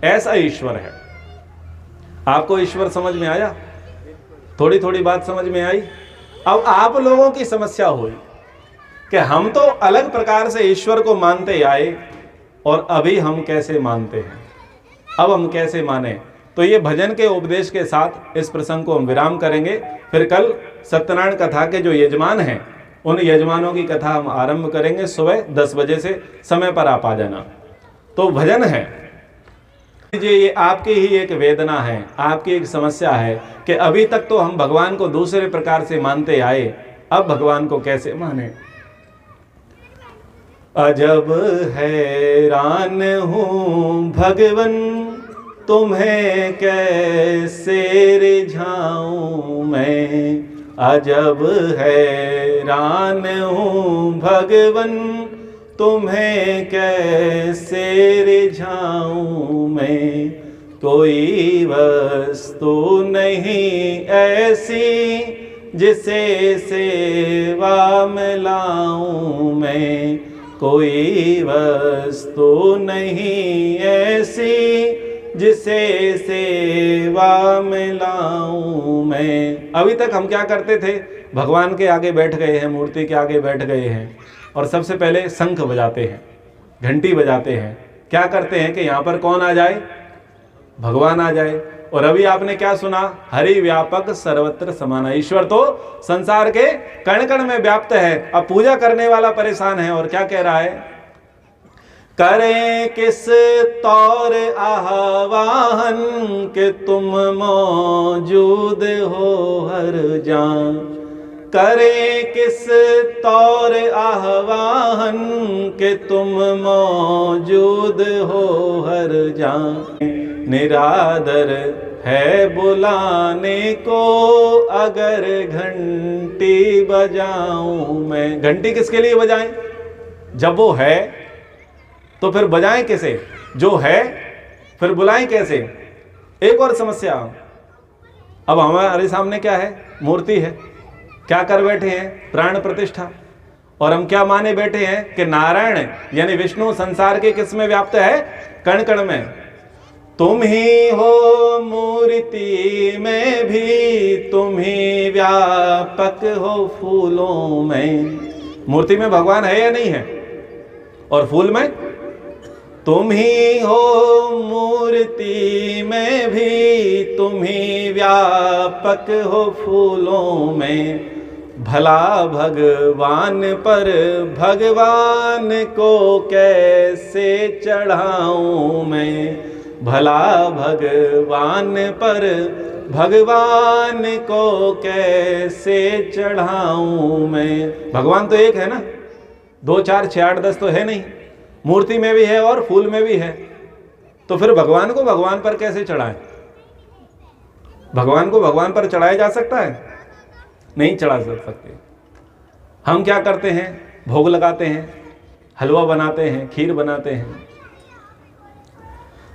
ऐसा ईश्वर है। आपको ईश्वर समझ में आया? थोड़ी थोड़ी बात समझ में आई। अब आप लोगों की समस्या हुई कि हम तो अलग प्रकार से ईश्वर को मानते आए और अभी हम कैसे मानते हैं, अब हम कैसे माने। तो ये भजन के उपदेश के साथ इस प्रसंग को हम विराम करेंगे। फिर कल सत्यनारायण कथा के जो यजमान हैं उन यजमानों की कथा हम आरंभ करेंगे सुबह 10 बजे से। समय पर आप आ जाना। तो भजन है ये आपकी ही एक वेदना है, आपकी एक समस्या है कि अभी तक तो हम भगवान को दूसरे प्रकार से मानते आए, अब भगवान को कैसे माने। अजब हैरान हूँ भगवन, तुम्हें कैसे रिझाऊं मैं। अजब हैरान हूँ भगवन, तुम्हें कैसे रिझाऊं मैं। कोई वस्तु नहीं ऐसी जिसे सेवा में लाऊं मैं। कोई वस्तु नहीं ऐसी जिसे सेवा में लाऊं मैं। अभी तक हम क्या करते थे, भगवान के आगे बैठ गए हैं, मूर्ति के आगे बैठ गए हैं और सबसे पहले शंख बजाते हैं, घंटी बजाते हैं, क्या करते हैं कि यहाँ पर कौन आ जाए, भगवान आ जाए। और अभी आपने क्या सुना, हरि व्यापक सर्वत्र समान। ईश्वर तो संसार के कण कण में व्याप्त है। अब पूजा करने वाला परेशान है और क्या कह रहा है, करें किस तौर आह्वान कि तुम मौजूद हो हर जान। करें किस तौर आह्वान कि तुम मौजूद हो हर जान। निरादर है बुलाने को अगर घंटी बजाऊं मैं। घंटी किसके लिए बजाएं, जब वो है तो फिर बजाएं कैसे, जो है फिर बुलाएं कैसे। एक और समस्या, अब हमारे सामने क्या है, मूर्ति है, क्या कर बैठे हैं, प्राण प्रतिष्ठा। और हम क्या माने बैठे हैं कि नारायण यानी विष्णु संसार के किस में व्याप्त है, कण कण में। तुम ही हो मूर्ति में भी, तुम ही व्यापक हो फूलों में। मूर्ति में भगवान है या नहीं है, और फूल में तुम ही हो मूर्ति में भी, तुम ही व्यापक हो फूलों में। भला भगवान पर भगवान को कैसे चढ़ाऊं मैं। भला भगवान पर भगवान को कैसे चढ़ाऊं मैं। भगवान तो एक है ना, 2 4 6 8 10 तो है नहीं, मूर्ति में भी है और फूल में भी है। तो फिर भगवान को भगवान पर कैसे चढ़ाएं, भगवान को भगवान पर चढ़ाया जा सकता है, नहीं चढ़ा सकते। हम क्या करते हैं, भोग लगाते हैं, हलवा बनाते हैं, खीर बनाते हैं।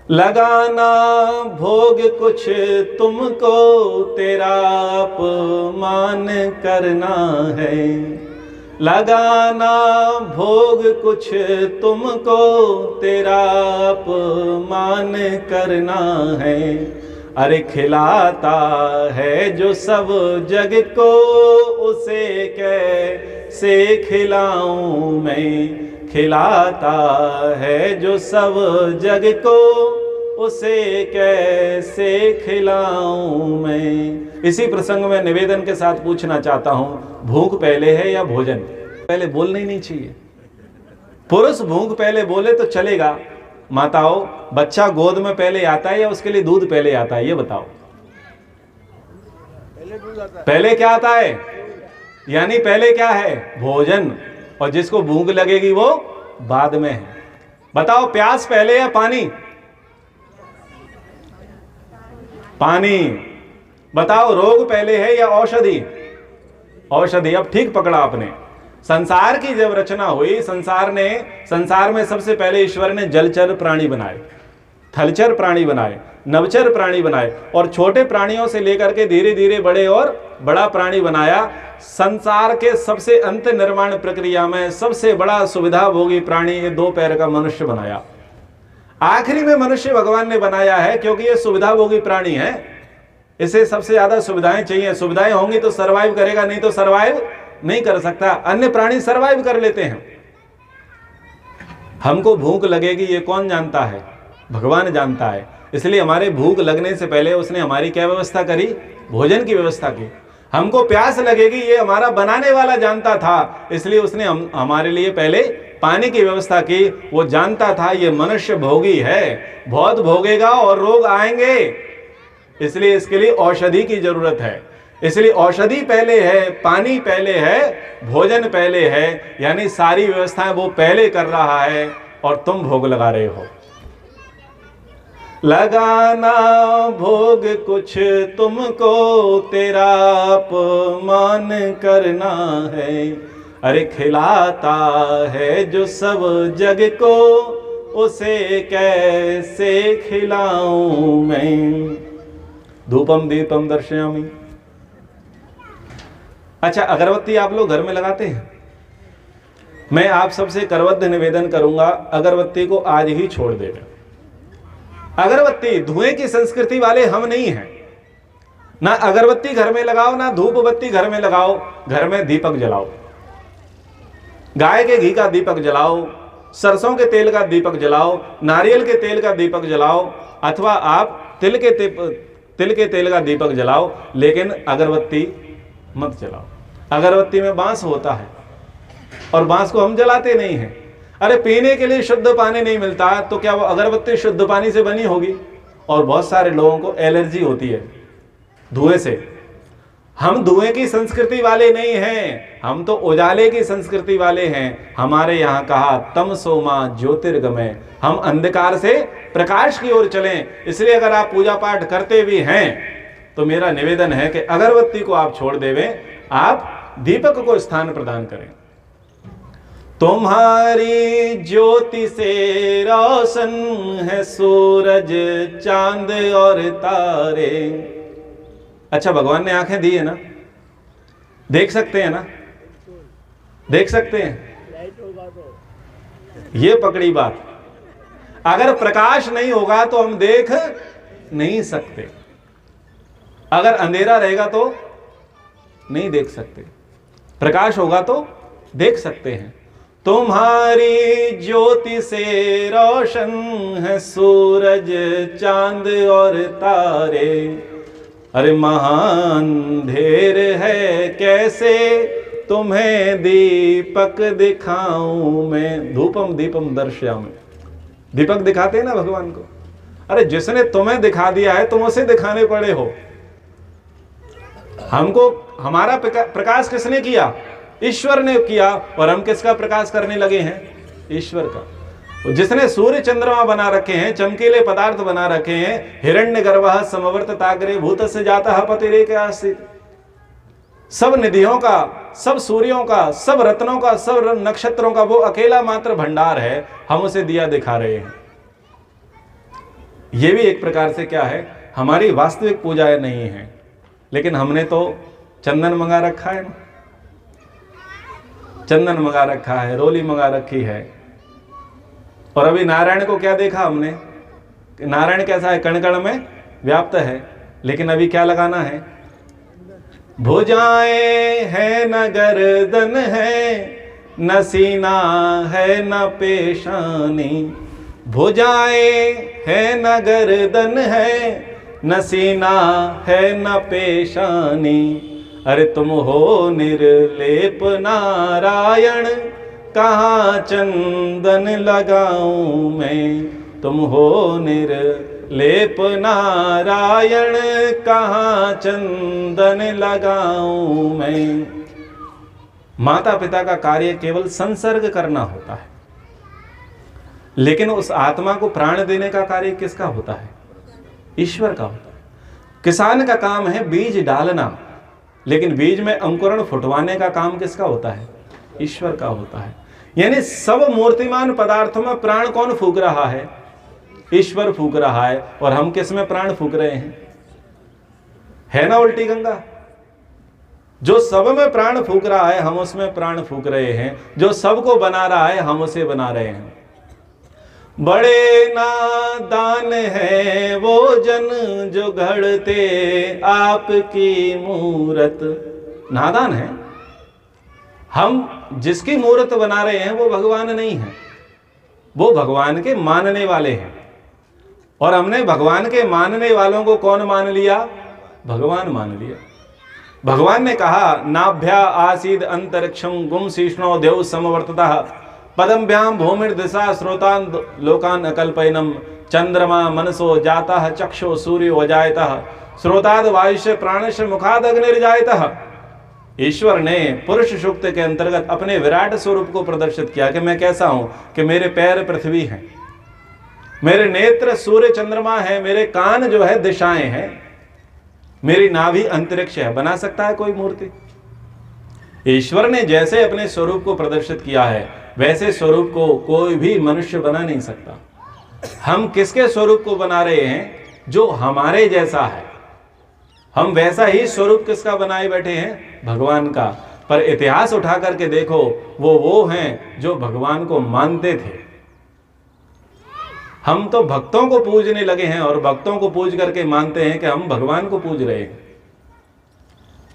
लगाना भोग कुछ तुमको तेरा अपमान करना है। लगाना भोग कुछ तुमको तेरा अपमान करना है। अरे खिलाता है जो सब जग को उसे कैसे खिलाऊं मैं। खिलाता है जो सब जग को उसे कैसे खिलाऊं मैं। इसी प्रसंग में निवेदन के साथ पूछना चाहता हूं, भूख पहले है या भोजन? पहले बोलना ही नहीं चाहिए। पुरुष भूख पहले बोले तो चलेगा। माताओं, बच्चा गोद में पहले आता है या उसके लिए दूध पहले आता है, ये बताओ। पहले क्या आता है, यानी पहले क्या है, भोजन। और जिसको भूख लगेगी वो बाद में है। बताओ, प्यास पहले या पानी? पानी। बताओ, रोग पहले है या औषधि? औषधि। अब ठीक पकड़ा आपने। संसार की जब रचना हुई, संसार में सबसे पहले ईश्वर ने जलचर प्राणी बनाए, थलचर प्राणी बनाए, नवचर प्राणी बनाए और छोटे प्राणियों से लेकर के धीरे धीरे बड़े और बड़ा प्राणी बनाया। संसार के सबसे अंत निर्माण प्रक्रिया में सबसे बड़ा सुविधा भोगी प्राणी ये 2 पैर का मनुष्य बनाया। आखिरी में मनुष्य भगवान ने बनाया है क्योंकि ये सुविधा भोगी प्राणी है। इसे सबसे ज्यादा सुविधाएं चाहिए। सुविधाएं होंगी तो सरवाइव करेगा, नहीं तो सरवाइव नहीं कर सकता। अन्य प्राणी सरवाइव कर लेते हैं। हमको भूख लगेगी ये कौन जानता है? भगवान जानता है। इसलिए हमारे भूख लगने से पहले उसने हमारी क्या व्यवस्था करी? भोजन की व्यवस्था की। हमको प्यास लगेगी ये हमारा बनाने वाला जानता था, इसलिए उसने हमारे लिए पहले पानी की व्यवस्था की। वो जानता था ये मनुष्य भोगी है, बहुत भोगेगा और रोग आएंगे, इसलिए इसके लिए औषधि की जरूरत है। इसलिए औषधि पहले है, पानी पहले है, भोजन पहले है, यानी सारी व्यवस्थाएं वो पहले कर रहा है और तुम भोग लगा रहे हो। लगाना भोग कुछ तुमको तेरा अपमान करना है। अरे खिलाता है जो सब जग को उसे कैसे खिलाऊं मैं। धूपम दीपम दर्शयामि। अच्छा, अगरबत्ती आप लोग घर में लगाते हैं? मैं आप सबसे करबद्ध निवेदन करूंगा, अगरबत्ती को आज ही छोड़ देना। अगरबत्ती, धुएं की संस्कृति वाले हम नहीं हैं। ना अगरबत्ती घर में लगाओ, ना धूप बत्ती घर में लगाओ। घर में दीपक जलाओ, गाय के घी का दीपक जलाओ, सरसों के तेल का दीपक जलाओ, नारियल के तेल का दीपक जलाओ, अथवा आप तिल के तेल का दीपक जलाओ, लेकिन अगरबत्ती मत जलाओ। अगरबत्ती में बांस होता है और बांस को हम जलाते नहीं हैं। अरे पीने के लिए शुद्ध पानी नहीं मिलता तो क्या वो अगरबत्ती शुद्ध पानी से बनी होगी? और बहुत सारे लोगों को एलर्जी होती है धुएं से। हम धुएं की संस्कृति वाले नहीं हैं, हम तो उजाले की संस्कृति वाले हैं। हमारे यहाँ कहा तमसो मां ज्योतिर्गमय, हम अंधकार से प्रकाश की ओर चलें। इसलिए अगर आप पूजा पाठ करते भी हैं तो मेरा निवेदन है कि अगरबत्ती को आप छोड़ देवें, आप दीपक को स्थान प्रदान करें। तुम्हारी ज्योति से रोशन है सूरज चांद और तारे। अच्छा, भगवान ने आंखें दी है ना, देख सकते हैं ना, देख सकते हैं। ये पकड़ी बात। अगर प्रकाश नहीं होगा तो हम देख नहीं सकते, अगर अंधेरा रहेगा तो नहीं देख सकते, प्रकाश होगा तो देख सकते हैं। तुम्हारी ज्योति से रोशन है सूरज चांद और तारे। अरे महान अंधेर है कैसे तुम्हें दीपक दिखाऊं मैं। धूपम दीपम दर्शयामि, दीपक दिखाते हैं ना भगवान को। अरे जिसने तुम्हें दिखा दिया है तुम उसे दिखाने पड़े हो। हमको हमारा प्रकाश किसने किया? ईश्वर ने किया। और हम किसका प्रकाश करने लगे हैं? ईश्वर का। जिसने सूर्य चंद्रमा बना रखे हैं, चमकीले पदार्थ बना रखे हैं, हिरण्यगर्भः समवर्तताग्रे भूतस्य जातः पतिरेक आसीत्। सब निधियों का, सब सूर्यों का, सब रत्नों का, सब नक्षत्रों का वो अकेला मात्र भंडार है, हम उसे दिया दिखा रहे हैं। ये भी एक प्रकार से क्या है, हमारी वास्तविक पूजा नहीं है। लेकिन हमने तो चंदन मंगा रखा है, चंदन मंगा रखा है, रोली मंगा रखी है। और अभी नारायण को क्या देखा हमने? नारायण कैसा है? कण कण में व्याप्त है। लेकिन अभी क्या लगाना है? भुजाएं है न गर्दन है, न सीना है न पेशानी। भुजाएं है न गर्दन है, न सीना है न पेशानी। अरे तुम हो निर्लेप नारायण, कहाँ चंदन लगाऊं मैं। तुम हो निर्लेप नारायण, कहाँ चंदन लगाऊं मैं। माता पिता का कार्य केवल संसर्ग करना होता है, लेकिन उस आत्मा को प्राण देने का कार्य किसका होता है? ईश्वर का होता है। किसान का काम है बीज डालना, लेकिन बीज में अंकुरण फुटवाने का काम किसका होता है? ईश्वर का होता है। यानी सब मूर्तिमान पदार्थों में प्राण कौन फूंक रहा है? ईश्वर फूंक रहा है। और हम किस में प्राण फूंक रहे हैं? है ना उल्टी गंगा। जो सब में प्राण फूंक रहा है हम उसमें प्राण फूंक रहे हैं। जो सबको बना रहा है हम उसे बना रहे हैं। बड़े नादान है वो जन जो घड़ते आपकी मूरत। नादान है हम, जिसकी मूरत बना रहे हैं वो भगवान नहीं है, वो भगवान के मानने वाले हैं। और हमने भगवान के मानने वालों को कौन मान लिया? भगवान मान लिया। भगवान ने कहा नाभ्या आसीद अंतरिक्षम गुम शीष्णो देव समवर्ततः पदम्भ्याम भूमिर्दिशा श्रोतान लोकान अकल्पयनम चंद्रमा मनसो जाता चक्षो सूर्य वजायतः श्रोताद वायुष्य प्राणस्य मुखाद अग्निर्जायतः। ईश्वर ने पुरुष सूक्त के अंतर्गत अपने विराट स्वरूप को प्रदर्शित किया कि मैं कैसा हूं, कि मेरे पैर पृथ्वी हैं, मेरे नेत्र सूर्य चंद्रमा है, मेरे कान जो है दिशाएं हैं, मेरी नाभि अंतरिक्ष है। बना सकता है कोई मूर्ति? ईश्वर ने जैसे अपने स्वरूप को प्रदर्शित किया है वैसे स्वरूप को कोई भी मनुष्य बना नहीं सकता। हम किसके स्वरूप को बना रहे हैं? जो हमारे जैसा है। हम वैसा ही स्वरूप किसका बनाए बैठे हैं? भगवान का। पर इतिहास उठा करके देखो, वो हैं जो भगवान को मानते थे। हम तो भक्तों को पूजने लगे हैं और भक्तों को पूज करके मानते हैं कि हम भगवान को पूज रहे हैं।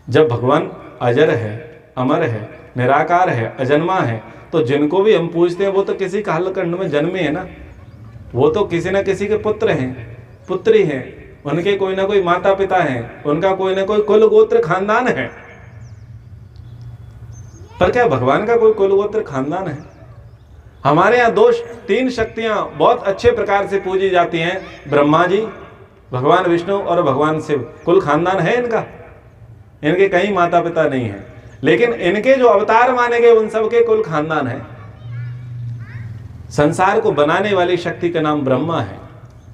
जब भगवान अजर है, अमर है, निराकार है, अजन्मा है, तो जिनको भी हम पूजते हैं वो तो किसी कालखंड में जन्मे है ना, वो तो किसी न किसी के पुत्र हैं, पुत्री हैं, उनके कोई ना कोई माता पिता हैं, उनका कोई ना कोई कुल गोत्र खानदान है। पर क्या भगवान का कोई कुल गोत्र खानदान है? हमारे यहाँ तीन शक्तियां बहुत अच्छे प्रकार से पूजी जाती हैं, ब्रह्मा जी, भगवान विष्णु और भगवान शिव। कुल खानदान है इनका? इनके कहीं माता पिता नहीं है, लेकिन इनके जो अवतार माने गए उन सबके कुल खानदान है। संसार को बनाने वाली शक्ति का नाम ब्रह्मा है,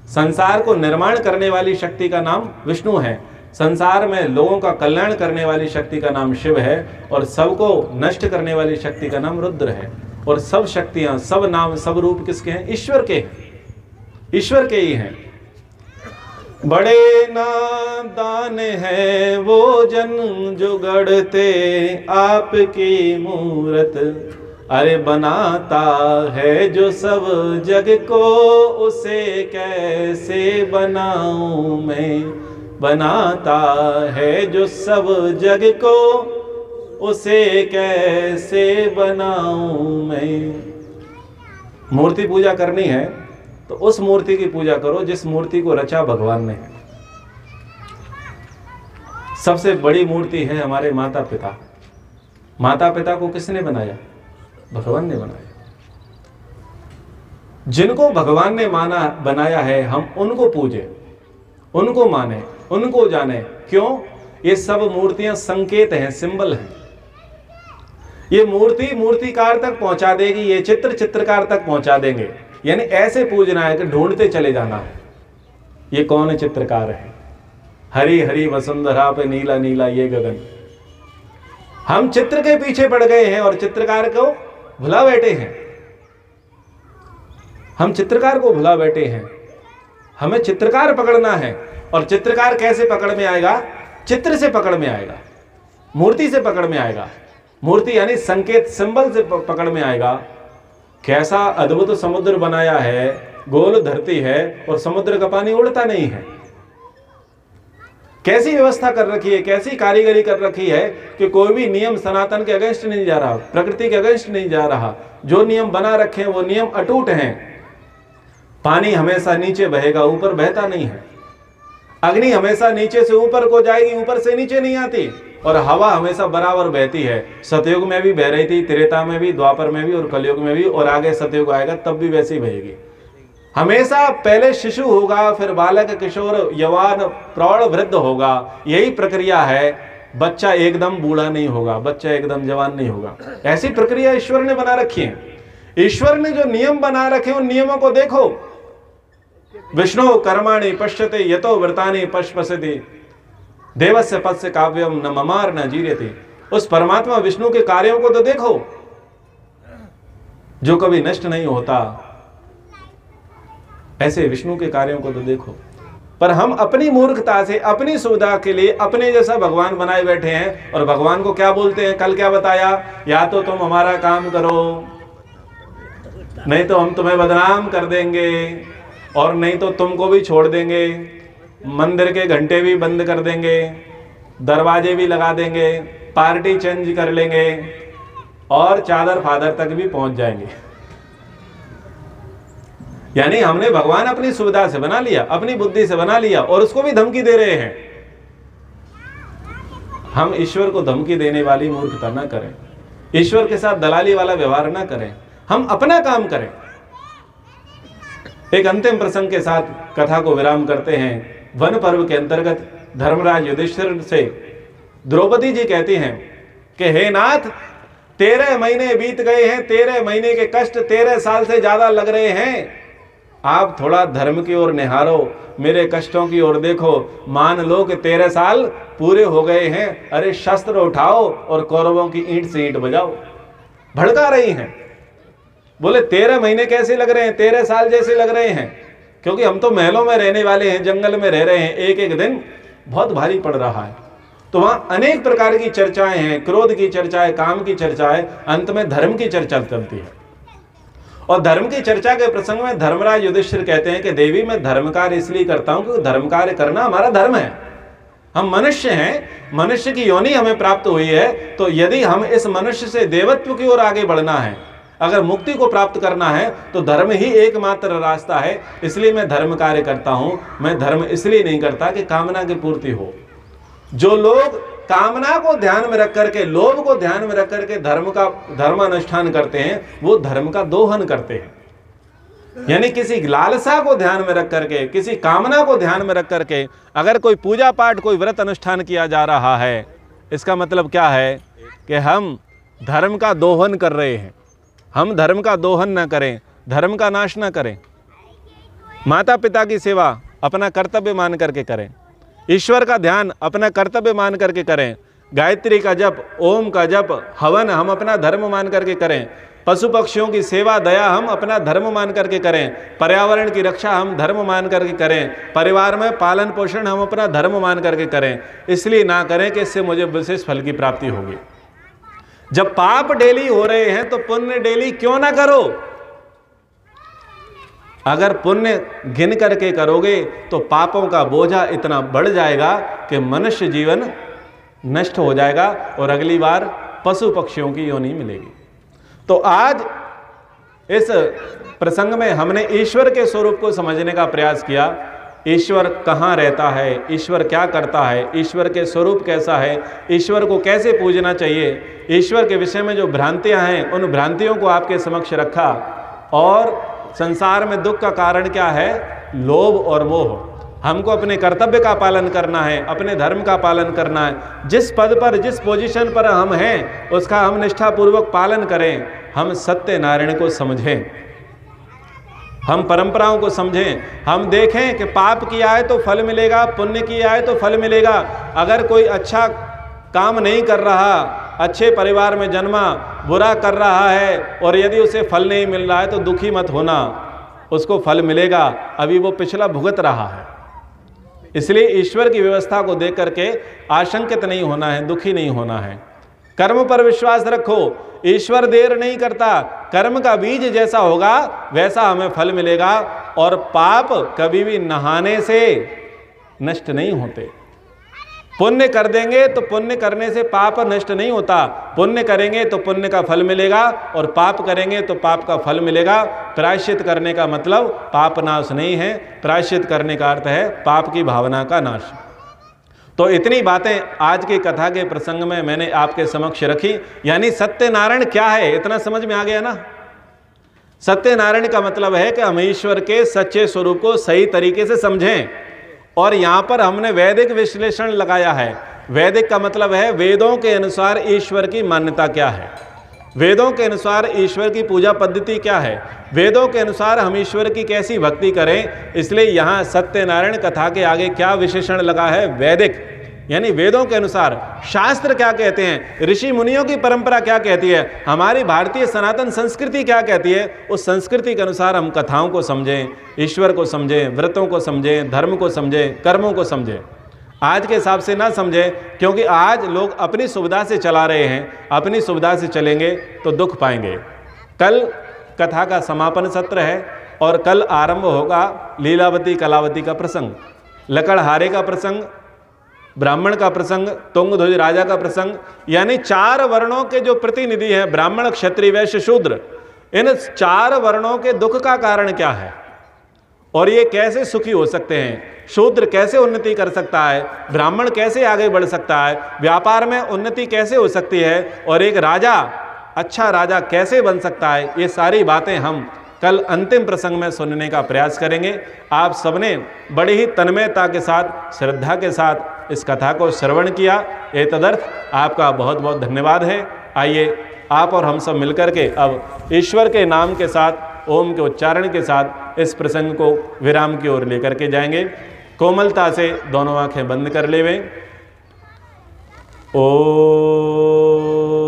संसार को निर्माण करने वाली शक्ति का नाम विष्णु है, संसार में लोगों का कल्याण करने वाली शक्ति का नाम शिव है, और सबको नष्ट करने वाली शक्ति का नाम रुद्र है। और सब शक्तियां, सब नाम, सब रूप किसके हैं? ईश्वर के हैं, ईश्वर के ही हैं। बड़े नादान है वो जन जो गढ़ते आपकी मूरत, अरे बनाता है जो सब जग को, उसे कैसे बनाऊं मैं, बनाता है जो सब जग को, उसे कैसे बनाऊं मैं। मूर्ति पूजा करनी है तो उस मूर्ति की पूजा करो जिस मूर्ति को रचा भगवान ने। सबसे बड़ी मूर्ति है हमारे माता पिता। माता पिता को किसने बनाया? भगवान ने बनाया। जिनको भगवान ने माना बनाया है, हम उनको पूजे, उनको माने, उनको जाने। क्यों? ये सब मूर्तियां संकेत हैं, सिंबल हैं। ये मूर्ति मूर्तिकार तक पहुंचा देगी, ये चित्र चित्रकार तक पहुंचा देंगे। यानी ऐसे पूजना है कि ढूंढते चले जाना है ये कौन चित्रकार है। हरी हरी वसुंधरा पे नीला नीला ये गगन। हम चित्र के पीछे पड़ गए हैं और चित्रकार को भुला बैठे हैं। हम चित्रकार को भुला बैठे हैं। हमें चित्रकार पकड़ना है। और चित्रकार कैसे पकड़ में आएगा? चित्र से पकड़ में आएगा, मूर्ति से पकड़ में आएगा। मूर्ति यानी संकेत, सिंबल से पकड़ में आएगा। कैसा अद्भुत समुद्र बनाया है, गोल धरती है और समुद्र का पानी उड़ता नहीं है। कैसी व्यवस्था कर रखी है, कैसी कारीगरी कर रखी है कि कोई भी नियम सनातन के अगेंस्ट नहीं जा रहा, प्रकृति के अगेंस्ट नहीं जा रहा। जो नियम बना रखे हैं वो नियम अटूट हैं। पानी हमेशा नीचे बहेगा, ऊपर बहता नहीं है। अग्नि हमेशा नीचे से ऊपर को जाएगी, ऊपर से नीचे नहीं आती। और हवा हमेशा बराबर बहती है। सतयुग में भी बह रही थी, त्रेता में भी, द्वापर में भी और कलयुग में भी, और आगे सतयुग आएगा तब भी वैसी बहेगी। हमेशा पहले शिशु होगा, फिर बालक, किशोर, यवान, प्रौढ़, वृद्ध होगा। यही प्रक्रिया है। बच्चा एकदम बूढ़ा नहीं होगा, बच्चा एकदम जवान नहीं होगा। ऐसी प्रक्रिया ईश्वर ने बना रखी है। ईश्वर ने जो नियम बना रखे उन नियमों को देखो। विष्णु कर्माणि पश्यते यतो व्रतानि पश्यति, देवस्य पस्य काव्यम न ममार न जीरति। उस परमात्मा विष्णु के कार्यों को तो देखो जो कभी नष्ट नहीं होता। ऐसे विष्णु के कार्यों को तो देखो। पर हम अपनी मूर्खता से, अपनी सुविधा के लिए अपने जैसा भगवान बनाए बैठे हैं। और भगवान को क्या बोलते हैं? कल क्या बताया? या तो तुम हमारा काम करो, नहीं तो हम तुम्हें बदनाम कर देंगे, और नहीं तो तुमको भी छोड़ देंगे। मंदिर के घंटे भी बंद कर देंगे, दरवाजे भी लगा देंगे, पार्टी चेंज कर लेंगे, और चादर फादर तक भी पहुंच जाएंगे। यानी हमने भगवान अपनी सुविधा से बना लिया, अपनी बुद्धि से बना लिया, और उसको भी धमकी दे रहे हैं। हम ईश्वर को धमकी देने वाली मूर्खता ना करें, ईश्वर के साथ दलाली वाला व्यवहार ना करें, हम अपना काम करें। एक अंतिम प्रसंग के साथ कथा को विराम करते हैं। वन पर्व के अंतर्गत धर्मराज युधिष्ठिर से द्रौपदी जी कहती हैं कि हे नाथ, 13 महीने बीत गए हैं, 13 महीने के कष्ट 13 साल से ज्यादा लग रहे हैं। आप थोड़ा धर्म की ओर निहारो, मेरे कष्टों की ओर देखो। मान लो कि 13 साल पूरे हो गए हैं। अरे शस्त्र उठाओ और कौरवों की ईंट से ईंट बजाओ। भड़का रही हैं। बोले 13 महीने कैसे लग रहे हैं? 13 साल जैसे लग रहे हैं, क्योंकि हम तो महलों में रहने वाले हैं, जंगल में रह रहे हैं। एक एक दिन बहुत भारी पड़ रहा है। तो वहां अनेक प्रकार की चर्चाएं हैं, क्रोध की चर्चा है, काम की चर्चा है, अंत में धर्म की चर्चा चलती है। और धर्म की चर्चा के प्रसंग में धर्मराज युधिष्ठिर कहते हैं कि देवी मैं धर्म कार्य इसलिए करता हूं क्योंकि धर्म कार्य करना हमारा धर्म है। हम मनुष्य हैं, मनुष्य की योनि हमें प्राप्त हुई है, तो यदि हम इस मनुष्य से देवत्व की ओर आगे बढ़ना है, अगर मुक्ति को प्राप्त करना है, तो धर्म ही एकमात्र रास्ता है। इसलिए मैं धर्म कार्य करता हूं। मैं धर्म इसलिए नहीं करता कि कामना की पूर्ति हो। जो लोग कामना को ध्यान में रख करके, लोभ को ध्यान में रख करके धर्म अनुष्ठान करते हैं, वो धर्म का दोहन करते हैं। यानी किसी लालसा को ध्यान में रख करके, किसी कामना को ध्यान में रख करके अगर कोई पूजा पाठ, कोई व्रत अनुष्ठान किया जा रहा है, इसका मतलब क्या है कि हम धर्म का दोहन कर रहे हैं। हम धर्म का दोहन न करें, धर्म का नाश न करें। माता पिता की सेवा अपना कर्तव्य मान करके करें, ईश्वर का ध्यान अपना कर्तव्य मान करके करें, गायत्री का जप, ओम का जप, हवन हम अपना धर्म मान करके करें, पशु पक्षियों की सेवा दया हम अपना धर्म मान करके करें, पर्यावरण की रक्षा हम धर्म मान करके करें, परिवार में पालन पोषण हम अपना धर्म मान करके करें। इसलिए ना करें कि इससे मुझे विशेष फल की प्राप्ति होगी। जब पाप डेली हो रहे हैं तो पुण्य डेली क्यों ना करो। अगर पुण्य गिन करके करोगे तो पापों का बोझा इतना बढ़ जाएगा कि मनुष्य जीवन नष्ट हो जाएगा और अगली बार पशु पक्षियों की योनि मिलेगी। तो आज इस प्रसंग में हमने ईश्वर के स्वरूप को समझने का प्रयास किया। ईश्वर कहाँ रहता है, ईश्वर क्या करता है, ईश्वर के स्वरूप कैसा है, ईश्वर को कैसे पूजना चाहिए, ईश्वर के विषय में जो भ्रांतियां हैं उन भ्रांतियों को आपके समक्ष रखा। और संसार में दुख का कारण क्या है? लोभ और मोह। हमको अपने कर्तव्य का पालन करना है, अपने धर्म का पालन करना है। जिस पद पर, जिस पोजीशन पर हम हैं उसका हम निष्ठापूर्वक पालन करें। हम सत्यनारायण को समझें, हम परंपराओं को समझें, हम देखें कि पाप किया है तो फल मिलेगा, पुण्य किया है तो फल मिलेगा। अगर कोई अच्छा काम नहीं कर रहा, अच्छे परिवार में जन्मा, बुरा कर रहा है और यदि उसे फल नहीं मिल रहा है तो दुखी मत होना, उसको फल मिलेगा। अभी वो पिछला भुगत रहा है। इसलिए ईश्वर की व्यवस्था को देख करके आशंकित नहीं होना है, दुखी नहीं होना है। कर्म पर विश्वास रखो, ईश्वर देर नहीं करता। कर्म का बीज जैसा होगा वैसा हमें फल मिलेगा। और पाप कभी भी नहाने से नष्ट नहीं होते। पुण्य कर देंगे तो पुण्य करने से पाप नष्ट नहीं होता। पुण्य करेंगे तो पुण्य का फल मिलेगा और पाप करेंगे तो पाप का फल मिलेगा। प्रायश्चित करने का मतलब पाप नाश नहीं है, प्रायश्चित करने का अर्थ है पाप की भावना का नाश। तो इतनी बातें आज की कथा के प्रसंग में मैंने आपके समक्ष रखी। यानी सत्यनारायण क्या है, इतना समझ में आ गया ना। सत्यनारायण का मतलब है कि हम ईश्वर के सच्चे स्वरूप को सही तरीके से समझें। और यहाँ पर हमने वैदिक विश्लेषण लगाया है। वैदिक का मतलब है वेदों के अनुसार ईश्वर की मान्यता क्या है, वेदों के अनुसार ईश्वर की पूजा पद्धति क्या है, वेदों के अनुसार हम ईश्वर की कैसी भक्ति करें। इसलिए यहाँ सत्यनारायण कथा के आगे क्या विशेषण लगा है? वैदिक, यानी वेदों के अनुसार। शास्त्र क्या कहते हैं, ऋषि मुनियों की परंपरा क्या कहती है, हमारी भारतीय सनातन संस्कृति क्या कहती है, उस संस्कृति के अनुसार हम कथाओं को समझें, ईश्वर को समझें, व्रतों को समझें, धर्म को समझें, कर्मों को समझें। आज के हिसाब से ना समझें, क्योंकि आज लोग अपनी सुविधा से चला रहे हैं। अपनी सुविधा से चलेंगे तो दुख पाएंगे। कल कथा का समापन सत्र है और कल आरंभ होगा लीलावती कलावती का प्रसंग, लकड़हारे का प्रसंग, ब्राह्मण का प्रसंग, तुंगध्वज राजा का प्रसंग। यानी 4 वर्णों के जो प्रतिनिधि हैं, ब्राह्मण, क्षत्रिय, वैश्य, शूद्र, इन 4 वर्णों के दुख का कारण क्या है और ये कैसे सुखी हो सकते हैं। शूद्र कैसे उन्नति कर सकता है, ब्राह्मण कैसे आगे बढ़ सकता है, व्यापार में उन्नति कैसे हो सकती है, और एक राजा अच्छा राजा कैसे बन सकता है। ये सारी बातें हम कल अंतिम प्रसंग में सुनने का प्रयास करेंगे। आप सबने बड़ी ही तन्मयता के साथ, श्रद्धा के साथ इस कथा को श्रवण किया। एतदर्थ आपका बहुत बहुत धन्यवाद है। आइए आप और हम सब मिलकर के अब ईश्वर के नाम के साथ, ओम के उच्चारण के साथ इस प्रसंग को विराम की ओर लेकर के जाएंगे। कोमलता से दोनों आंखें बंद कर लेवें। ओम